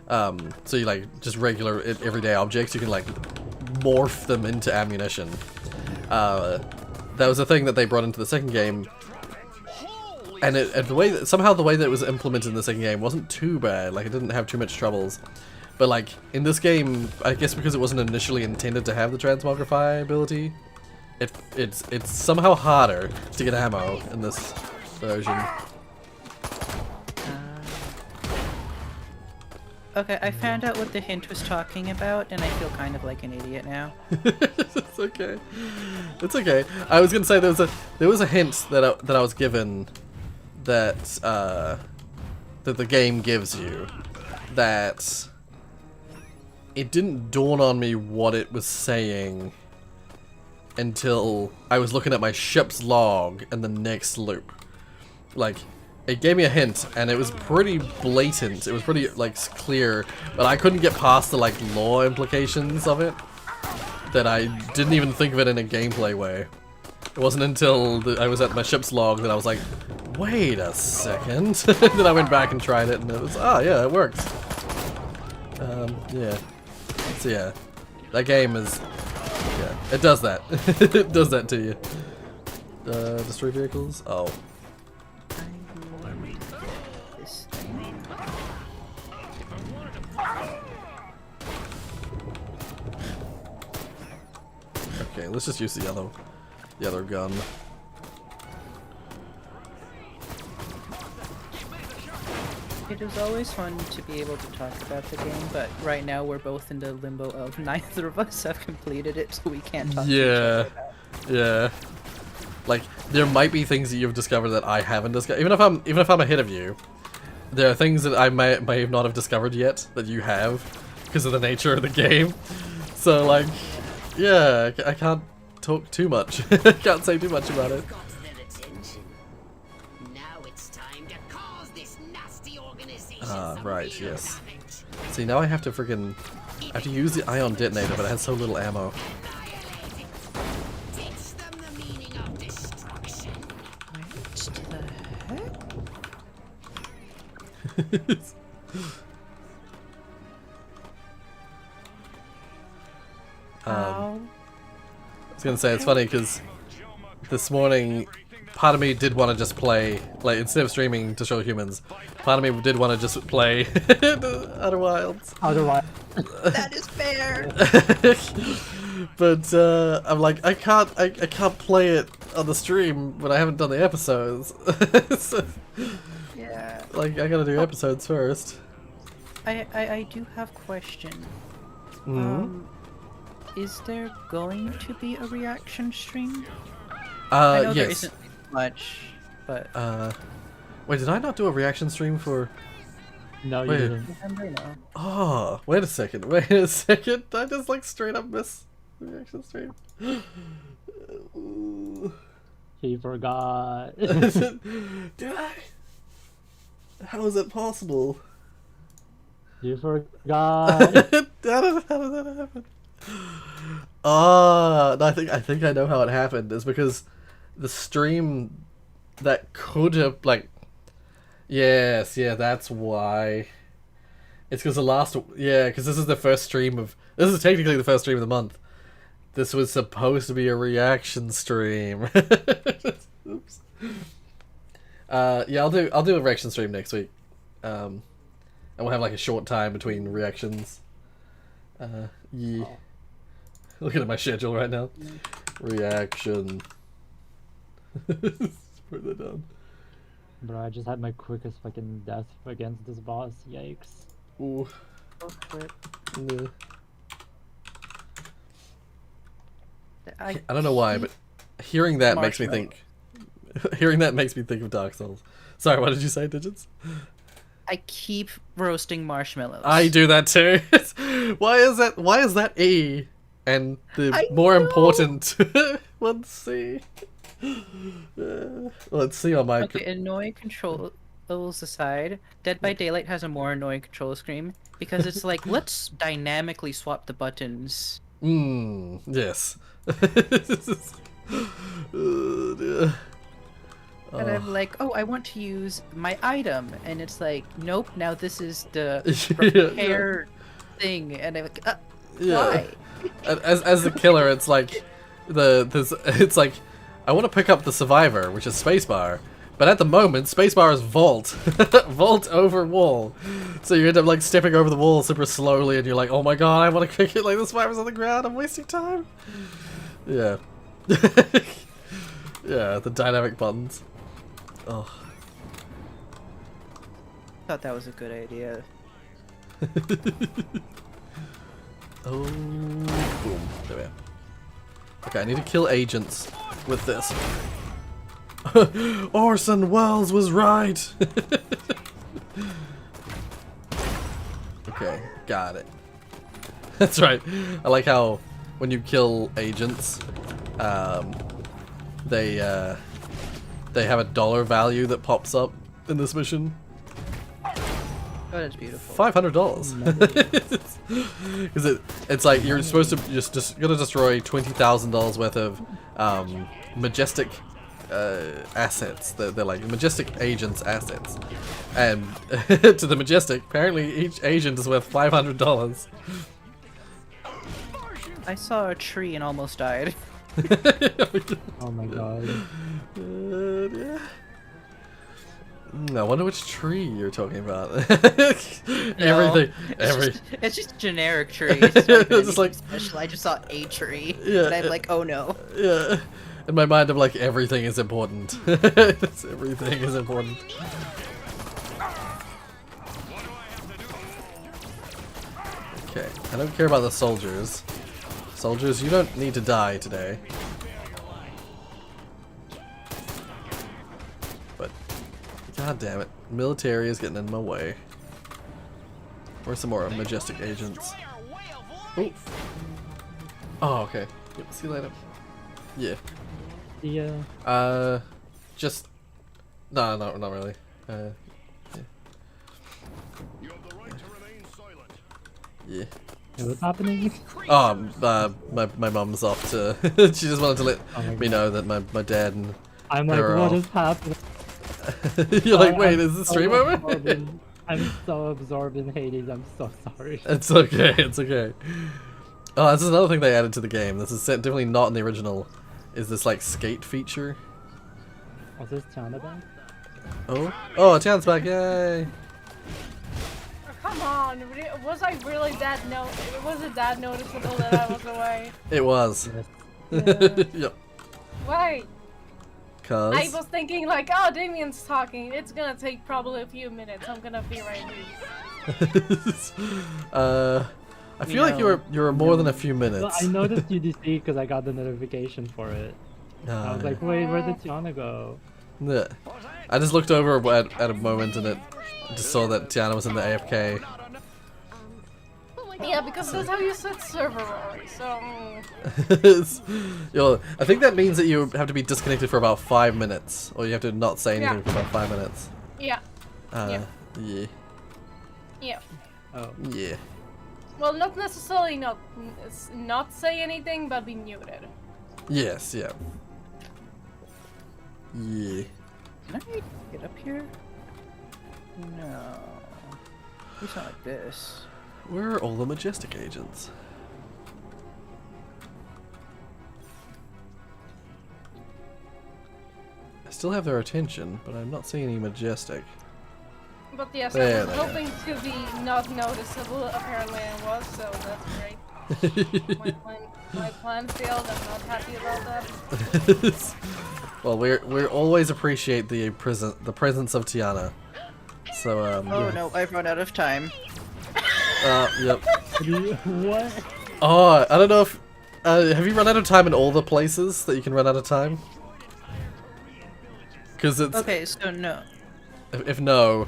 So you like just regular everyday objects, you can like morph them into ammunition. That was a thing that they brought into the second game. And somehow the way that it was implemented in the second game wasn't too bad. Like, it didn't have too much troubles. But like in this game, I guess because it wasn't initially intended to have the transmogrify ability, it's somehow harder to get ammo in this version. Okay, I found out what the hint was talking about, and I feel kind of like an idiot now. It's okay. It's okay. I was gonna say there was a hint that I was given that that the game gives you, that it didn't dawn on me what it was saying until I was looking at my ship's log in the next loop. Like, it gave me a hint, and it was pretty blatant. It was pretty, like, clear, but I couldn't get past the, like, lore implications of it, that I didn't even think of it in a gameplay way. It wasn't until I was at my ship's log that I was like, wait a second. Then I went back and tried it, and it was, oh yeah, it works. Yeah. So yeah, that game is, yeah, it does that. It does that to you. Destroy vehicles? Oh. Okay, let's just use the other gun. It was always fun to be able to talk about the game, but right now we're both in the limbo of neither of us have completed it, so we can't talk to each other about it. Yeah. Like, there might be things that you've discovered that I haven't discovered. Even if I'm ahead of you, there are things that I may not have discovered yet that you have because of the nature of the game. So like, yeah, I can't talk too much. I can't say too much about it. Ah, right, yes. See, now I have to freaking... I have to use the ion detonator, but it has so little ammo. I was gonna say, it's funny because this morning part of me did want to just play, like, instead of streaming to show humans, part of me did want to just play Outer Wilds. Outer Wilds. That is fair. But I'm like, I can't play it on the stream when I haven't done the episodes. So, yeah. Like, I gotta do episodes first. I do have a question. is there going to be a reaction stream? I know there yes. isn't much, but wait, did I not do a reaction stream for? No, you wait. didn't. Oh, wait a second. Wait a second. I just like straight up miss the reaction stream. He forgot. Did I? How is it possible? You forgot. How did that happen? Oh, no, I think I know how it happened. It's because the stream that could have like, yes, yeah, that's why. It's because because this is the first stream of. This is technically the first stream of the month. This was supposed to be a reaction stream. Oops. Yeah, I'll do a reaction stream next week. And we'll have like a short time between reactions. Yeah. Looking at my schedule right now. Reaction. Put that down. Bro, I just had my quickest fucking death against this boss. Yikes. Ooh. Yeah. I don't know why, but hearing that makes me think. Hearing that makes me think of Dark Souls. Sorry, what did you say, Digits? I keep roasting marshmallows. I do that too. Why is that? Why is that E and the more important one C? Let's see on my. Okay, annoying controls aside, Dead by Daylight has a more annoying control screen because it's like, let's dynamically swap the buttons. Yes. And I'm like, oh, I want to use my item, and it's like, nope. Now this is the repair thing, and I'm like, why? As the killer, it's like it's like I want to pick up the survivor, which is spacebar, but at the moment, spacebar is vault, vault over wall. So you end up like stepping over the wall super slowly, and you're like, oh my god, I want to kick it like the survivor's on the ground. I'm wasting time. Yeah. Yeah, the dynamic buttons. Oh. Thought that was a good idea. Oh, boom. There we are. Okay, I need to kill agents with this. Orson Welles was right! Okay, got it. That's right. I like how when you kill agents, they have a dollar value that pops up in this mission. Oh, that's beautiful. $500. Because it's like you're supposed to just gonna destroy $20,000 worth of majestic assets. They're like majestic agents' assets, and to the majestic, apparently each agent is worth $500. I saw a tree and almost died. Oh my god. Yeah. I wonder which tree you're talking about. No, it's just generic tree. It's just like special. I just saw a tree. Yeah, and I'm like, oh no. Yeah. In my mind, I'm like, everything is important. Everything is important. Okay, I don't care about the soldiers. Soldiers, you don't need to die today. But, god damn it, military is getting in my way. Where's some more majestic agents? Ooh. Oh, okay. Yep, see you later. Yeah. Yeah. Just... No, not really. Yeah. Yeah. What's happening? Oh, my mum's off to... she just wanted to let me know that my dad and I'm like, her what are is happening? You're like, wait, is the stream over? I'm so absorbed in Hades, I'm so sorry. It's okay, it's okay. Oh, this is another thing they added to the game. This is definitely not in the original. Is this like skate feature? Was this Chana back? Oh, Chan's back! Yay! Oh, come on, was I really that was it that noticeable that I was away? It was. Yeah. Yep. Why? Cause I was thinking like, oh, Damien's talking. It's gonna take probably a few minutes. I'm gonna be right here. I feel like you were more than a few Well, minutes. I noticed UDC because I got the notification for it. I was like, wait, where did Tiana go? Yeah. I just looked over at a moment and it just saw that Tiana was in the AFK. Yeah, because that's how you set server, Rory, so... Yo, I think that means that you have to be disconnected for about 5 minutes, or you have to not say anything for about 5 minutes. Yeah. Yeah. Yeah. Oh. Yeah. Well, not necessarily not say anything, but be muted. Yes, yeah. Yeah. Can I get up here? No. It's not like this. Where are all the Majestic agents? I still have their attention, but I'm not seeing any Majestic. But yes, There I was they are. hoping to be not noticeable, apparently I was, so that's great. my plan failed, I'm not happy about that. Well, we always appreciate the presence of Tiana. So Oh no, I've run out of time. Yep. What? Oh, I don't know if have you run out of time in all the places that you can run out of time? Because it's Okay, so no. If no,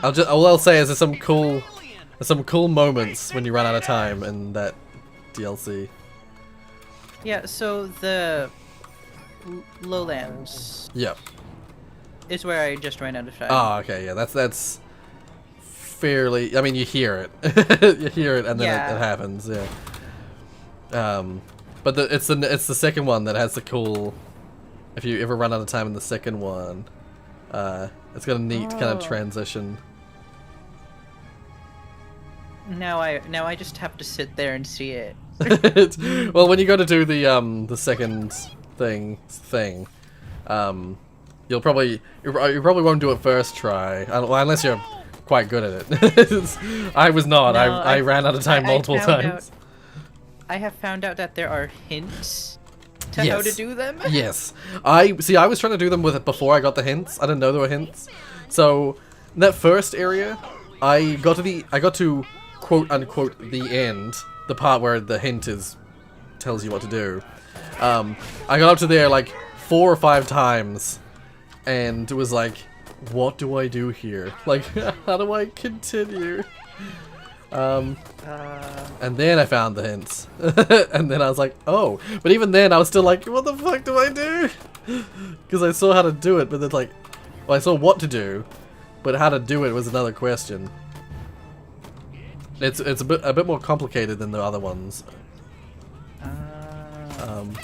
all I'll say is there's some cool moments when you run out of time in that DLC. Yeah, so the lowlands Yep. is where I just ran out of time. Oh, okay, yeah, that's fairly. I mean, you hear it, you hear it, and then Yeah. it happens. Yeah. But it's the second one that has the cool. If you ever run out of time in the second one, it's got a neat kind of transition. Now I just have to sit there and see it. Well, when you go to do the second thing, you probably won't do it first try, well, unless you're quite good at it. I was not. No, I ran out of time multiple times. I have found out that there are hints to how to do them. Yes. I was trying to do them with it before I got the hints. I didn't know there were hints. So in that first area, I got to quote unquote the end, the part where the hint tells you what to do. I got up to there like 4 or 5 times, and it was like, what do I do here? Like, how do I continue? And then I found the hints, and then I was like, oh. But even then, I was still like, what the fuck do I do? Because I saw how to do it, but it's like, well, I saw what to do, but how to do it was another question. It's a bit more complicated than the other ones.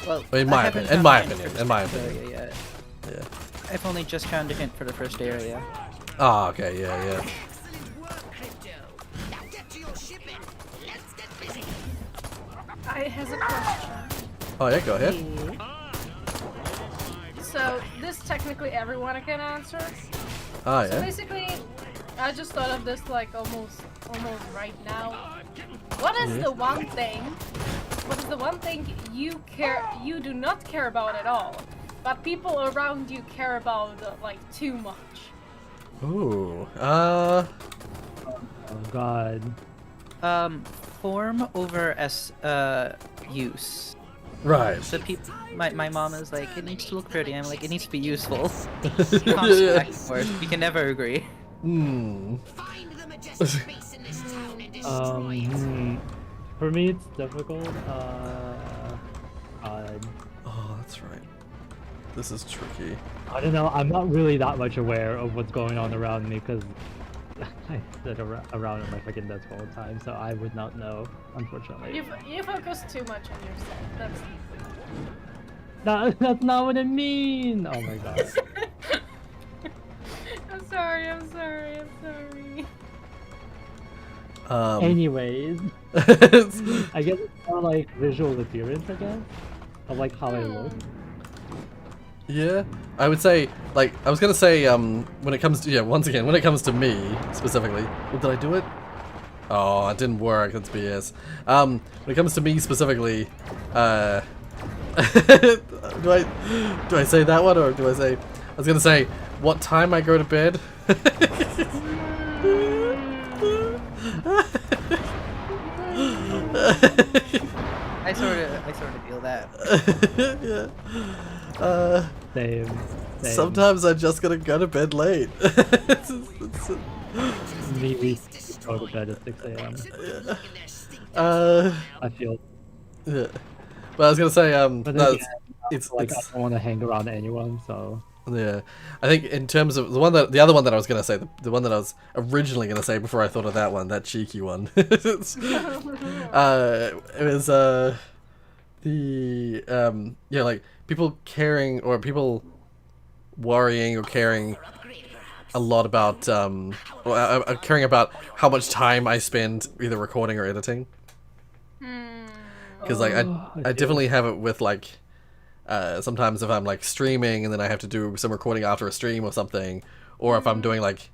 Well, in my opinion. Yeah. Yeah. I've only just found a hint for the first area. Ah, okay, yeah. I has a question. Oh yeah, go ahead. So, this technically everyone can answer. Ah, yeah. So basically, I just thought of this like almost right now. What is the one thing? What is the one thing you do not care about at all, but people around you care about like too much? Ooh. Oh god. Form over as use. Right. So my mom is like, it needs to look pretty. I'm like, it needs to be useful. Yeah. Back and forth. We can never agree. For me, it's difficult. Oh, that's right. This is tricky. I don't know. I'm not really that much aware of what's going on around me because I sit around on my fucking desk all the time, so I would not know, unfortunately. You focus too much on yourself. That's not what I mean. Oh my god. I'm sorry. Anyways, I guess it's more like visual appearance, I guess, of like how I look. Yeah, I would say, like, I was gonna say, when it comes to, once again, when it comes to me, specifically, well, did I do it? Oh, it didn't work, that's BS. When it comes to me specifically, do I say that one, or do I say, I was gonna say, what time I go to bed? I sort of feel that. Yeah. Same. Sometimes I just gotta go to bed late. We go to bed at 6 a.m. I feel. Yeah. But I was gonna say, But no, again, it's I don't want to hang around anyone, so. Yeah, I think in terms of the other one that I was gonna say, the one that I was originally gonna say before I thought of that one, that cheeky one, it was like people caring or people worrying or caring a lot about caring about how much time I spend either recording or editing. Because like I definitely have it with like. Sometimes if I'm like streaming and then I have to do some recording after a stream or something, or if I'm doing like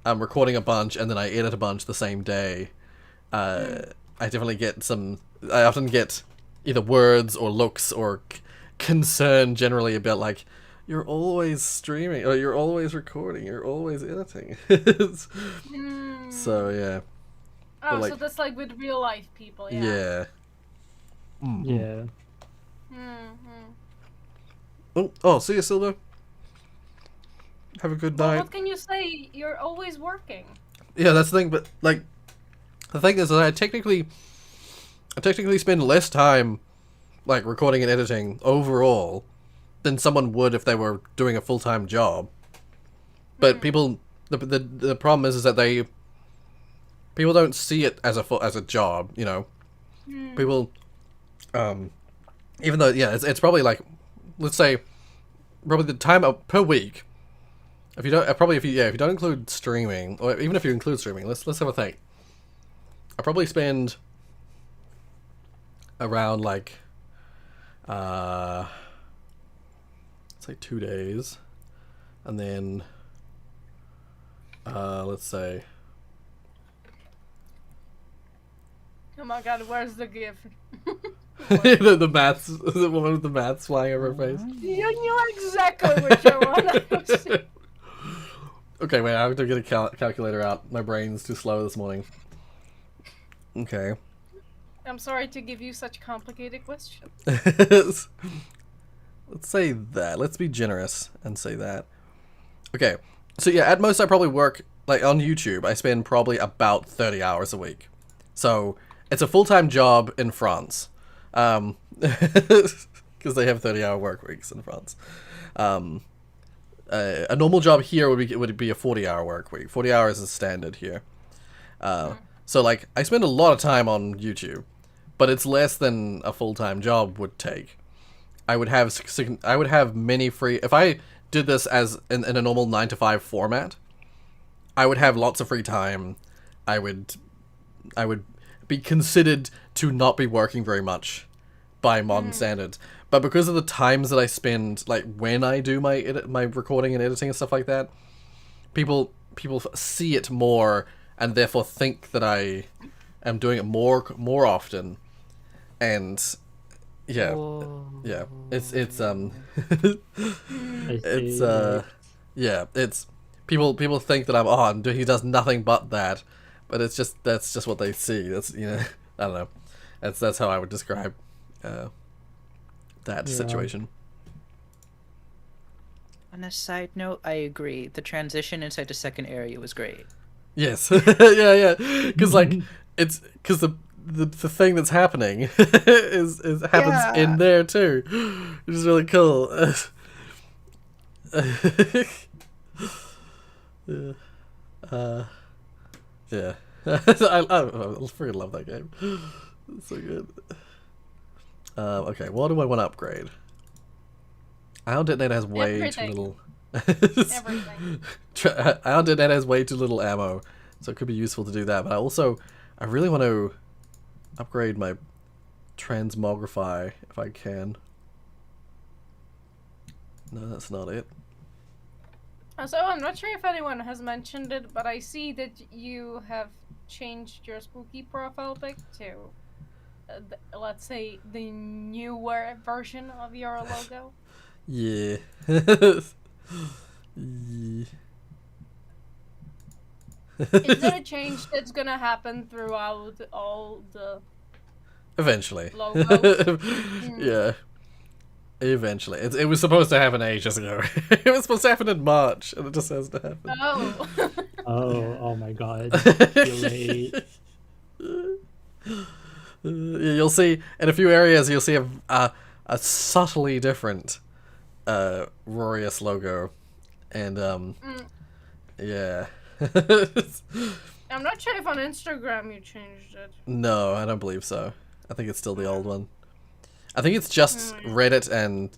I'm recording a bunch and then I edit a bunch the same day, I definitely get I often get either words or looks or concern generally about like, you're always streaming or you're always recording, you're always editing. So yeah. Oh, like, so that's like with real life people, yeah. Yeah. Yeah. Oh, see you, Silver. Have a good night. What can you say? You're always working. Yeah, that's the thing. But like, the thing is that I technically spend less time like recording and editing overall than someone would if they were doing a full-time job. But people, the problem is that people don't see it as a job. You know, people, even though it's probably like. Let's say, probably the time per week. If you don't, if you don't include streaming, or even if you include streaming, let's have a think. I probably spend around like, let's say 2 days, and then, let's say. Oh my God, where's the gift? the maths, the woman with the maths flying over her face. You knew exactly which one. Okay, wait, I have to get a calculator out. My brain's too slow this morning. Okay. I'm sorry to give you such complicated questions. Let's say that. Let's be generous and say that. Okay, so yeah, at most I probably work, like on YouTube, I spend probably about 30 hours a week. So, it's a full-time job in France. Because they have 30-hour work weeks in France. A normal job here would be a 40-hour work week. 40 hours is standard here. So like I spend a lot of time on YouTube, but it's less than a full-time job would take. I would have many free if I did this as in a normal 9-to-5 format. I would have lots of free time. I would be considered to not be working very much by modern standards. But because of the times that I spend, like when I do my recording and editing and stuff like that, people see it more and therefore think that I am doing it more often. And yeah, it's it's people think that he does nothing but that. But that's just what they see. That's I don't know. That's how I would describe that situation. On a side note, I agree. The transition inside the second area was great. Yes, yeah. Because like it's because the thing that's happening happens in there too, which is really cool. Yeah. I freaking love that game. It's so good. Okay, what do I want to upgrade? Ion Detonator has way too little. Everything. Ion Detonator has way too little ammo, so it could be useful to do that. But I really want to upgrade my transmogrify if I can. No, that's not it. So I'm not sure if anyone has mentioned it, but I see that you have changed your spooky profile pic to, let's say, the newer version of your logo. Yeah. Yeah. Is that a change that's gonna happen throughout all the Eventually. logo. Yeah. Eventually. It was supposed to happen ages ago. It was supposed to happen in March, and it just hasn't happened. Oh. Oh my god. You're late. You'll see, in a few areas, you'll see a subtly different Rorius logo. And, yeah. I'm not sure if on Instagram you changed it. No, I don't believe so. I think it's still the old one. I think it's just Reddit and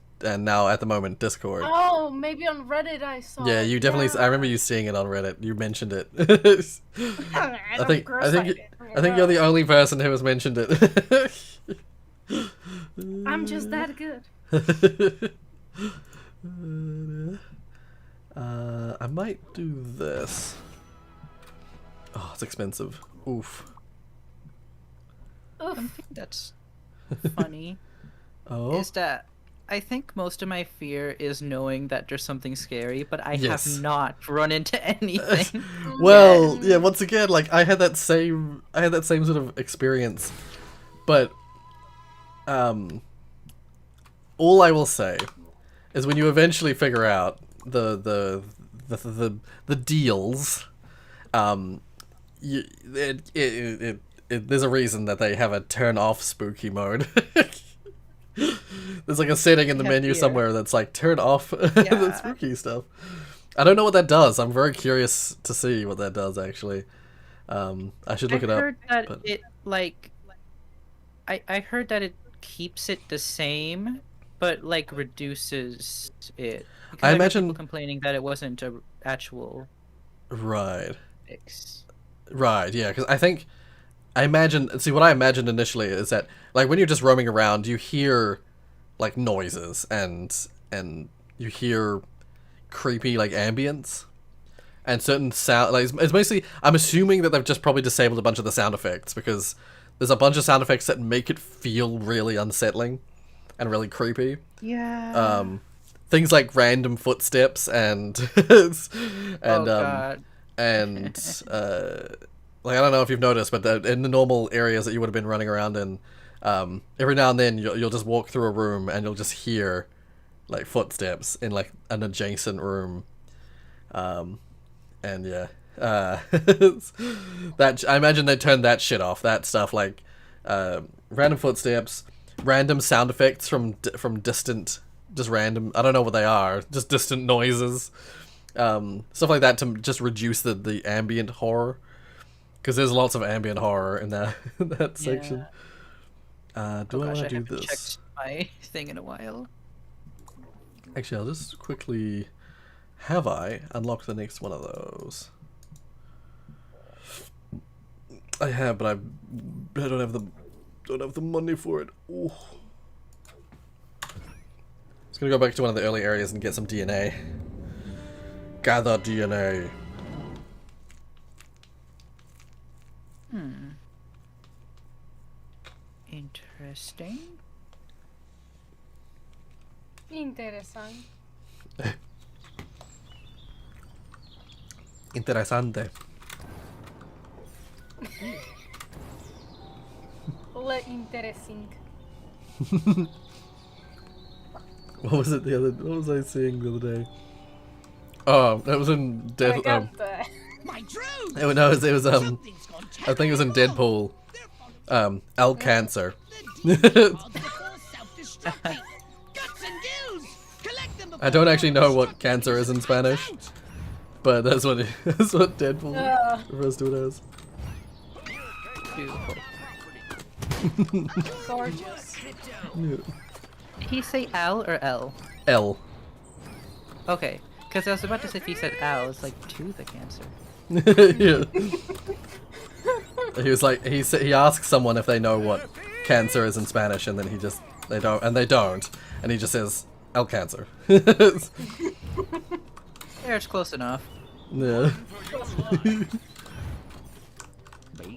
now at the moment Discord. Oh, maybe on Reddit I saw. Yeah, you definitely. Yeah. I remember you seeing it on Reddit. You mentioned it. I think you're the only person who has mentioned it. I'm just that good. I might do this. Oh, it's expensive. Oof. Something that's funny Oh. is that I think most of my fear is knowing that there's something scary, but I Yes. have not run into anything. Well, yeah. Once again, like I had that same sort of experience, but all I will say is when you eventually figure out the deals, there's a reason that they have a turn off spooky mode. There's like a setting in the menu somewhere that's like turn off the spooky stuff. I don't know what that does. I'm very curious to see what that does actually. I should look it up. I heard that but... it like I heard that it keeps it the same, but like reduces it. Because I heard imagine people complaining that it wasn't a actual fix. Right, yeah, because I imagine, see, what I imagined initially is that, like, when you're just roaming around, you hear, like, noises, and you hear creepy, like, ambience, and certain sound, like, it's mostly, I'm assuming that they've just probably disabled a bunch of the sound effects, because there's a bunch of sound effects that make it feel really unsettling, and really creepy. Yeah. Things like random footsteps, and, God. like, I don't know if you've noticed, but in the normal areas that you would have been running around in, every now and then you'll just walk through a room and you'll just hear, like, footsteps in, like, an adjacent room. And yeah, that, I imagine they turned that shit off. That stuff, like, random footsteps, random sound effects from distant, just random, I don't know what they are, just distant noises. Stuff like that to just reduce the ambient horror. Because there's lots of ambient horror in that section. Do I want to do this? Checked my thing in a while. Actually, I'll just quickly. Have I unlocked the next one of those? I have, but I don't have the money for it. Ooh. Just gonna go back to one of the early areas and get some DNA. Gather DNA. Interesting. Interesante. Interesante. Le interesting. What was it what was I seeing the other day? Oh, that was in Deadpool. My drone. No, it was I think it was in Deadpool. El Cancer. I don't actually know what cancer is in Spanish, but that's what Deadpool refers to it as. Beautiful. Gorgeous. Yeah. Did he say Al or L? L. Okay, because I was about to say if he said Al, it's like to the cancer. Yeah. He was like, he asks someone if they know what cancer is in Spanish, and then they don't, and he just says El Cancer. Yeah, it's close enough. Yeah. Be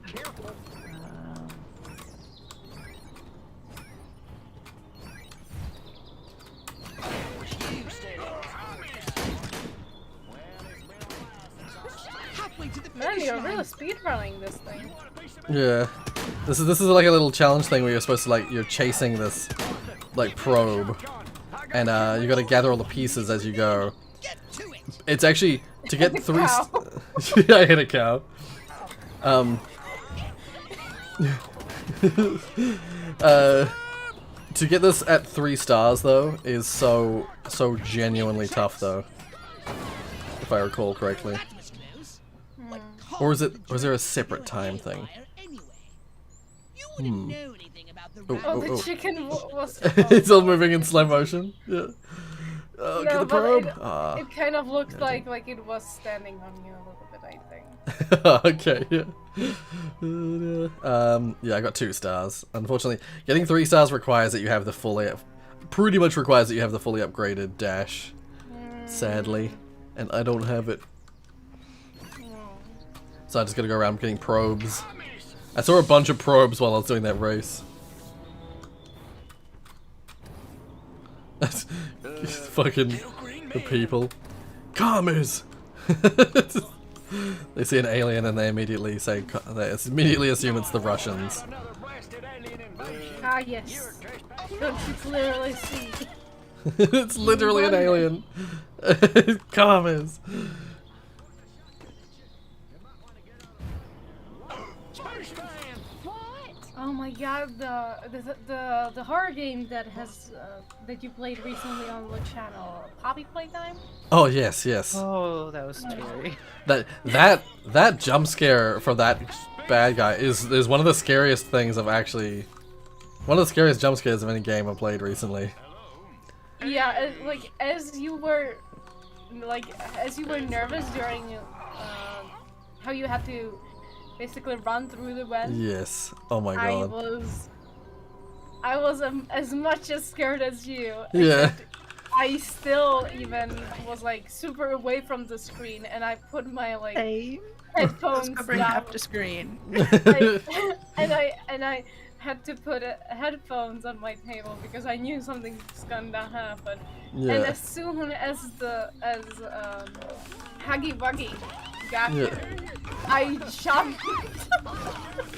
careful. Man, you're really speedrunning this thing. Yeah. This is like a little challenge thing where you're supposed to you're chasing this like probe, and you got to gather all the pieces as you go. It's actually to get 3. Yeah, I hit a cow. To get this at 3 stars though is so genuinely tough though, if I recall correctly. Or is there a separate time thing? The chicken was. It's all moving in slow motion. Yeah. Yeah, get the but probe. it kind of looked like it was standing on you a little bit, I think. Okay, yeah. Yeah, I got 2 stars. Unfortunately, getting 3 stars requires that you have the pretty much requires that you have the fully upgraded dash. Sadly, and I don't have it. So I just gotta go around getting probes. I saw a bunch of probes while I was doing that race. Fucking the people. Commies! They see an alien and they immediately assume it's the Russians. Ah, yes. Don't you clearly see? It's literally an alien. Commies! Oh my god, the horror game that has that you played recently on the channel, Poppy Playtime? Oh yes, yes. Oh, that was scary. That jump scare for that bad guy is one of the scariest things I've actually, one of the scariest jump scares of any game I've played recently. Yeah, like as you were nervous during how you had to basically run through the vent. Yes. Oh my god. I was as much as scared as you. Yeah. I still even was like super away from the screen, and I put my headphones covering down. half the screen. and I had to put headphones on my table because I knew something's gonna happen. Yeah. And as soon as Huggy Wuggy got here, I jumped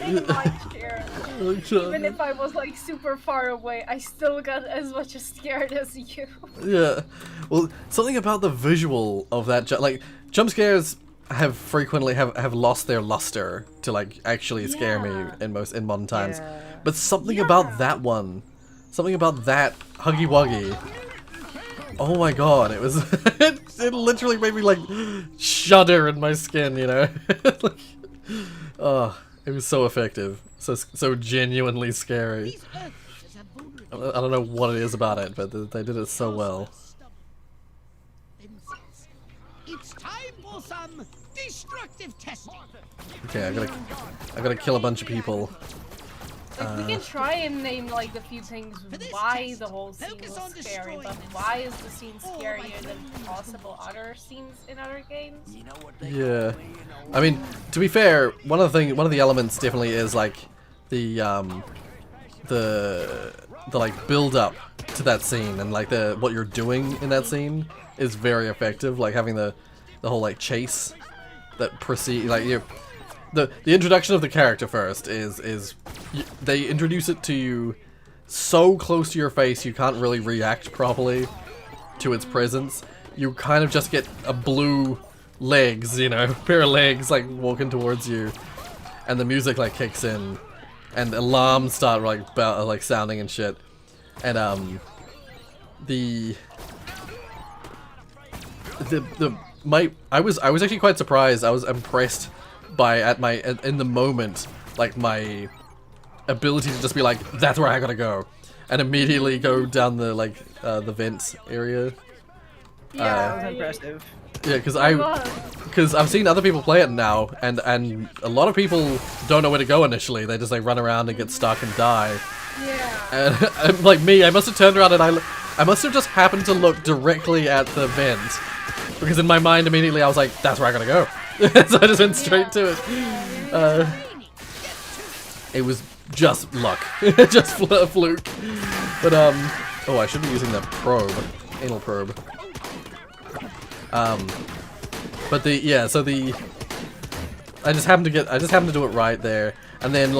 in my chair. Even if I was like super far away, I still got as much as scared as you. Yeah. Well, something about the visual of that jump scares have frequently have lost their luster to actually scare me in modern times. Yeah. But something about that one, something about that Huggy Wuggy. Oh my god, it was it literally made me shudder in my skin, you know. Oh, it was so effective. So genuinely scary. I don't know what it is about it, but they did it so well. It's time for some destructive testing. Okay, I gotta kill a bunch of people. We can try and name the few things why the whole scene was scary, but why is the scene scarier than possible other scenes in other games? Yeah, I mean, to be fair, one of the elements definitely is the build up to that scene, and what you're doing in that scene is very effective. Having the whole chase that proceed the introduction of the character first is they introduce it to you so close to your face you can't really react properly to its presence. You kind of just get a blue legs, pair of legs walking towards you, and the music kicks in, and alarms start sounding and shit, and I was actually quite surprised. I was impressed by in the moment my ability to just be that's where I gotta go, and immediately go down the the vent area. Yeah, that was impressive. Yeah, because I've seen other people play it now, and a lot of people don't know where to go initially. They just run around and get stuck and die. Yeah. And like me, I must have turned around and I must have just happened to look directly at the vent, because in my mind immediately I was like, that's where I gotta go. So I just went straight to it. It was just luck, just a fluke. But oh, I should be using the probe, anal probe. But I just happened to do it right there, and then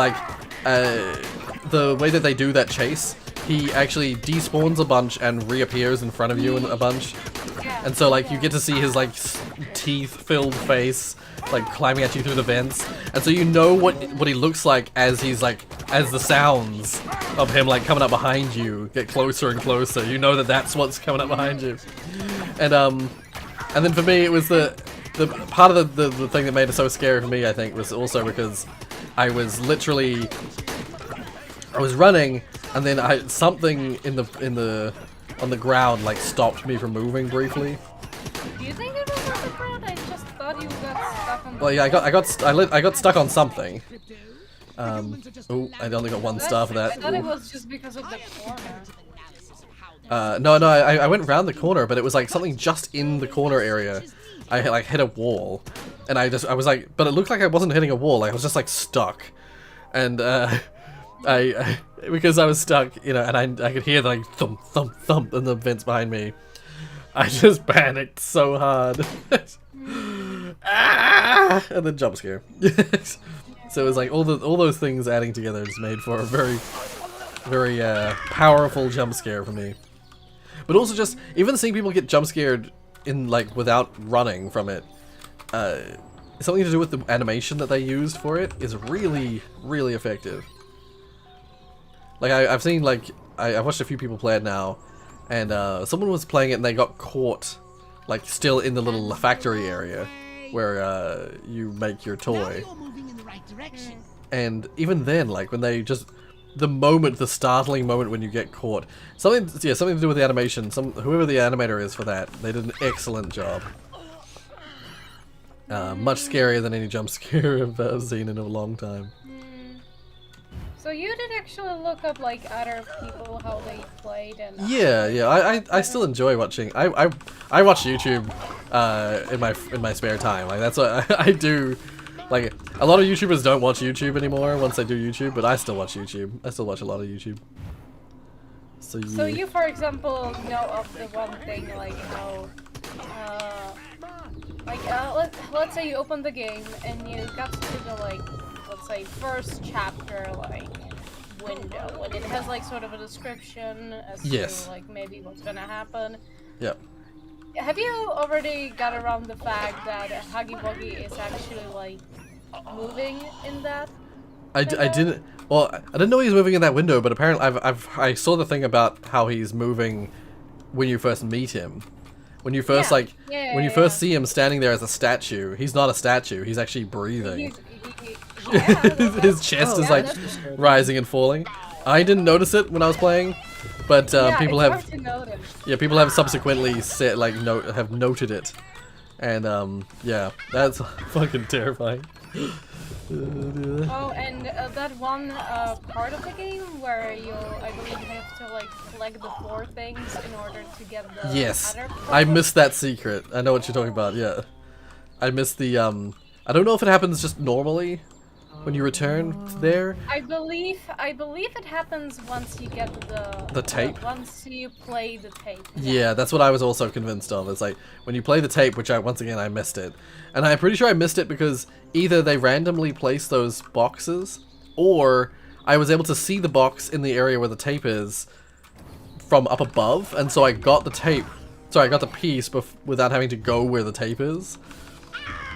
the way that they do that chase, he actually despawns a bunch and reappears in front of you in a bunch. And so, like, you get to see his, like, teeth-filled face, like, climbing at you through the vents. And so you know what he looks like as he's, like, as the sounds of him, like, coming up behind you get closer and closer. You know that that's what's coming up behind you. And then for me, it was the part of the thing that made it so scary for me, I think, was also because I was literally... I was running, and then something on the ground, like, stopped me from moving briefly. Do you think it was on the ground? I just thought you got stuck on the Well, yeah, I got stuck on something. Oh, I only got one star for that. I thought it was just because of the corner. No, I went round the corner, but it was like something just in the corner area. I like hit a wall, and I was like, but it looked like I wasn't hitting a wall. Like I was just like stuck, and I because I was stuck, you know, and I could hear the, like thump thump thump in the vents behind me. I just panicked so hard. Ah! And then jump scare. So it was like all those things adding together just made for a very powerful jump scare for me. But also just even seeing people get jump scared in like without running from it, something to do with the animation that they used for it is really effective. Like I've seen like I've watched a few people play it now, and someone was playing it and they got caught like still in the little factory area where you make your toy. And even then, like when they just the startling moment when you get caught, something to do with the animation. Whoever the animator is for that, they did an excellent job. Much scarier than any jump scare I've seen in a long time. So you did actually look up like other people how they played and yeah. I still enjoy watching. I watch YouTube in my spare time. Like that's what I do. Like a lot of YouTubers don't watch YouTube anymore once they do YouTube, but I still watch YouTube. I still watch a lot of YouTube. So yeah. So you, for example, know of the one thing like how, let's say you open the game and you got to the like, let's say first chapter like window, and it has like sort of a description as to like maybe what's gonna happen. Yep. Have you already got around the fact that Huggy Wuggy is actually like moving in that? I didn't. Well, I didn't know he was moving in that window, but apparently I saw the thing about how he's moving when you first meet him. When you first when you first see him standing there as a statue, he's not a statue. He's actually breathing. His chest is like rising and falling. I didn't notice it when I was playing, but people have. Yeah, people have subsequently said have noted it, and yeah, that's fucking terrifying. Oh, and that one part of the game where I believe you have to like collect the 4 things in order to get the Yes, other I missed that secret. I know what you're talking about. Yeah, I missed the I don't know if it happens just normally when you return there. I believe it happens once you get the tape. Once you play the tape. Yeah, that's what I was also convinced of. It's like when you play the tape, which once again I missed it, and I'm pretty sure I missed it because either they randomly placed those boxes, or I was able to see the box in the area where the tape is from up above, and so I got the tape. Sorry, I got the piece without having to go where the tape is.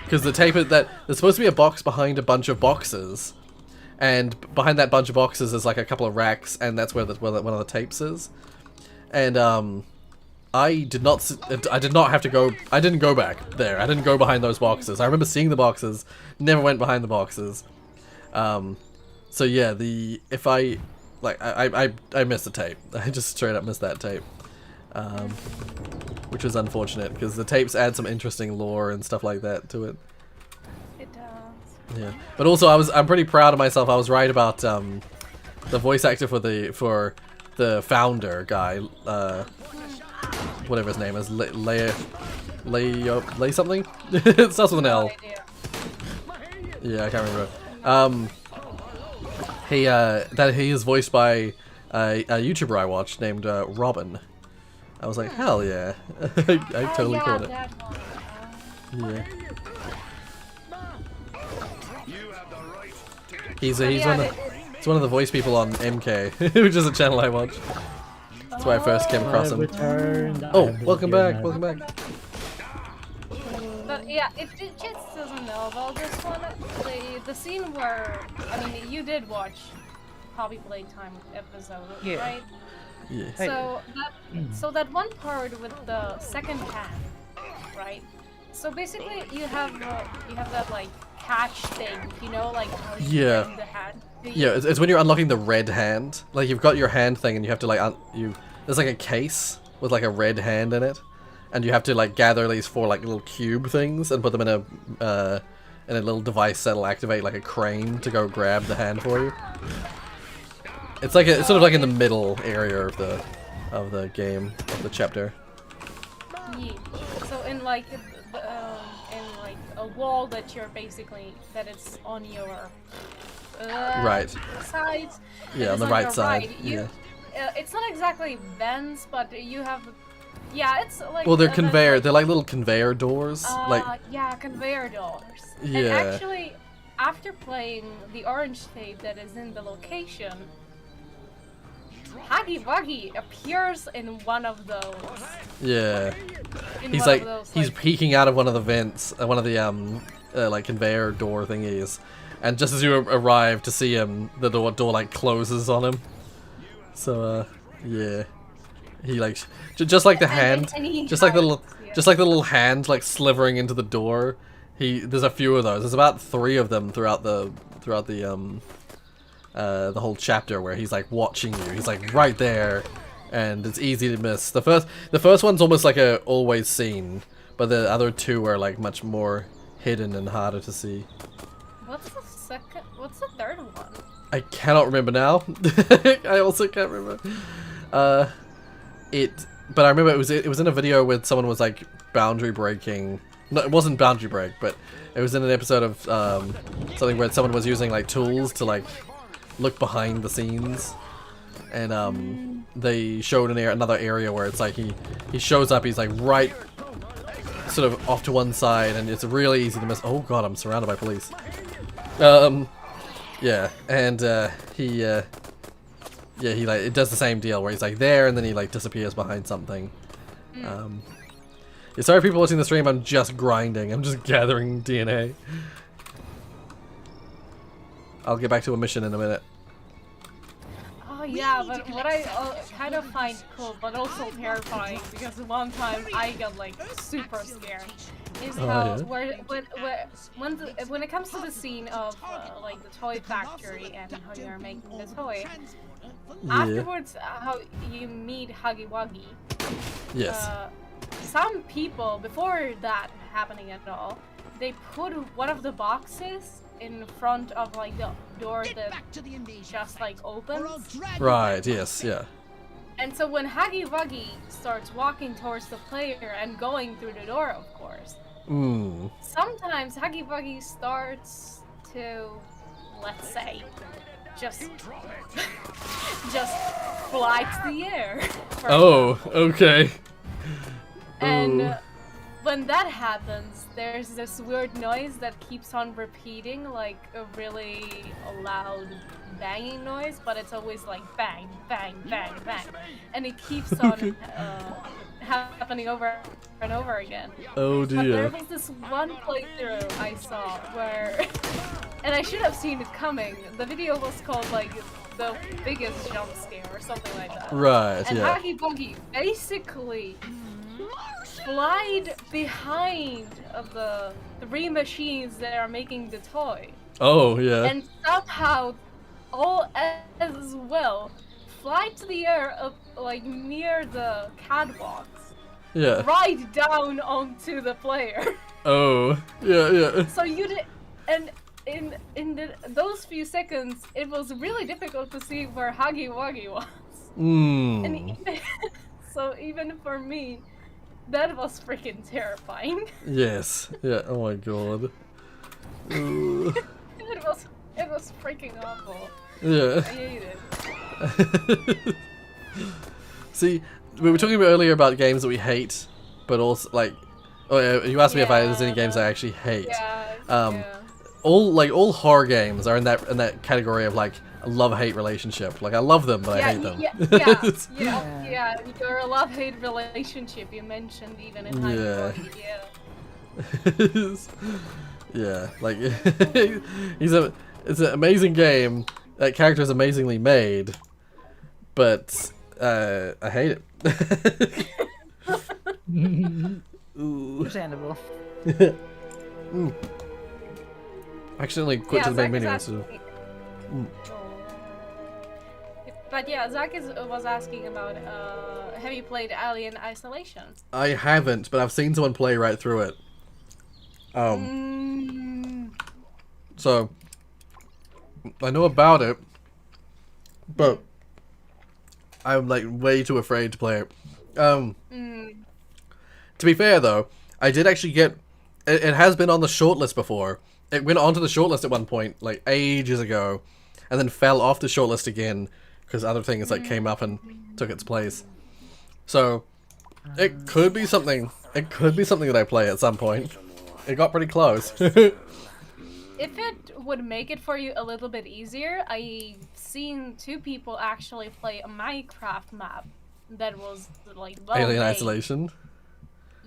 Because the tape is there's supposed to be a box behind a bunch of boxes, and behind that bunch of boxes is like a couple of racks, and that's where one of the tapes is. And I did not have to go. I didn't go back there. I didn't go behind those boxes. I remember seeing the boxes, never went behind the boxes. So yeah, I missed the tape. I just straight up missed that tape. Which was unfortunate because the tapes add some interesting lore and stuff like that to it. It does. Yeah, but also I'm pretty proud of myself. I was right about the voice actor for the founder guy, whatever his name is, Lay something. It starts with an L. Yeah, I can't remember. He is voiced by a YouTuber I watched named Robin. I was like, hell yeah. I totally caught it. Yeah. It's one of the voice people on MK, which is a channel I watch. That's where I first came across him. Oh, welcome back, welcome back. But yeah, if the kids doesn't know about this one, the scene where, I mean, you did watch Hobby Playtime episode, right? Yeah. So that one part with the second hand, right? So basically, you have that like catch thing, you know, like how you bring the hand. Yeah, it's when you're unlocking the red hand. Like you've got your hand thing, and you have to like there's like a case with like a red hand in it, and you have to like gather these 4 like little cube things and put them in a little device that'll activate like a crane to go grab the hand for you. It's like it's sort of like in the middle area of the game, of the chapter. Yeah. So in like a wall that you're that it's on your right side. Yeah, on the right side. It's not exactly vents, but you have. Yeah, it's like. Well, they're conveyor. They're like little conveyor doors. Yeah, conveyor doors. Yeah. And actually, after playing the orange tape that is in the location, Huggy Wuggy appears in one of those. Yeah. He's peeking out of one of the vents, one of the like conveyor door thingies, and just as you arrive to see him, the door like closes on him. So yeah, he like just like the hand, just like the little hand like slithering into the door. There's a few of those. There's about 3 of them throughout the whole chapter where he's like watching you. He's like right there, and it's easy to miss. The first one's almost like a always seen, but the other 2 are like much more hidden and harder to see. What's the third one? I cannot remember now. I also can't remember. But I remember it was in a video where someone was like boundary breaking. No, it wasn't boundary break, but it was in an episode of something where someone was using like tools to like look behind the scenes, and they showed another area where it's like he shows up, he's like right sort of off to one side, and it's really easy to miss. Oh god, I'm surrounded by police. Yeah, and he like it does the same deal where he's like there and then he like disappears behind something. Yeah, sorry people watching the stream, I'm just grinding, I'm just gathering DNA. I'll get back to a mission in a minute. Oh yeah, but what I kind of find cool, but also terrifying, because one time I got like super scared, is how when it comes to the scene of like the toy factory and how you're making the toy, afterwards how you meet Huggy Wuggy. Yes. Some people, before that happening at all, they put one of the boxes in front of like the door that just like opens. Right, yes, yeah. And so when Huggy Wuggy starts walking towards the player and going through the door, of course, sometimes Huggy Wuggy starts to, let's say, just fly to the air. Oh, okay. And when that happens, there's this weird noise that keeps on repeating, like a really loud banging noise, but it's always like bang, bang, bang, bang. And it keeps on happening over and over again. Oh dear. But there was this one playthrough I saw where, and I should have seen it coming, the video was called like the biggest jump scare or something like that. Right, and yeah. Huggy Wuggy basically flied behind of the 3 machines that are making the toy. Oh, yeah. And somehow, all as well, fly to the air up like near the catwalks. Yeah. Right down onto the player. Oh, yeah, yeah. So you did, and in those few seconds, it was really difficult to see where Huggy Wuggy was. And so even for me, that was freaking terrifying. Yes. Yeah. Oh my god. It was freaking awful. Yeah. I hate it. See, we were talking about earlier about games that we hate, but also like, you asked me if there's any games I actually hate. Yeah. All horror games are in that category of like, love-hate relationship. Like I love them, but I hate them. You're a love-hate relationship. You mentioned even in Yeah. Hyperboard, Yeah, like it's an amazing game. That character is amazingly made, but I hate it. Understandable. Accidentally quit to the main menu. So. But yeah, Zach was asking about have you played Alien Isolation? I haven't, but I've seen someone play right through it. So I know about it, but I'm like way too afraid to play it. To be fair though, I did actually get it has been on the shortlist before. It went onto the shortlist at one point, like ages ago, and then fell off the shortlist again because other things like came up and took its place. So it could be something. It could be something that I play at some point. It got pretty close. If it would make it for you a little bit easier, I've seen 2 people actually play a Minecraft map that was like Alien Isolation.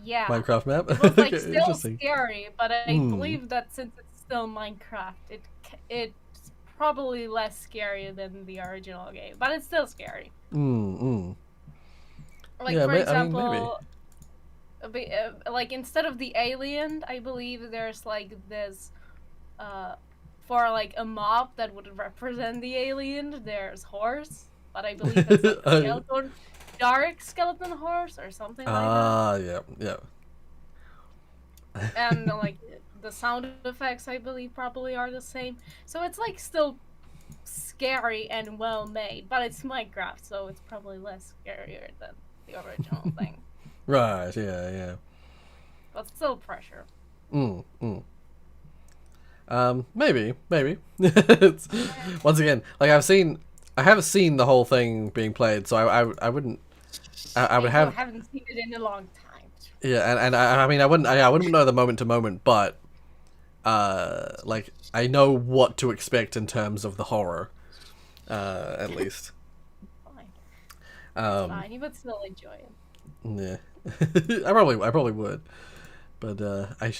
Yeah. Minecraft map. It was like Okay, still scary, but I believe that since it's still Minecraft, it's probably less scary than the original game, but it's still scary. Like yeah, for example, I mean, maybe. Like instead of the alien, I believe there's like this for like a mob that would represent the alien, there's horse, but I believe it's like a skeleton, dark skeleton horse or something like that. Yeah. And like the sound effects, I believe, probably are the same. So it's like still scary and well made, but it's Minecraft, so it's probably less scarier than the original thing. Right. Yeah. But still pressure. Maybe. It's, once again, like I have seen the whole thing being played, so I wouldn't. I would have. I haven't seen it in a long time. Yeah, and I mean I wouldn't know the moment to moment, but like I know what to expect in terms of the horror, at least. Fine. Fine, you would still enjoy it. Yeah, I probably would, but I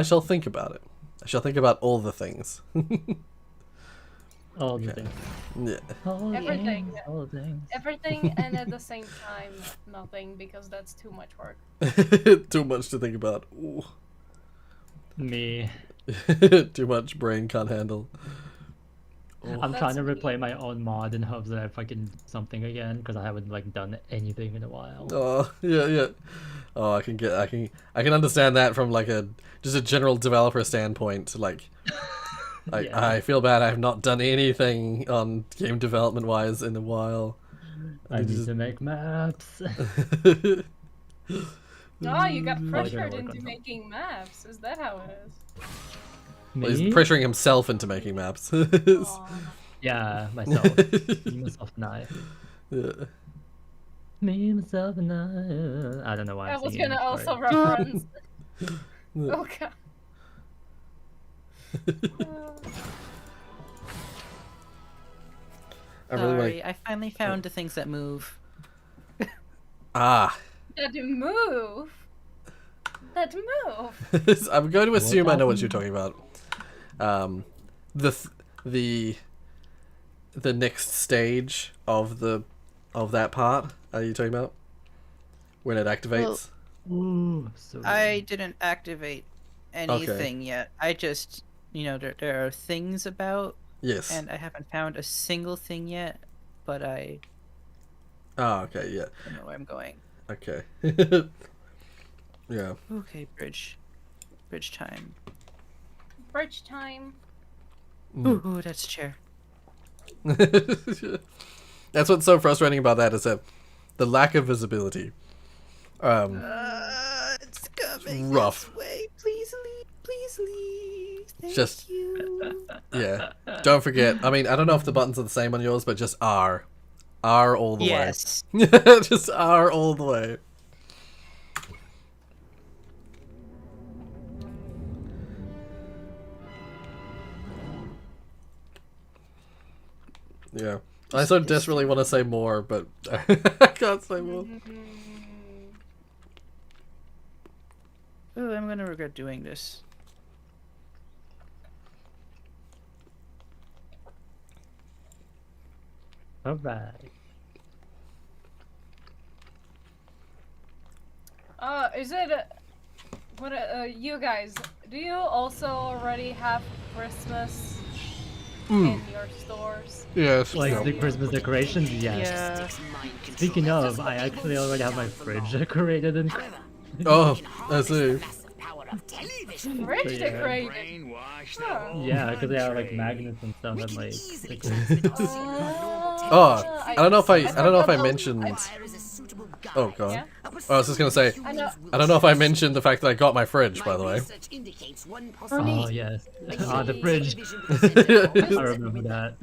shall think about it. I shall think about all the things. All the things. Yeah. Everything. All the things. Everything, and at the same time, nothing, because that's too much work. Too much to think about. Ooh. Me. Too much brain can't handle. Oh. I'm trying to replay my own mod in hopes that I fucking something again because I haven't like done anything in a while. Oh yeah. Oh, I can understand that from like just a general developer standpoint. Like, Yeah. I feel bad. I have not done anything on game development wise in a while. I need to make maps. Oh, you got pressured into making maps. Is that how it is? Well, he's pressuring himself into making maps. Yeah, myself. Me, myself, and I. Yeah. Me, myself, and I don't know why. I I'm was singing, gonna sorry. also reference. Oh god. I finally found the things that move. Ah. That move. That move. I'm going to assume I know what you're talking about. The next stage of that part. Are you talking about when it activates? Ooh, I didn't activate anything yet. I just, there are things about. Yes. And I haven't found a single thing yet, but I. Oh, okay, yeah. I know where I'm going. Okay. Yeah. Okay, bridge time. Bridge time. Ooh, that's a chair. That's what's so frustrating about that is that the lack of visibility. It's coming rough. this way. Please leave. Thank Just you. Yeah. Don't forget. I mean, I don't know if the buttons are the same on yours, but just R all the way. Just R all the way. Yeah. I so desperately want to say more, but I can't say more. Ooh, I'm gonna regret doing this. Alright. Is it what you guys, do you also already have Christmas in your stores? Yes. Like the Christmas decorations, yes. Yeah. Speaking of, I actually already have my fridge decorated and Oh, I see. Fridge Yeah. decorated. Huh. Yeah, because they have like magnets and stuff that like Oh, I don't know if I mentioned. Oh god. Yeah? I was just gonna say, I know. I don't know if I mentioned the fact that I got my fridge, by the way. Oh yes. Ah, the fridge. I remember that.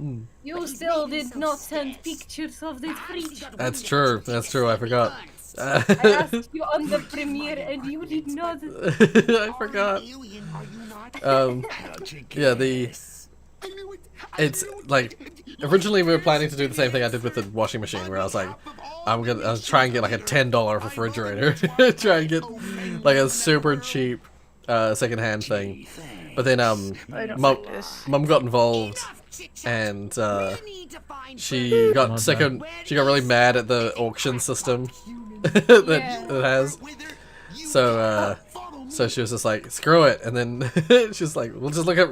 You still did not send pictures of the fridge. That's true. That's true. I forgot. I asked you on the premiere and you did not. I forgot. Yeah, it's like originally we were planning to do the same thing I did with the washing machine, where I was like, I'll try and get like a $10 refrigerator, try and get like a super cheap secondhand thing. But then mum got involved, and she got really mad at the auction system that it has. So she was just like, screw it, and then she's like, we'll just look at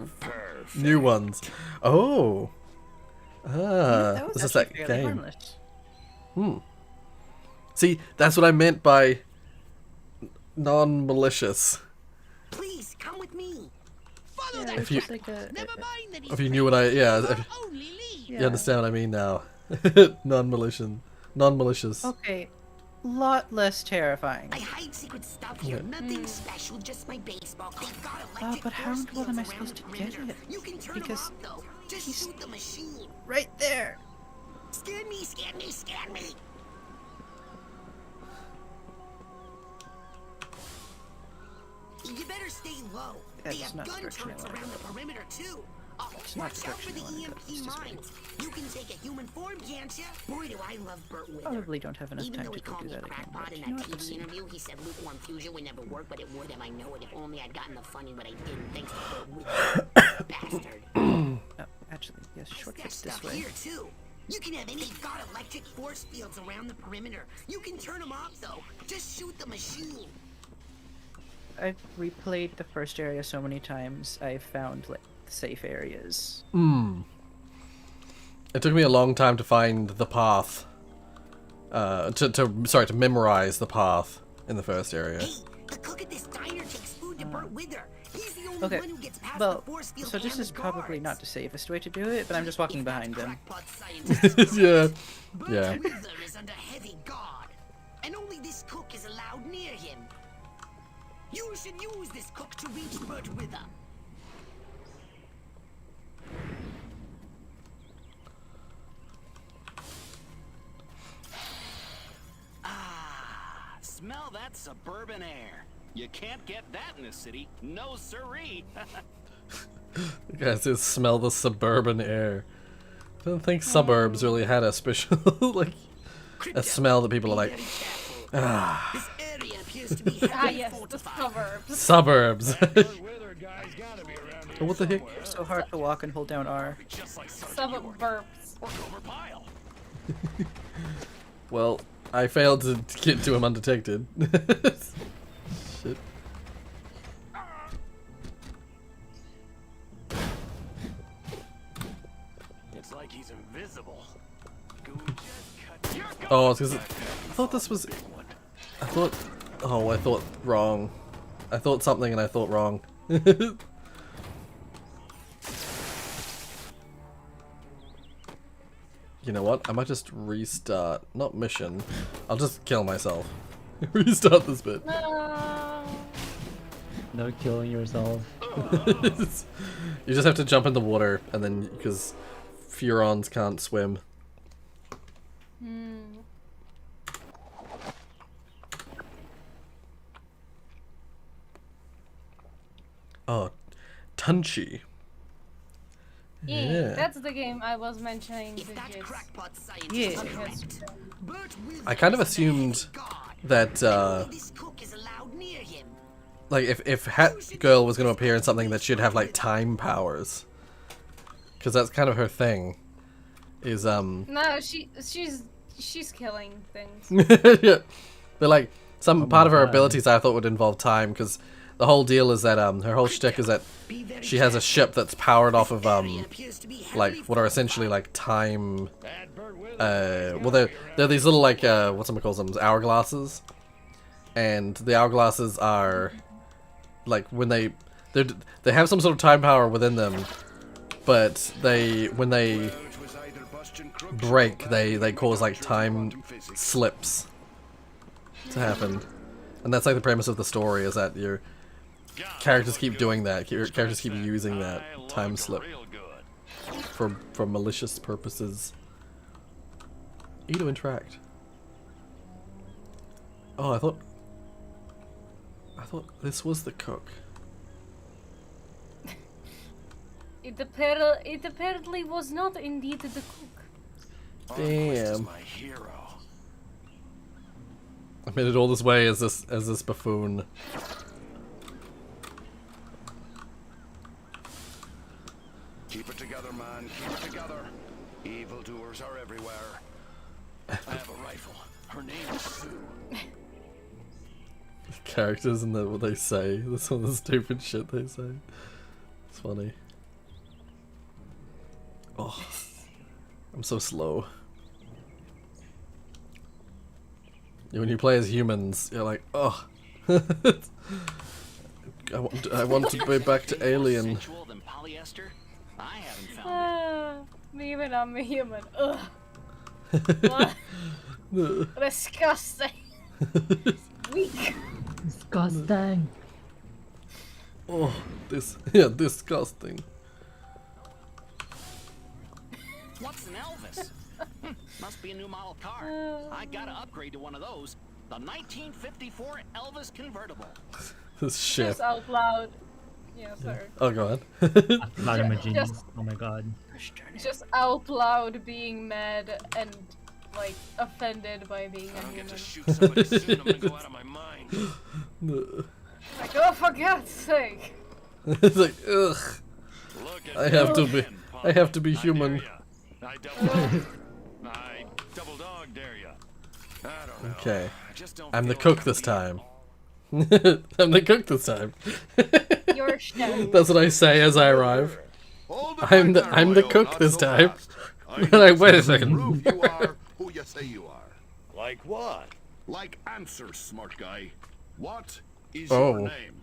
new ones. Oh. This is that game. Harmless. See, that's what I meant by non-malicious. Please come with me. Yeah, If you, like if you knew what I, you understand what I mean now. Non-malicious. Okay, lot less terrifying. I hide secret stuff here. Nothing special, just my baseball card. But how in the world am I supposed to get it? You can turn Because him off, though. Just shoot the machine. right there. Scan me, scan me, scan me. You better stay low. That's They have not gun the direction I turrets wanna around go. the perimeter too. It's not Watch the out for direction I the wanna go. It's EMP just weird. mines. You can take a human form, can't you? Boy, do I love Burt Wither. Probably don't have enough Even time though to he go called do me a that again. crackpot But in you know that what? Let's TV see. interview, he said lukewarm fusion would never work, but it would, and I know it. If only I'd gotten the funding, but I didn't. Thanks to Burt Wither. Bastard. Oh, actually, yes, That shortcuts this stuff way. here too. You can have any god electric force fields around the perimeter. You can turn them off though. Just shoot the machine. I've replayed the first area so many times, I've found like safe areas. It took me a long time to find the path. To memorize the path in the first area. Hey, the cook at this diner takes food to Burt Wither. He's the only Okay, one who gets past well, the force field so this and is the probably guards. not the safest way to do it, but I'm just walking behind them. Crackpot scientist. Yeah. Burt Yeah. Wither is under heavy guard, and only this cook is allowed near him. You should use this cook to reach Burt Wither. Ah, smell that suburban air. You can't get that in the city. No siree. You guys just smell the suburban air. I don't think suburbs really had a special, like, a smell that people are like, ah. This area appears to be heavily Yes, the suburbs. Suburbs. What the heck? So hard to walk and hold down R. Suburbs. Well, I failed to get to him undetected. Shit. It's like he's invisible. Oh, it's 'cause I thought this was. I thought. Oh, I thought wrong. I thought something and I thought wrong. You know what? I might just restart. Not mission. I'll just kill myself. Restart this bit. No killing yourself. You just have to jump in the water, and then because Furons can't swim. Oh, Tunchi. Yeah, that's the game I was mentioning. Yeah. I kind of assumed that, like, if Hat Girl was going to appear in something, that she'd have, like, time powers. Because that's kind of her thing. Is, No, she's killing things. Yeah. But, like, some part of her abilities I thought would involve time, because the whole deal is that, her whole shtick is that she has a ship that's powered off of, like, what are essentially, like, time, well, they're these little, like, whatchamacalls them, hourglasses, and the hourglasses are, like, when they have some sort of time power within them, but when they break, they cause, like, time slips to happen, and that's, like, the premise of the story, is that your characters keep doing that, your characters keep using that time slip for malicious purposes. E to interact. Oh, I thought this was the cook. It apparently was not indeed the cook. Damn. I made it all this way as this buffoon. Keep it together, man. Keep it together. Evildoers are everywhere. I have a rifle. Her name is Sue. Characters and what they say. That's all the stupid shit they say. It's funny. Oh, I'm so slow. When you play as humans, you're like, oh. I want to be back to Alien. Me when I'm a human. Ugh. What? Disgusting. Weak. Disgusting. Oh, disgusting. What's an Elvis? Must be a new model car. I gotta upgrade to one of those. The 1954 Elvis convertible. This shit. Just out loud. Yeah, sorry. Oh, go on. Oh my god. Just out loud being mad and, like, offended by being a human. To shoot somebody soon, I'm gonna go out of my mind. Like, oh, for God's sake. It's like, ugh. I have to be human. I double dog dare ya. I don't know. Okay. I'm the cook this time. I'm the cook this time. You're chef. That's what I say as I arrive. I'm the cook this time. Wait a second. Prove you are who you say you are. Like what? Like answers, smart guy. What is your name?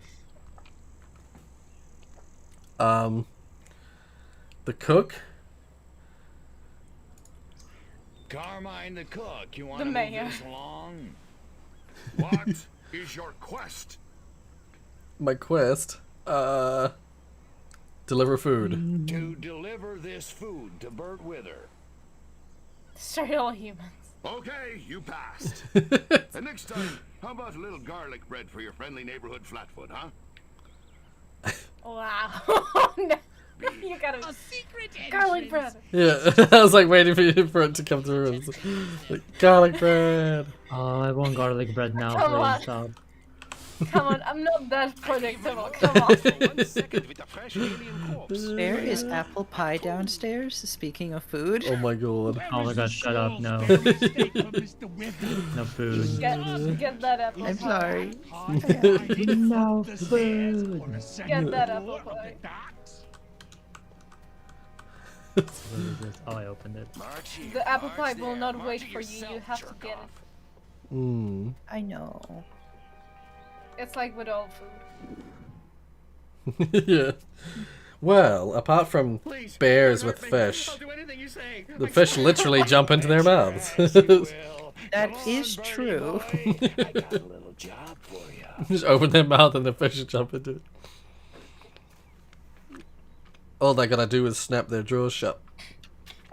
The cook? Carmine the cook. You want The to mayor. move this along? What is your quest? My quest? Deliver food. To deliver this food to Bert Wither. Destroy all humans. Okay, you passed. And next time, how about a little garlic bread for your friendly neighborhood flatfoot, huh? Wow. No. You got a secret garlic bread. Yeah, I was like waiting for it to come through. It's like, garlic bread. Oh, I want garlic bread now, Come on. please stop. Come on, I'm not that predictable. Come on. There is apple pie downstairs, speaking of food. Oh my god. Oh my god, shut up, no. No food. Get that apple pie. I'm sorry. No food. Get that apple pie. What is this? Oh, I opened it. The apple pie will not wait for you. You have to get it. I know. It's like with all food. Yeah. Well, apart from bears with fish, the fish literally jump into their mouths. That is true. Just open their mouth and the fish jump into it. All they gotta do is snap their jaws shut.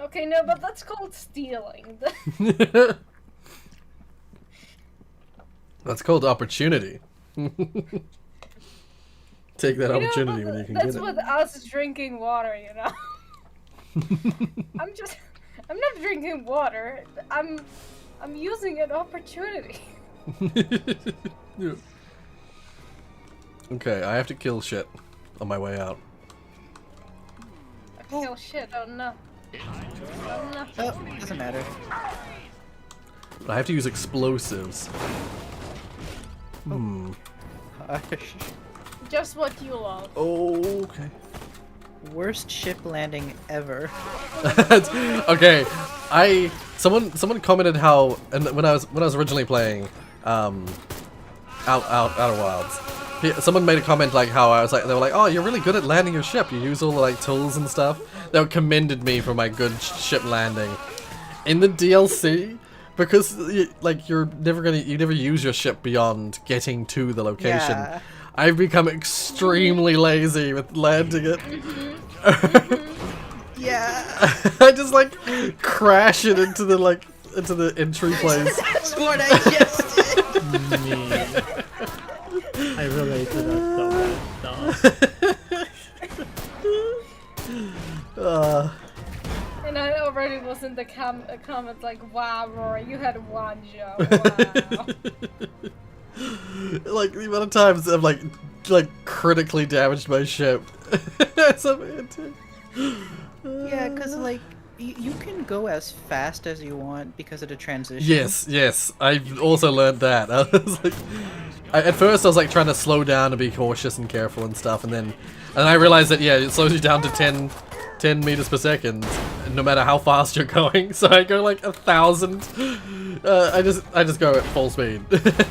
Okay, no, but that's called stealing. That's called opportunity. Take that opportunity when you can get it. That's with us drinking water, you know? I'm not drinking water. I'm using an opportunity. Yeah. Okay, I have to kill shit on my way out. Oh shit! Oh no! Oh no! Oh, doesn't matter. But I have to use explosives. Hmm. Just what you love. Oh, okay. Worst ship landing ever. Okay, someone commented how, and when I was originally playing Outer Wilds, someone made a comment like how I was like, they were like, oh, you're really good at landing your ship. You use all the like tools and stuff. They commended me for my good ship landing. In the DLC, because you never use your ship beyond getting to the location. Yeah. I've become extremely lazy with landing it. Yeah. I just like crash it into the entry place. That's what I just did. I relate to that so much. And I already was in the comments like, wow, Rory, you had one job. Wow. Like the amount of times I've like critically damaged my ship. Yeah, because like you can go as fast as you want because of the transition. Yes, I've also learned that. I was like, at first I was like trying to slow down and be cautious and careful and stuff, and I realized that it slows you down to 10 meters per second, no matter how fast you're going. So I go like 1,000. I just go at full speed.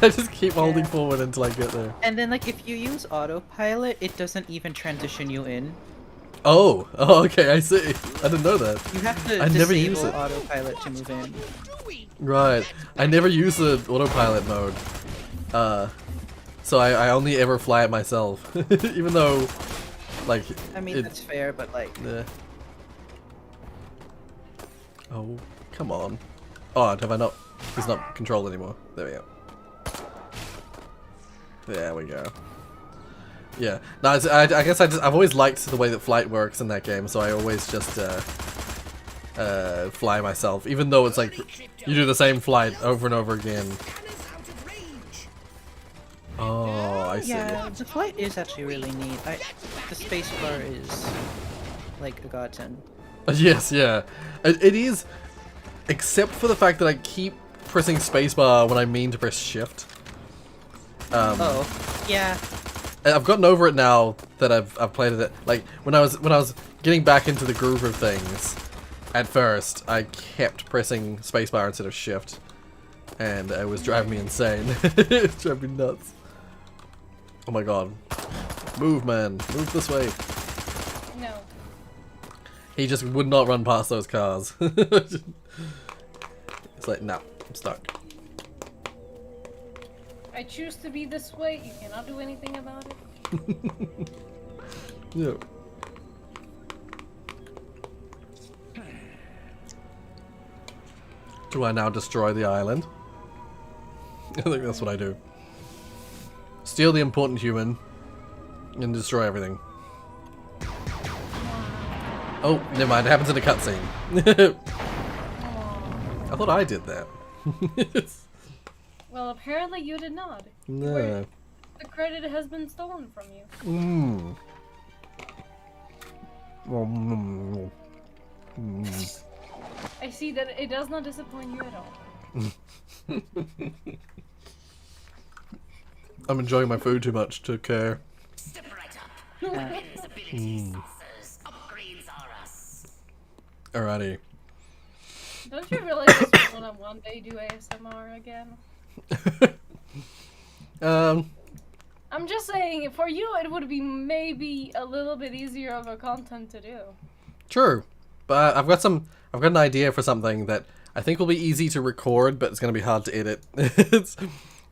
I just keep holding forward until I get there. And then like if you use autopilot, it doesn't even transition you in. Oh, okay, I see. I didn't know that. You have to I never use disable it. autopilot to move in. Right. I never use the autopilot mode. So I only ever fly it myself. Even though, like... I mean, that's fair, but like... Yeah. Oh, come on. Oh, have I not... It's not controlled anymore. There we go. There we go. Yeah. No, I guess I've always liked the way that flight works in that game, so I always just fly myself, even though it's like you do the same flight over and over again. Oh, I see. Yeah, the flight is actually really neat. The spacebar is like a godsend. Yes, yeah. It is, except for the fact that I keep pressing spacebar when I mean to press shift. Yeah. I've gotten over it now that I've played it. Like when I was getting back into the groove of things, at first I kept pressing spacebar instead of shift, and it was driving me insane. It drove me nuts. Oh my god! Move, man! Move this way! No. He just would not run past those cars. It's like, no, I'm stuck. I choose to be this way. You cannot do anything about it. Yeah. Do I now destroy the island? I think that's what I do. Steal the important human and destroy everything. Oh, never mind. It happens in a cutscene. I thought I did that. Well, apparently you did not. No. The credit has been stolen from you. I see that it does not disappoint you at all. I'm enjoying my food too much to care. Step right up. Invisibility saucers. Upgrades are us. Alrighty. Don't you realize this will one day do ASMR again? I'm just saying, for you it would be maybe a little bit easier of a content to do. True, but I've got an idea for something that I think will be easy to record, but it's going to be hard to edit.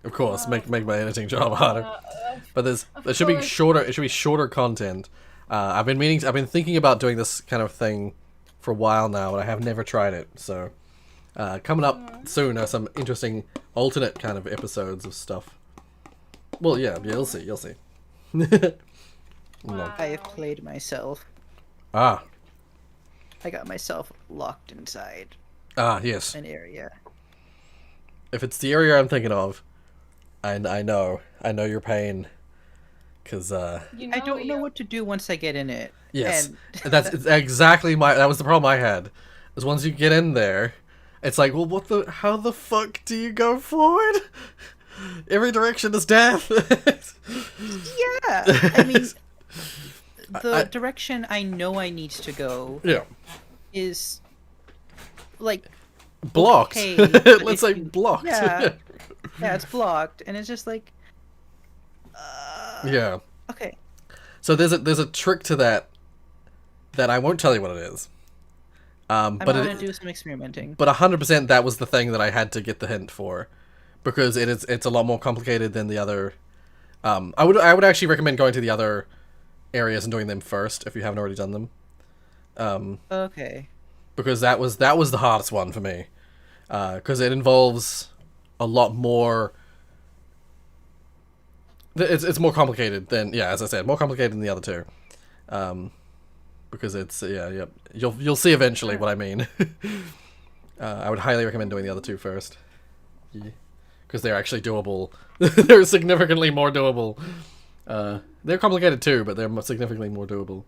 Of course, make my editing job harder. But there should be shorter. It should be shorter content. I've been thinking about doing this kind of thing for a while now, but I have never tried it. So coming up soon are some interesting alternate kind of episodes of stuff. Well, yeah, you'll see. You'll see. I have played myself. Ah. I got myself locked inside. Ah, yes. An area. If it's the area I'm thinking of, I know your pain. Cause You know, I don't know what to do once I get in it. yes, And that's exactly that was the problem I had. Is once you get in there, it's like, well, how the fuck do you go forward? Every direction is death. Yeah, I mean, the direction I know I need to go. Yeah. Is like blocked. Okay, Let's say blocked. Yeah, yeah, it's blocked, and it's just like. Yeah. Okay. So there's a trick to that I won't tell you what it is. I'm but gonna do some experimenting. But 100% that was the thing that I had to get the hint for, because it's a lot more complicated than the other. I would actually recommend going to the other areas and doing them first if you haven't already done them. Okay. Because that was the hardest one for me, because it involves a lot more. It's more complicated than, yeah, as I said, more complicated than the other two. Because it's you'll see eventually what I mean. I would highly recommend doing the other two first, because they're actually doable. They're significantly more doable. They're complicated too, but they're significantly more doable.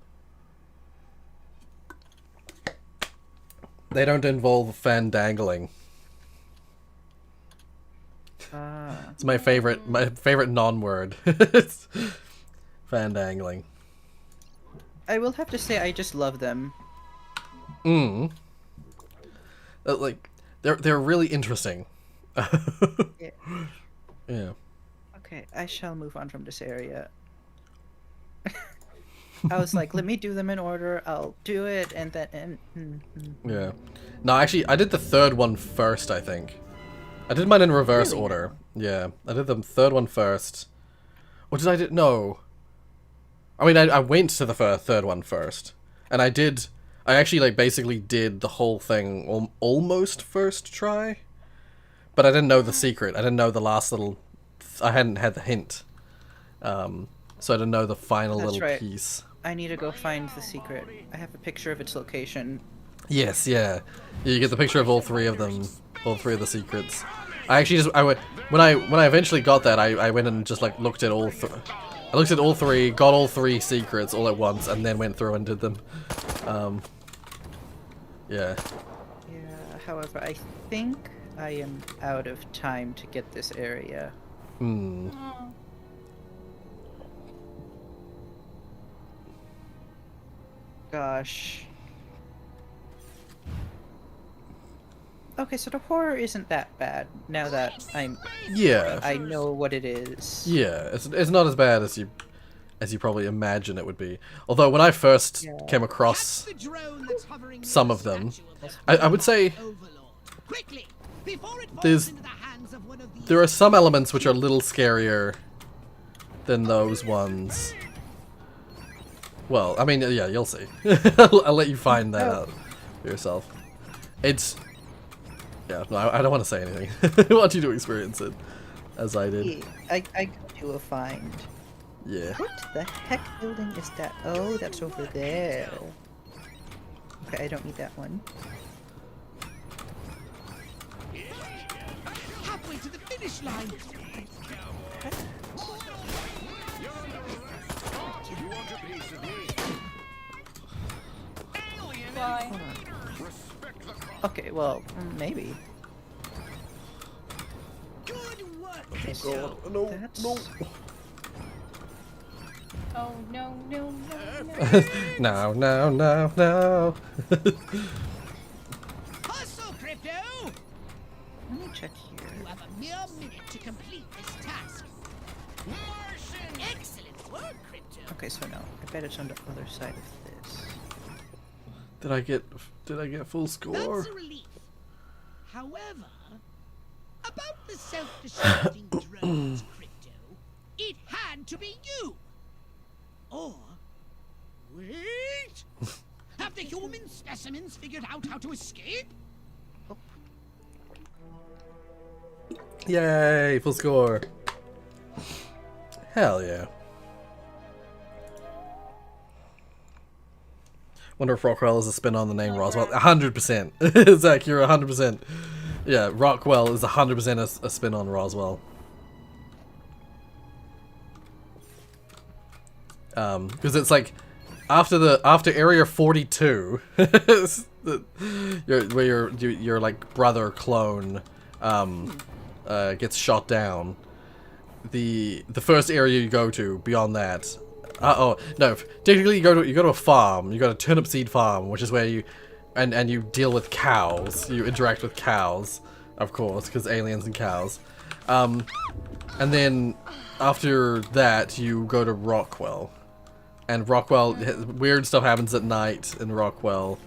They don't involve fandangling. It's my favorite non-word. It's fandangling. I will have to say I just love them. Like they're really interesting. Yeah. Yeah. Okay, I shall move on from this area. I was like, let me do them in order. I'll do it, and then. Yeah. No, actually, I did the third one first. I think I did mine in reverse order. Yeah, I did the third one first. Or did I do? No. I mean, I went to the third one first, and I actually like basically did the whole thing almost first try, but I didn't know the secret. I didn't know the last little. I hadn't had the hint, so I didn't know the final That's little right. piece. I need to go find the secret. I have a picture of its location. Yes, yeah. You get the picture of all three of them, all three of the secrets. I actually when I eventually got that, I went and just like looked at all. I looked at all three, got all three secrets all at once, and then went through and did them. Yeah. Yeah. However, I think I am out of time to get this area. Gosh. Okay, so the horror isn't that bad now that I know what it is. Yeah, it's not as bad as you probably imagine it would be. Although when I first came across some of them, I would say there are some elements which are a little scarier than those ones. Well, I mean, yeah, you'll see. I'll let you find that out for yourself. Yeah, no, I don't want to say anything. I want you to experience it, as I did. I got you a find. Yeah. What the heck building is that? Oh, that's over there. Okay, I don't need that one. Halfway to the finish line. Why? Okay, well, maybe. Good work. Okay, so that's... Oh no no No, no no, no, no. Hustle, Crypto! Let me check here. You have a mere minute to complete this task. Excellent work, Crypto. Okay, so no, I bet it's on the other side of this. Did I get full score? That's a relief. However, about the self-destructing drones, Crypto, it had to be you. Or, wait, have the human specimens figured out how to escape? Yay, full score. Hell yeah. Wonder if Rockwell is a spin on the name Roswell. 100%. Zach, you're 100%. Yeah, Rockwell is 100% a spin on Roswell. Because it's like after Area 42, where your like brother clone gets shot down. The first area you go to beyond that. Oh no! Technically, you go to a farm. You go to turnip seed farm, which is where you and you deal with cows. You interact with cows, of course, because aliens and cows. And then after that, you go to Rockwell. And Rockwell, weird stuff happens at night in Rockwell.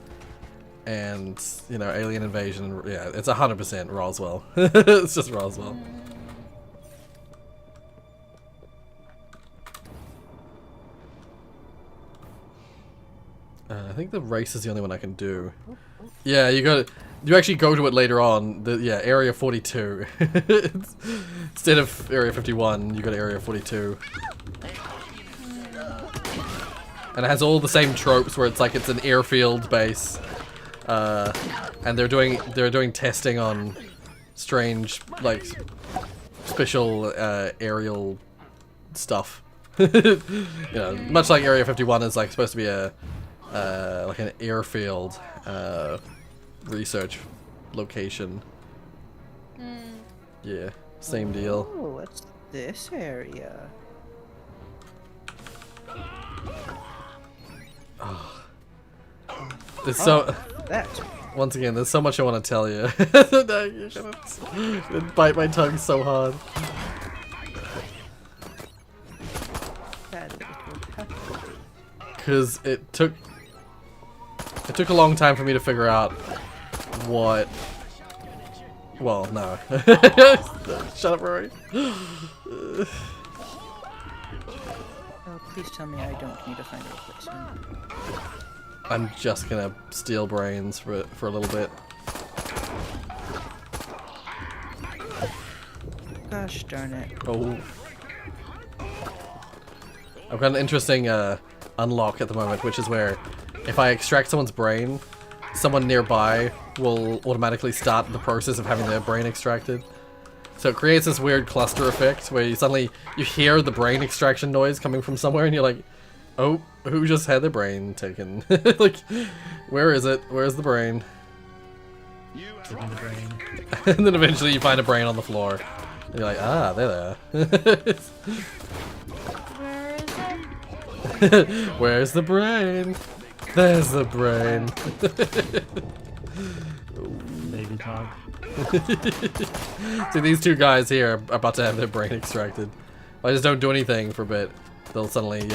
And, you know, alien invasion. Yeah, it's 100% Roswell. It's just Roswell. I think the race is the only one I can do. Yeah, you actually go to it later on. Yeah, Area 42. Instead of Area 51, you go to Area 42. And it has all the same tropes where it's like it's an airfield base. And they're doing testing on strange, like, special aerial stuff. You know, much like Area 51 is like supposed to be a like an airfield research location. Yeah, same deal. Oh, what's this area? Oh. There's so that's... Once again, there's so much I want to tell you. You're gonna bite my tongue so hard. Because it took a long time for me to figure out what. Well, no. Shut up, Rory. Oh, please tell me I don't need to find a replacement. I'm just gonna steal brains for a little bit. Gosh darn it. Oh. I've got an interesting unlock at the moment, which is where if I extract someone's brain, someone nearby will automatically start the process of having their brain extracted. So it creates this weird cluster effect where you hear the brain extraction noise coming from somewhere and you're like, oh, who just had their brain taken? Like, where is it? Where's the brain? And then eventually you find a brain on the floor. And you're like, ah, there they are. Where's the brain? There's the brain. Baby talk. See, these two guys here are about to have their brain extracted. If I just don't do anything for a bit, they'll suddenly,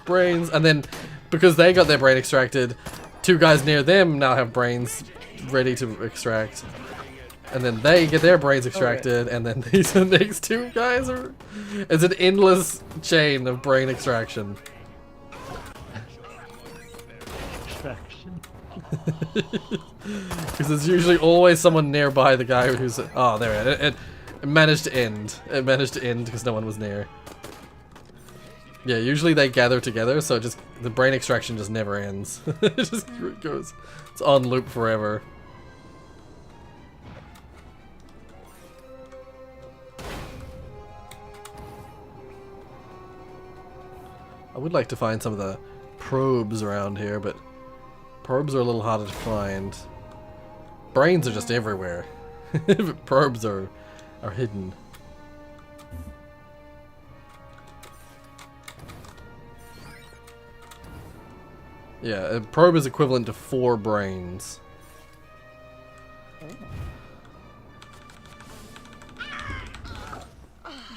brains. And then, because they got their brain extracted, two guys near them now have brains ready to extract. And then they get their brains extracted, and then these next two guys are... It's an endless chain of brain extraction. Because there's usually always someone nearby the guy who's... Oh, there it managed to end. It managed to end because no one was near. Yeah, usually they gather together, so the brain extraction just never ends. It just goes... It's on loop forever. I would like to find some of the probes around here, but probes are a little harder to find. Brains are just everywhere. But probes are hidden. Yeah, a probe is equivalent to 4 brains.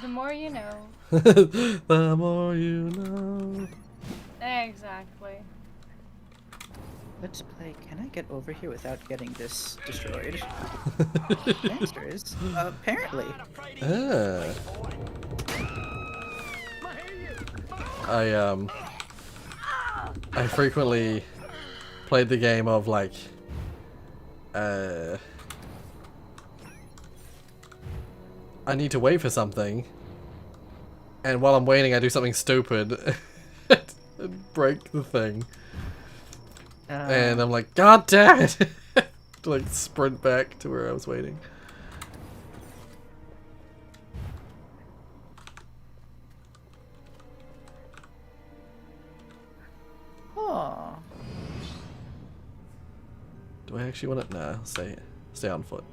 The more you know. The more you know. Exactly. Let's play. Can I get over here without getting this destroyed? Monsters? Apparently. Ah. I frequently played the game of like I need to wait for something, and while I'm waiting I do something stupid and break the thing. And I'm like, God damn it! To like sprint back to where I was waiting. Oh. Do I actually want it? Nah, stay on foot.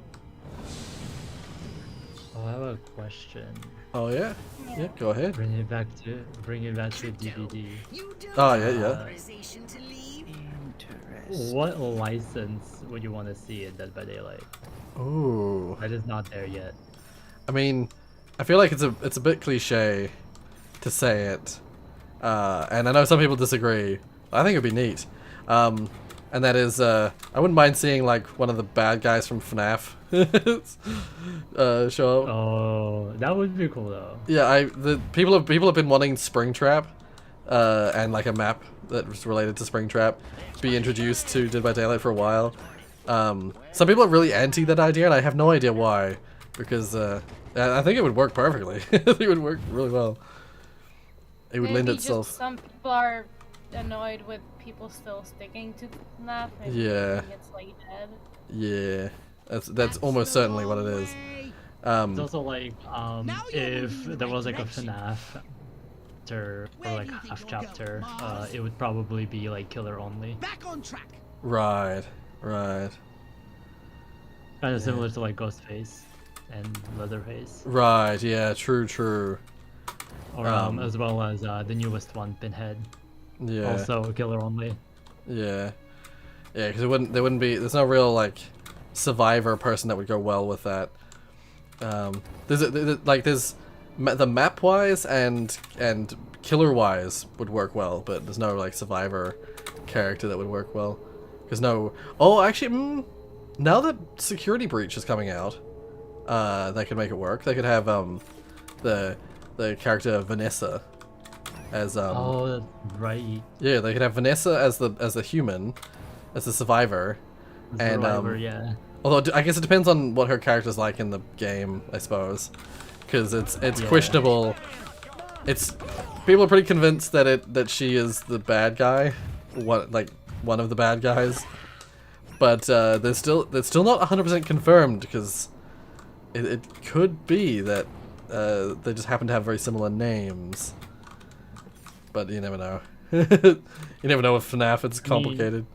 Oh, I have a question. Oh yeah? Yeah, go ahead. Bring it back to DVD. Oh yeah. What license would you want to see in Dead by Daylight? Ooh. That is not there yet. I mean, I feel like it's a bit cliche to say it, and I know some people disagree. I think it'd be neat, and that is I wouldn't mind seeing like one of the bad guys from FNAF show up. Oh, that would be cool though. Yeah, the people have been wanting Springtrap, and like a map that was related to Springtrap be introduced to Dead by Daylight for a while. Some people are really anti that idea, and I have no idea why, because I think it would work perfectly. I think it would work really well. It would lend itself. Just some people are annoyed with people still sticking to FNAF. Yeah. It's like dead. Yeah, that's almost certainly what it is. It's also like if there was like a FNAF chapter or like half chapter, it would probably be like killer only. Back on track. Right. Kind of similar to like Ghostface and Leatherface. Right. Yeah. True. Or as well as the newest one, Pinhead. Yeah. Also killer only. Yeah. Yeah, because there wouldn't be. There's no real like survivor person that would go well with that. There's the map wise and killer wise would work well, but there's no like survivor character that would work well. Because no. Oh, actually, now that Security Breach is coming out, they could make it work. They could have the character Vanessa as Oh, that's right. Yeah, they could have Vanessa as the human, as the survivor, and yeah. Although I guess it depends on what her character's like in the game, I suppose, because it's questionable. People are pretty convinced that she is the bad guy, one of the bad guys, but they're still not 100% confirmed, because it could be that they just happen to have very similar names. But you never know. You never know with FNAF, it's complicated.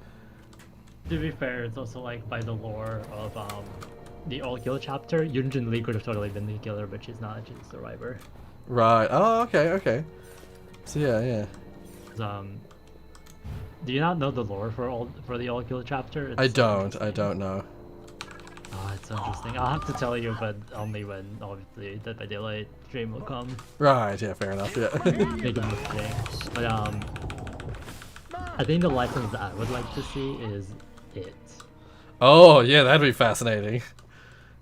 To be fair, it's also like by the lore of the All Kill chapter, Yunjin Lee could have totally been the killer, but she's not, she's a survivor. Right. Oh, okay. So yeah. Do you not know the lore for the All Kill chapter? I don't know. Oh, it's interesting. I'll have to tell you, but only when obviously Dead by Daylight stream will come. Right. Yeah. Fair enough. Yeah. Make a mistake. But I think the license that I would like to see is it. Oh yeah, that'd be fascinating.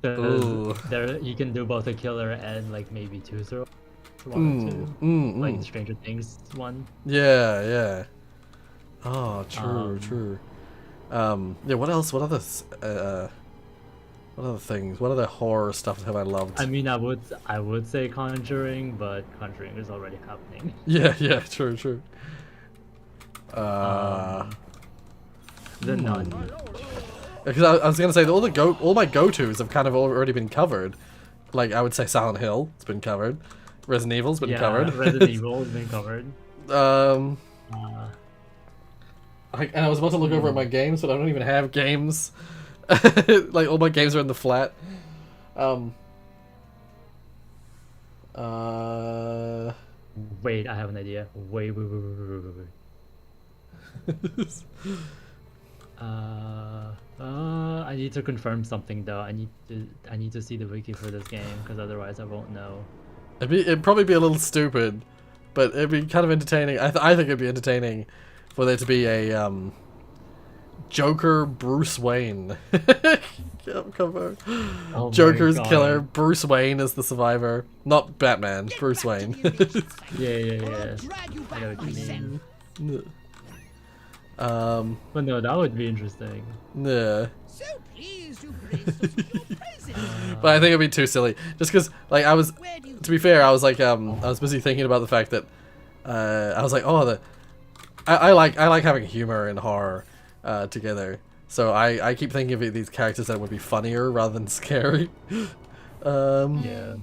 Ooh. There, you can do both a killer and like maybe two like the Stranger Things one. Yeah. Oh, true. Yeah. What else? What other things? What other horror stuff have I loved? I mean, I would say Conjuring, but Conjuring is already happening. Yeah. True. The Nun. Because I was gonna say that all my go-tos have kind of already been covered. Like I would say Silent Hill, it's been covered. Resident Evil's been covered. Resident Evil has been covered. And I was about to look over at my games, but I don't even have games. Like all my games are in the flat. Wait, I have an idea. Wait. I need to confirm something though. I need to see the wiki for this game, because otherwise I won't know. It'd probably be a little stupid, but it'd be kind of entertaining. I think it'd be entertaining for there to be a Joker Bruce Wayne cover. Oh Joker's killer, Bruce Wayne is the survivor, not Batman. Bruce Wayne. Yeah. I know what you mean. But no, that would be interesting. Yeah. But I think it'd be too silly. Just because, like, to be fair, I was like, I was busy thinking about the fact that, I was like, oh, I like having humor in horror, together. So I keep thinking of these characters that would be funnier rather than scary. Yeah.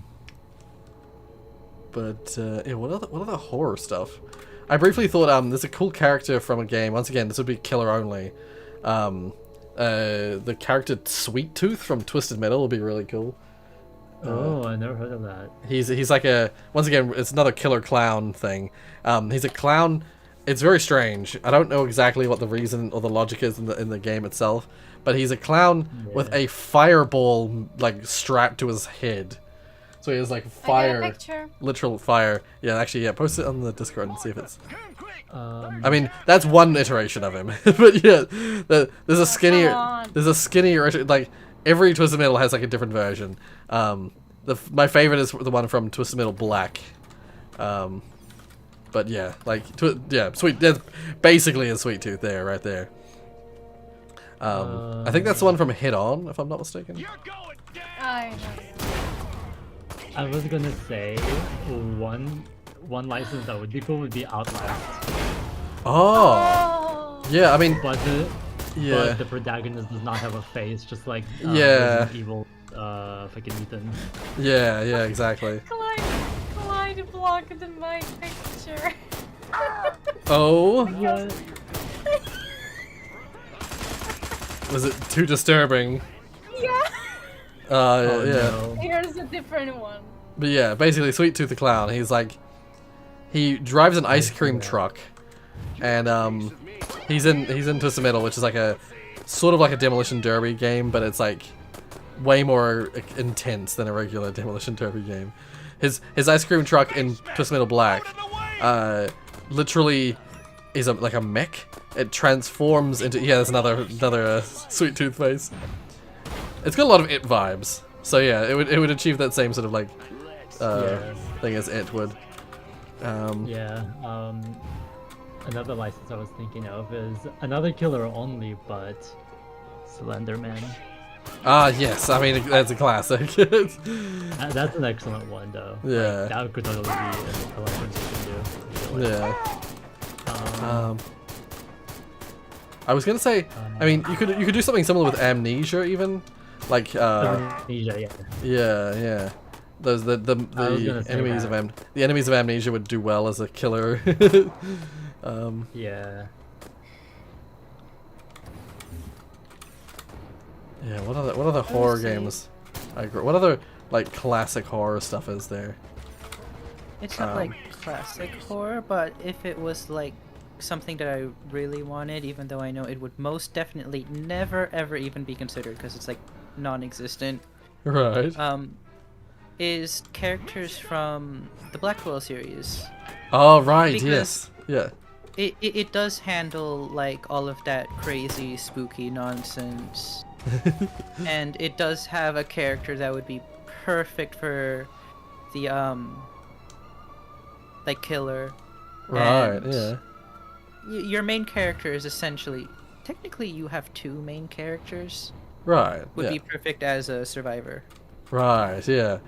But yeah, what other horror stuff? I briefly thought there's a cool character from a game. Once again, this would be killer only. The character Sweet Tooth from Twisted Metal would be really cool. Oh, I never heard of that. He's like a, once again, it's another killer clown thing. He's a clown. It's very strange. I don't know exactly what the reason or the logic is in the game itself, but he's a clown with a fireball like strapped to his head. So he has like fire, literal fire. Yeah, actually, yeah. Post it on the Discord and see if it's. I mean, that's one iteration of him, but yeah, there's a skinnier, like every Twisted Metal has like a different version. My favorite is the one from Twisted Metal Black. But yeah, like Sweet. That's basically a Sweet Tooth there, right there. I think that's the one from Hit On, if I'm not mistaken. I was gonna say one license that would be cool would be Outlast. Oh, yeah. I mean, but the protagonist does not have a face, just like Resident Evil, fucking Ethan. Yeah, exactly. Clyde blocked my picture. Oh. Was it too disturbing? Yeah. Yeah. No. Here's a different one. But yeah, basically, Sweet Tooth the Clown. He's like, he drives an ice cream truck, and he's in Twisted Metal, which is like a sort of like a Demolition Derby game, but it's like way more intense than a regular Demolition Derby game. His ice cream truck in Twisted Metal Black, literally is like a mech. It transforms into there's another Sweet Tooth face. It's got a lot of It vibes, so yeah, it would achieve that same sort of like thing as It would. Another license I was thinking of is another killer only, but Slenderman. Ah, yes, I mean that's a classic. That's an excellent one, though. Yeah, like, that could totally be a license you can do. Yeah. I was gonna say, I mean, you could do something similar with Amnesia, even, like Amnesia, yeah. Those the enemies of the enemies of Amnesia would do well as a killer. Yeah. Yeah. What other horror games? What other like classic horror stuff is there? It's not like classic horror, but if it was like something that I really wanted, even though I know it would most definitely never ever even be considered because it's like non-existent. Right. Is characters from the Blackwell series. Oh right, because yes, yeah. It does handle like all of that crazy spooky nonsense. And it does have a character that would be perfect for the like killer. Right, and yeah. Your main character is essentially, technically you have two main characters. Right. Would be perfect as a survivor. Right, yeah.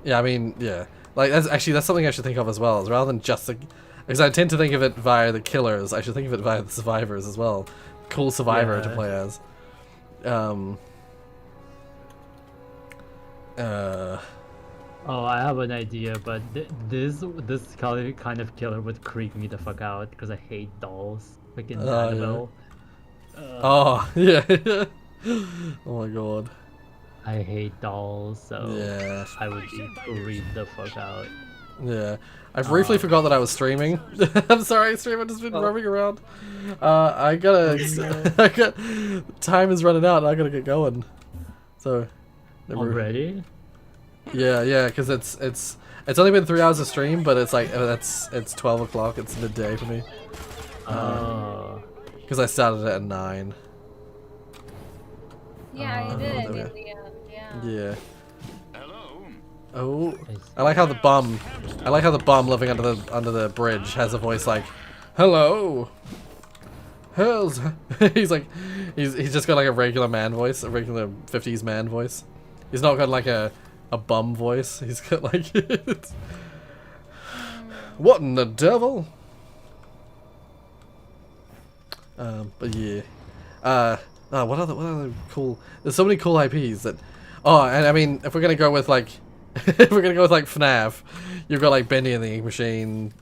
Yeah, I mean, yeah. Like that's something I should think of as well, rather than just because I tend to think of it via the killers, I should think of it via the survivors as well. Cool survivor to play as. Oh, I have an idea, but this kind of killer would creep me the fuck out because I hate dolls. Freaking Annabelle. Oh yeah. Oh my god. I hate dolls, so yeah. I would be creeped the fuck out. Yeah. I briefly forgot that I was streaming. I'm sorry, stream. I've just been roaming around. I got time is running out and I gotta get going. So already? Yeah, because it's only been 3 hours of stream, but it's like it's 12 o'clock. It's midday for me. Because I started at 9. Yeah, you did in the end. Yeah. Oh, I like how the bum living under the bridge has a voice like, "Hello." He's just got like a regular man voice, a regular 50s man voice. He's not got like a bum voice. He's got like what in the devil? But yeah, What other cool? There's so many cool IPs that. Oh, and I mean, if we're gonna go with like, if we're gonna go with like FNAF, you've got like Bendy and the Ink Machine.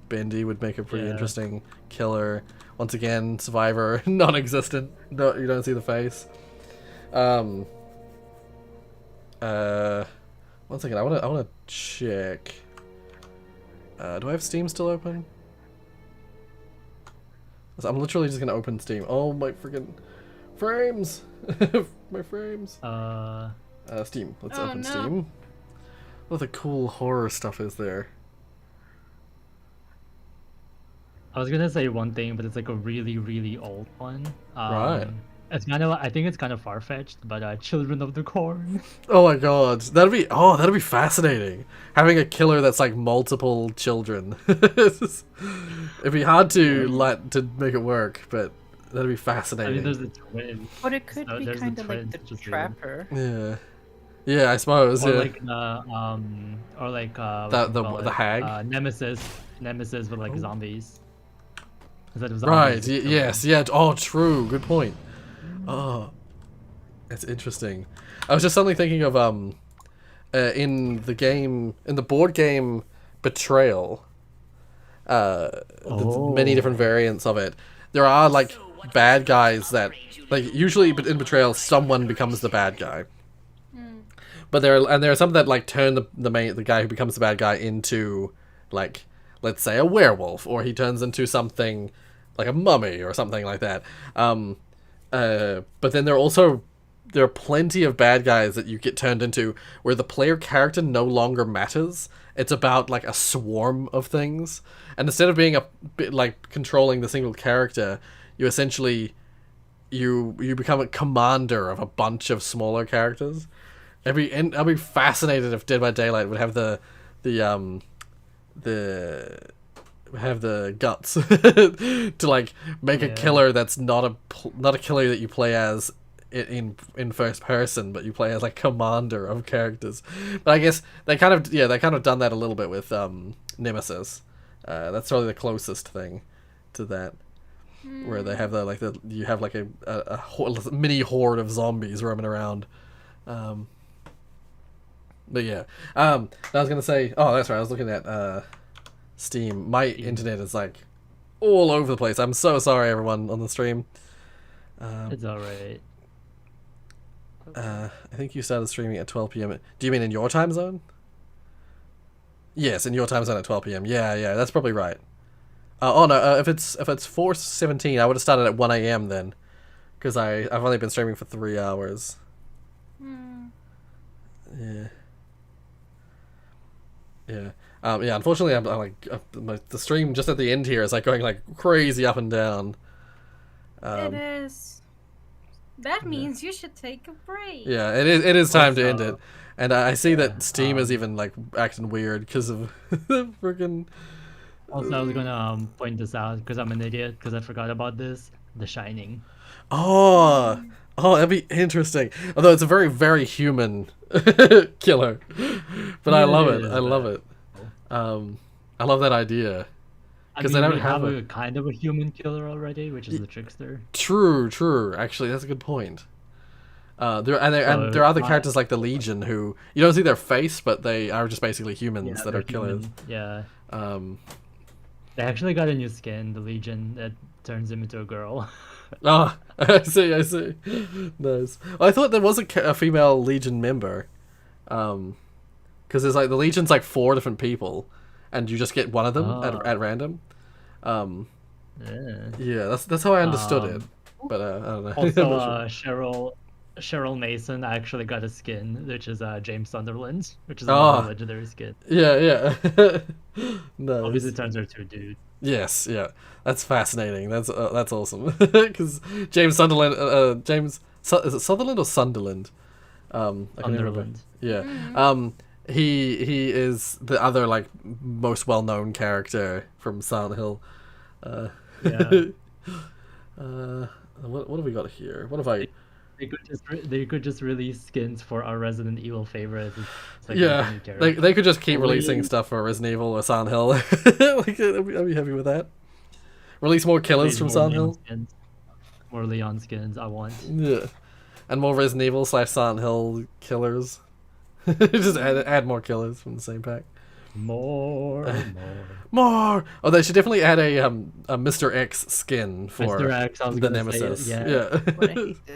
Bendy would make a pretty interesting killer. Once again, Survivor, non-existent. No, you don't see the face. One second, I wanna check. Do I have Steam still open? I'm literally just gonna open Steam. Oh my freaking frames! My frames. Steam. Let's open Steam. What the cool horror stuff is there? I was gonna say one thing, but it's like a really, really old one. Right. It's kind of, I think it's kind of far-fetched, but Children of the Corn. Oh my god, that'd be fascinating. Having a killer that's like multiple children. It'd be hard to make it work, but that'd be fascinating. I mean, there's the twin. But it could be kind of like the Trapper. Yeah. Yeah, I suppose. Or yeah. like the hag. Nemesis with like zombies. Instead of Right. zombies, Yes. Yeah. Oh, true. Good point. Oh, that's interesting. I was just suddenly thinking of in the board game Betrayal. Many different variants of it. There are like bad guys that like usually in Betrayal someone becomes the bad guy. But there are some that like turn the guy who becomes the bad guy into like, let's say, a werewolf, or he turns into something like a mummy or something like that. But then there are plenty of bad guys that you get turned into where the player character no longer matters. It's about like a swarm of things, and instead of being a bit like controlling the single character, you essentially you become a commander of a bunch of smaller characters. I'd be fascinated if Dead by Daylight would have the guts to like make a killer that's not a killer that you play as in first person, but you play as like commander of characters. But I guess they kind of done that a little bit with Nemesis. That's probably the closest thing to that, where they have you have like a mini horde of zombies roaming around. But yeah, I was gonna say. Oh, that's right. I was looking at Steam. My internet is like all over the place. I'm so sorry, everyone on the stream. It's alright. I think you started streaming at 12 p.m. Do you mean in your time zone? Yes, in your time zone at 12 p.m. Yeah, that's probably right. If it's 4:17, I would have started at 1 a.m. then, because I've only been streaming for 3 hours. Yeah. Yeah. Unfortunately, I'm like the stream just at the end here is like going like crazy up and down. It is. That means you should take a break. Yeah, it is time to end it, and I see that Steam is even like acting weird because of the freaking. Also, I was gonna point this out because I'm an idiot because I forgot about this. The Shining. Oh, that'd be interesting. Although it's a very, very human killer, but I love it. I love it. I love that idea. Because they don't have a kind of a human killer already, which is the Trickster. True. Actually, that's a good point. There are other characters like the Legion who you don't see their face, but they are just basically humans that are killers. Yeah. They actually got a new skin, the Legion, that turns him into a girl. Oh, I see. Nice. Well, I thought there was a female Legion member. Because there's like the Legion's like 4 different people, and you just get one of them at random. Yeah, that's how I understood it. But I don't know. Also, Cheryl Mason actually got a skin, which is James Sunderland, which is another legendary skin. Yeah. Nice. Obviously, turns her to a dude. Yes, yeah, that's fascinating. That's awesome. Because James Sunderland, is it Sutherland or Sunderland? I can't remember. Yeah. He is the other like most well-known character from Silent Hill. What have we got here? What have I? They could just release skins for our Resident Evil favorites. Like they could just keep releasing stuff for Resident Evil or Silent Hill. Like, I'd be happy with that. Release more killers from Silent Hill. More Leon skins. I want. Yeah, and more Resident Evil / Silent Hill killers. Just add more killers from the same pack. More. Oh, they should definitely add a Mr. X skin for Mr. X, I was the gonna Nemesis. say it, Yeah.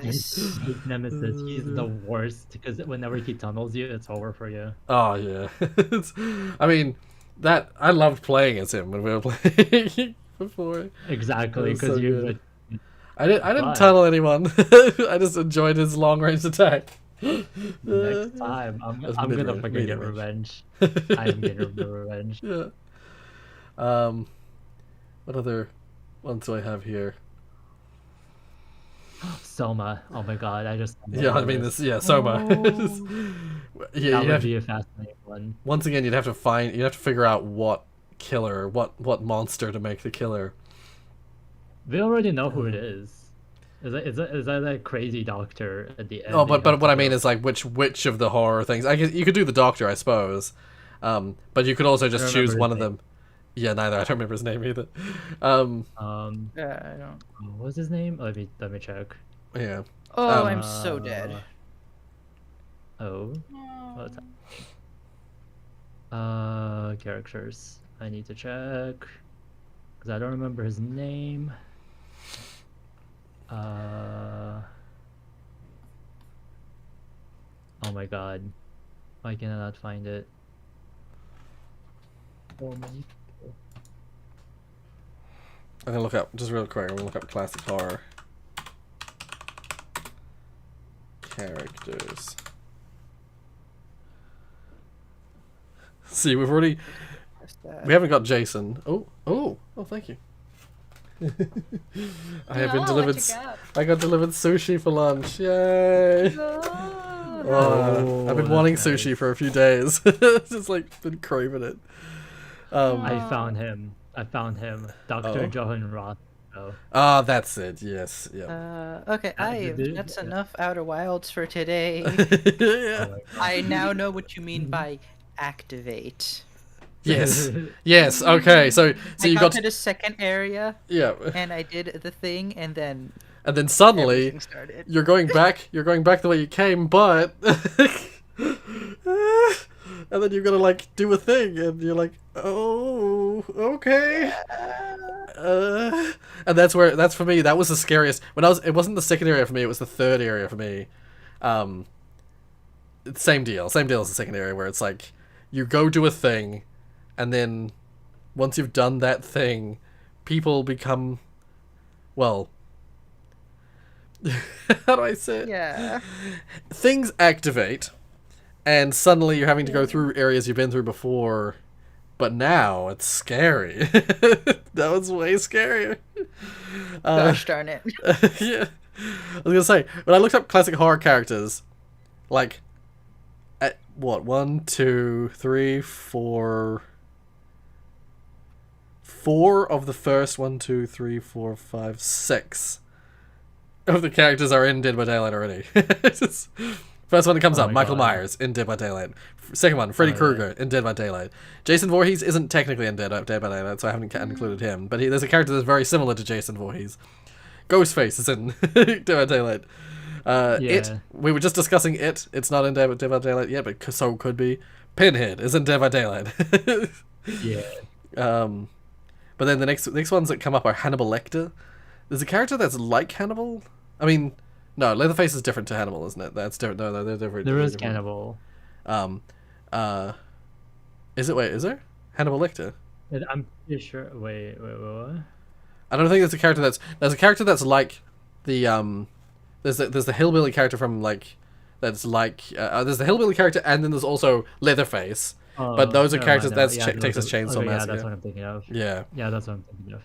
Hate Nemesis. He's the worst because whenever he tunnels you, it's over for you. Oh yeah. I mean, that I loved playing as him when we were playing before. Exactly, It was because so you. good. I didn't tunnel anyone. I just enjoyed his long range attack. Next time, I'm gonna fucking get revenge. I am getting revenge. Yeah. What other ones do I have here? Soma. Oh my god, I just. Yeah, I mean this. Yeah, Soma. Yeah, that would be a fascinating one. Once again, you'd have to figure out what killer, what monster to make the killer. We already know who it is. Is that that crazy doctor at the end? Oh, but what I mean is like which of the horror things. I guess you could do the doctor, I suppose. But you could also just choose one of them. Yeah, neither. I don't remember his name either. Yeah, I don't. What's his name? Let me check. Yeah. Oh, I'm so dead. Oh. What's characters. I need to check because I don't remember his name. Oh my god. Why can I not find it? Oh my. I'm gonna look up, just real quick, I'm gonna look up classic horror characters. See, we haven't got Jason. Oh, thank you. I have been delivered. I got delivered sushi for lunch. Yay! I've been wanting sushi for a few days. Just like been craving it. I found him. Dr. Johan Roth. That's it. Yes. Yeah. Okay, that's enough Outer Wilds for today. Yeah. I now know what you mean by activate. Yes. Yes. Okay. So I you got got to the second area. Yeah. And I did the thing, and then suddenly you're going back. You're going back the way you came, but and then you're gonna like do a thing, and you're like, oh, okay. And that's for me. That was the scariest. It wasn't the second area for me. It was the third area for me. Same deal as the second area, where it's like you go do a thing, and then once you've done that thing, people become, well, how do I say it? Yeah. Things activate, and suddenly you're having to go through areas you've been through before, but now it's scary. That was way scarier. Gosh darn it. Yeah. I was gonna say, when I looked up classic horror characters, like, at what, 1, 2, 3, 4... 4 of the first 1, 2, 3, 4, 5, 6 of the characters are in Dead by Daylight already. First one that comes up, Michael Myers in Dead by Daylight. Second one, Freddy Krueger in Dead by Daylight. Jason Voorhees isn't technically in Dead by Daylight, so I haven't included him. But there's a character that's very similar to Jason Voorhees. Ghostface is in Dead by Daylight. It. We were just discussing It. It's not in Dead by Daylight yet, but so could be. Pinhead is in Dead by Daylight. Yeah. But then the next ones that come up are Hannibal Lecter. There's a character that's like Hannibal. I mean, no, Leatherface is different to Hannibal, isn't it? That's different. No, they're different. There is Cannibal. Is it? Wait, is there? Hannibal Lecter? I'm pretty sure. Wait, what? I don't think there's a character that's like the There's the hillbilly character from like that's like there's the hillbilly character, and then there's also Leatherface. But those are characters that's Texas Chainsaw Massacre. Yeah, that's what I'm thinking of. Yeah, that's what I'm thinking of.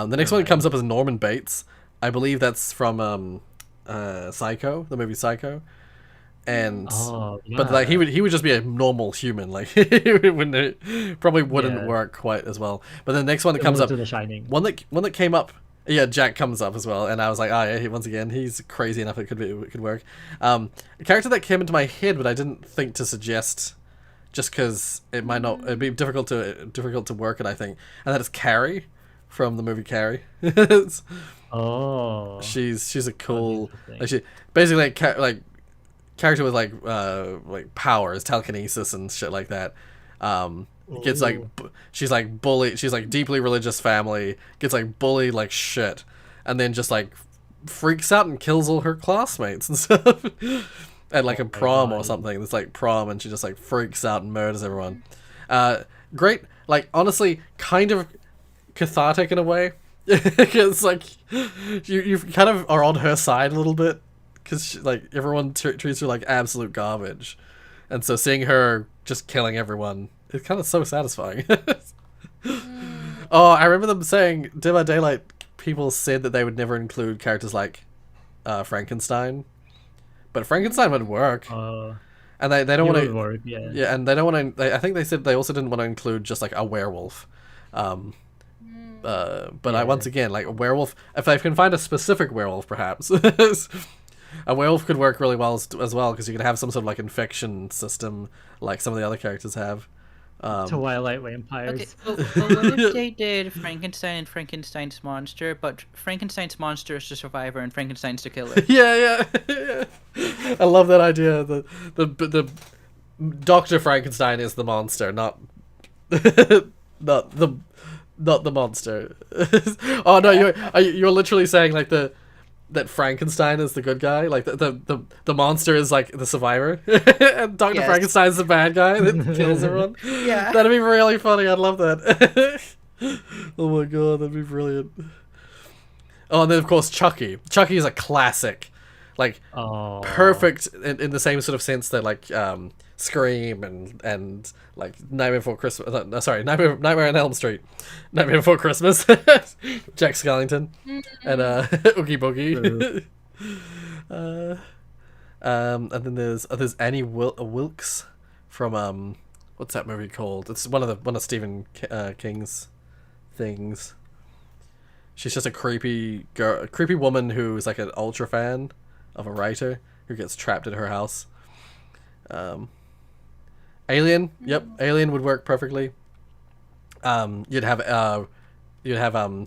The next one that comes up is Norman Bates. I believe that's from Psycho, the movie Psycho. And but like he would just be a normal human, like it probably wouldn't work quite as well. But the next one that comes up, The Shining. one that came up, Jack comes up as well, and I was like, once again, he's crazy enough it could work. A character that came into my head, but I didn't think to suggest, just because it'd be difficult to work it, I think, and that is Carrie from the movie Carrie. Oh. She's a cool like she basically like character with like powers, telekinesis and shit like that. Gets like she's like bullied. She's like deeply religious family. Gets like bullied like shit, and then just like freaks out and kills all her classmates and stuff. At like a prom or something. It's like prom, and she just like freaks out and murders everyone. Great, like honestly, kind of cathartic in a way, because like you kind of are on her side a little bit, because like everyone treats her like absolute garbage, and so seeing her just killing everyone is kind of so satisfying. Oh, I remember them saying Dead by Daylight. People said that they would never include characters like Frankenstein, but Frankenstein would work. And they don't want to work, yeah, and they don't want to. I think they said they also didn't want to include just like a werewolf. But I once again, like a werewolf, if I can find a specific werewolf, perhaps a werewolf could work really well as well, because you could have some sort of like infection system, like some of the other characters have. Twilight vampires. Okay, but what if they did Frankenstein and Frankenstein's monster, but Frankenstein's monster is the survivor and Frankenstein's the killer? Yeah. I love that idea. The Dr. Frankenstein is the monster, not not the monster. Oh no, you're literally saying like that Frankenstein is the good guy, like the monster is like the survivor, and Dr. Frankenstein is the bad guy that kills everyone. Yeah, that'd be really funny. I'd love that. Oh my god, that'd be brilliant. Oh, and then of course Chucky. Chucky is a classic, like perfect in the same sort of sense that like Scream and like Nightmare Before Christmas. Sorry, Nightmare on Elm Street, Nightmare Before Christmas, Jack Skellington, and Oogie Boogie. And then there's Annie Wilkes from what's that movie called? It's one of Stephen King's things. She's just a creepy woman who is like an ultra fan of a writer who gets trapped in her house. Alien, yep, Alien would work perfectly. You'd have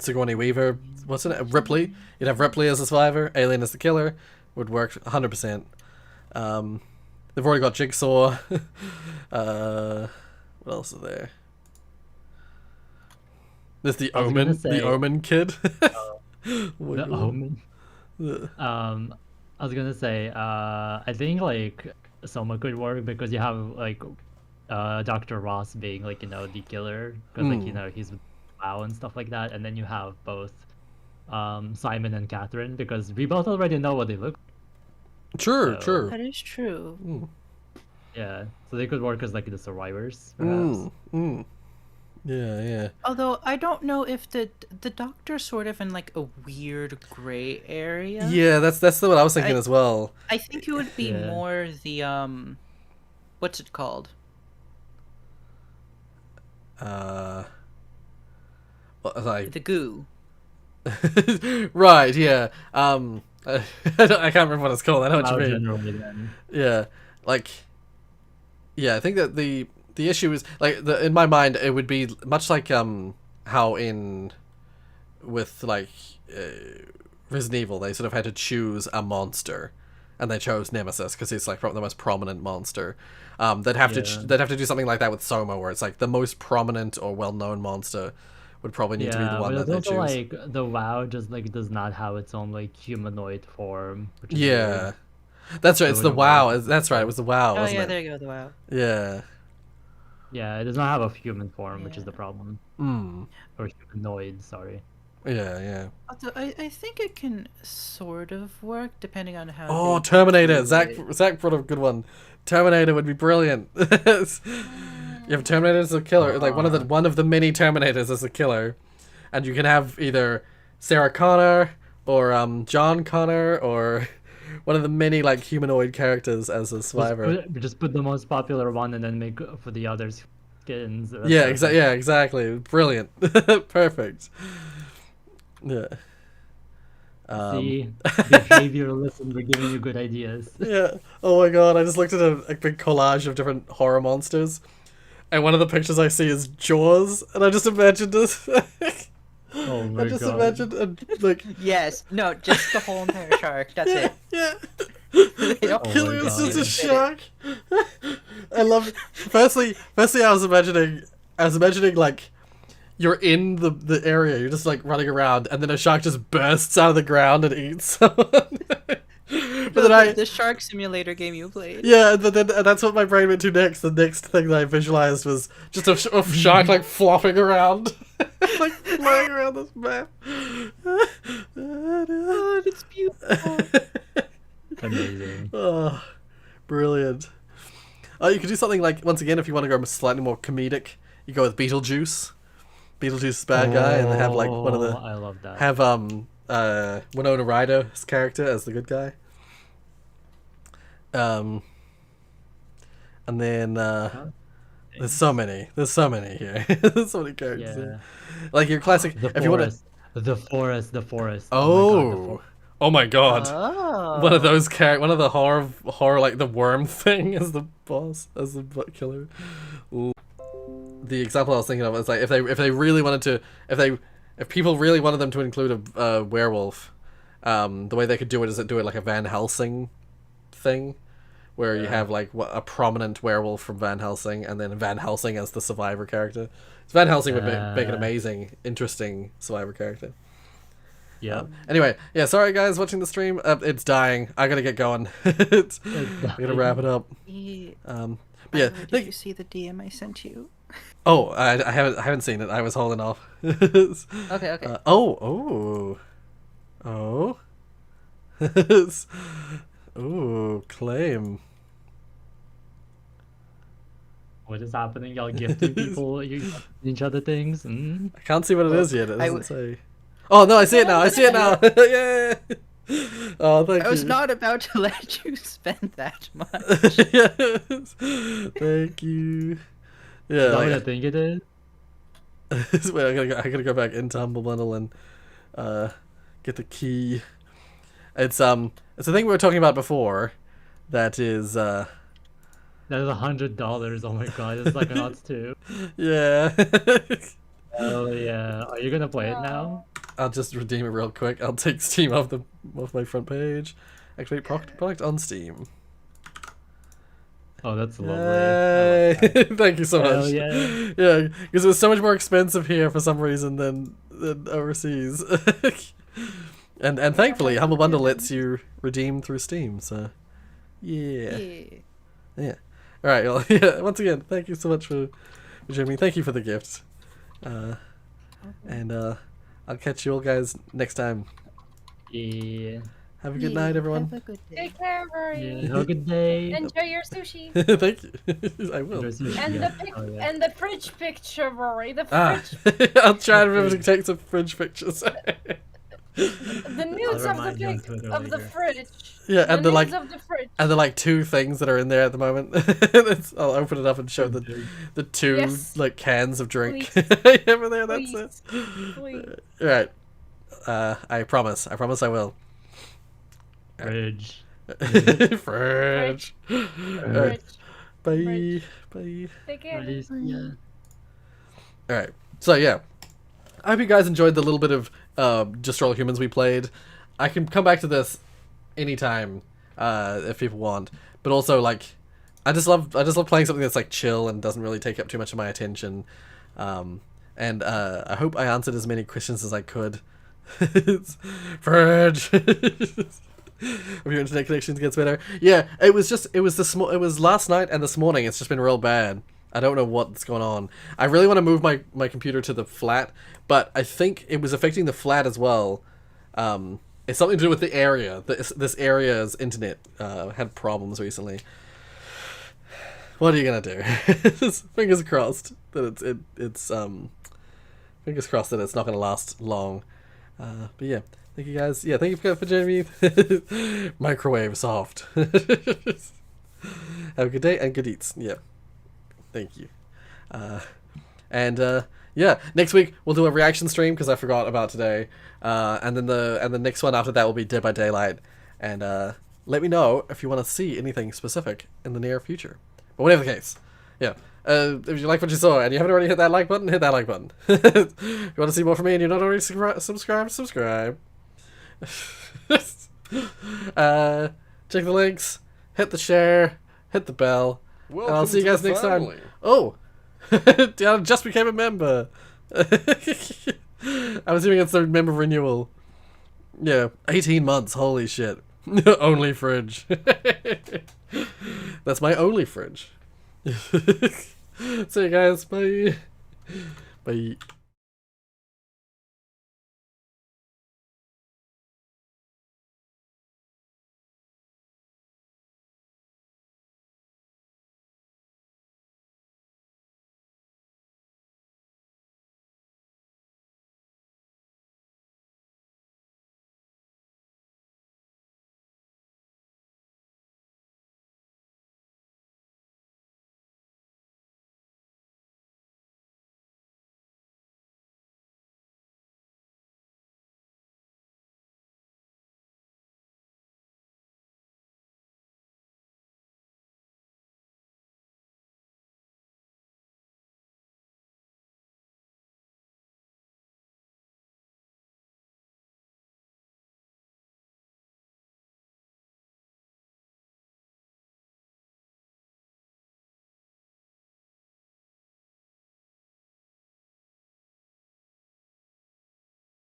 Sigourney Weaver. What's it? Ripley. You'd have Ripley as the survivor. Alien as the killer. Would work 100%. They've already got Jigsaw. What else is there? There's the Omen. The Omen kid. The Omen. I was gonna say, I think like Soma could work because you have like Dr. Ross being like, you know, the killer, because like, you know, he's with WoW and stuff like that, and then you have both Simon and Catherine, because we both already know what they look like. True. That is true. Yeah, so they could work as like the survivors, perhaps. Yeah. Although I don't know if the doctor's sort of in like a weird gray area. Yeah, that's what I was thinking as well. I think it would be more the what's it called? Like the goo. Right, yeah. I can't remember what it's called. I know what you mean. Yeah, like, yeah. I think that the issue is like in my mind it would be much like how with like Resident Evil they sort of had to choose a monster, and they chose Nemesis because he's like the most prominent monster. They'd have to do something like that with Soma, where it's like the most prominent or well-known monster would probably need to be the one that they choose. Like the WoW just like does not have its own like humanoid form. Which is weird. That's right. It's the WoW. That's right. It was the WoW. Oh wasn't there you go, the WoW. Yeah. Yeah, it does not have a human form, which is the problem. Or humanoid, sorry. Yeah. Although I think it can sort of work depending on how. Oh, Terminator! Zach brought up a good one. Terminator would be brilliant. You have Terminator as a killer, like one of the many Terminators as a killer, and you can have either Sarah Connor or John Connor or one of the many like humanoid characters as a survivor. Just put the most popular one and then make for the others skins. Yeah, exactly. Brilliant. Perfect. Yeah. See, behavioralists, we're giving you good ideas. Yeah. Oh my god, I just looked at a big collage of different horror monsters, and one of the pictures I see is Jaws, and I just imagined this. Oh my I just God. imagine like Yes, no, just the whole entire shark. That's it. yeah. They don't Killing my us as a God. shark. I love. Firstly, I was imagining like you're in the area, you're just like running around, and then a shark just bursts out of the ground and eats someone. But then the shark simulator game you played. yeah, but then that's what my brain went to next. The next thing that I visualized was just a shark like flopping around, like flying around this map. Oh, it's beautiful. Amazing. Oh, brilliant. Oh, you could do something like, once again, if you want to go slightly more comedic, you go with Beetlejuice. Beetlejuice is bad guy, and they have like one of the I love that. have Winona Ryder's character as the good guy. And then there's so many here. There's so many characters. Yeah. Like your classic. The if you want to. The forest. Oh my god. Oh. One of those one of the horror like the worm thing as the boss, as the butt killer. Ooh. The example I was thinking of is like if they really wanted to, if people really wanted them to include a werewolf, the way they could do it is do it like a Van Helsing thing, where you have like a prominent werewolf from Van Helsing, and then Van Helsing as the survivor character. So Van Helsing would make an amazing, interesting survivor character. Yeah. Anyway, yeah. Sorry guys, watching the stream. It's dying. I gotta get going. I gotta wrap it up. But yeah. Did you see the DM I sent you? Oh, I haven't seen it. I was holding off. Okay. Oh. Ooh, claim. What is happening? Y'all gifting people each other things? Mm? I can't see what it is yet. It doesn't say. Oh no, I see it now. Yeah. Oh, thank you. I was not about to let you spend that much. Yes. Thank you. Yeah. Is that what I think it is? Wait, I gotta go back into Humble Bundle and get the key. It's the thing we were talking about before. That is That is $100. Oh my god, it's like an odds too. Yeah. Oh yeah. Are you gonna play it now? I'll just redeem it real quick. I'll take Steam off my front page. Activate product on Steam. Oh, that's lovely. Yay. Thank you so much. Yeah. Yeah, because it was so much more expensive here for some reason than overseas. and thankfully, Humble Bundle lets you redeem through Steam. So, yeah. All right. Well, yeah. Once again, thank you so much for joining me. Thank you for the gift. And I'll catch you all guys next time. Yeah. Have a good night, everyone. Have a good day. Take care, Rory. Yeah, have a good day. Enjoy your sushi. Thank you. I will. And the fridge picture, Rory. The fridge. I'll try and remember to take some fridge pictures. The nudes of the fridge. Yeah, and the nudes of the fridge. and the like 2 things that are in there at the moment. I'll open it up and show the 2 like cans of drink over there. That's it. Please. All right. I promise I will. Fridge. Fridge. Alright. Bye. Bye. Take care. Yeah. Alright. So yeah. I hope you guys enjoyed the little bit of Just Roll Humans we played. I can come back to this anytime if people want. But also like I just love playing something that's like chill and doesn't really take up too much of my attention. And I hope I answered as many questions as I could. Fridge. If your internet connection gets better. Yeah, it was last night and this morning it's just been real bad. I don't know what's going on. I really want to move my computer to the flat, but I think it was affecting the flat as well. It's something to do with the area. This area's internet had problems recently. What are you gonna do? Fingers crossed that it's fingers crossed that it's not gonna last long. But yeah, thank you guys. Yeah, thank you for joining me. Microwave soft. Have a good day and good eats. Yeah, thank you. Yeah, next week we'll do a reaction stream because I forgot about today. And then the next one after that will be Dead by Daylight. And let me know if you want to see anything specific in the near future. But whatever the case, yeah. If you like what you saw and you haven't already hit that like button, hit that like button. You want to see more from me and you're not already subscribed, subscribe. Check the links, hit the share, hit the bell, and I'll see you guys next time. Oh, I just became a member. I'm assuming it's the member renewal. Yeah, 18 months. Holy shit. Only fridge. That's my only fridge. See you guys. Bye. Bye.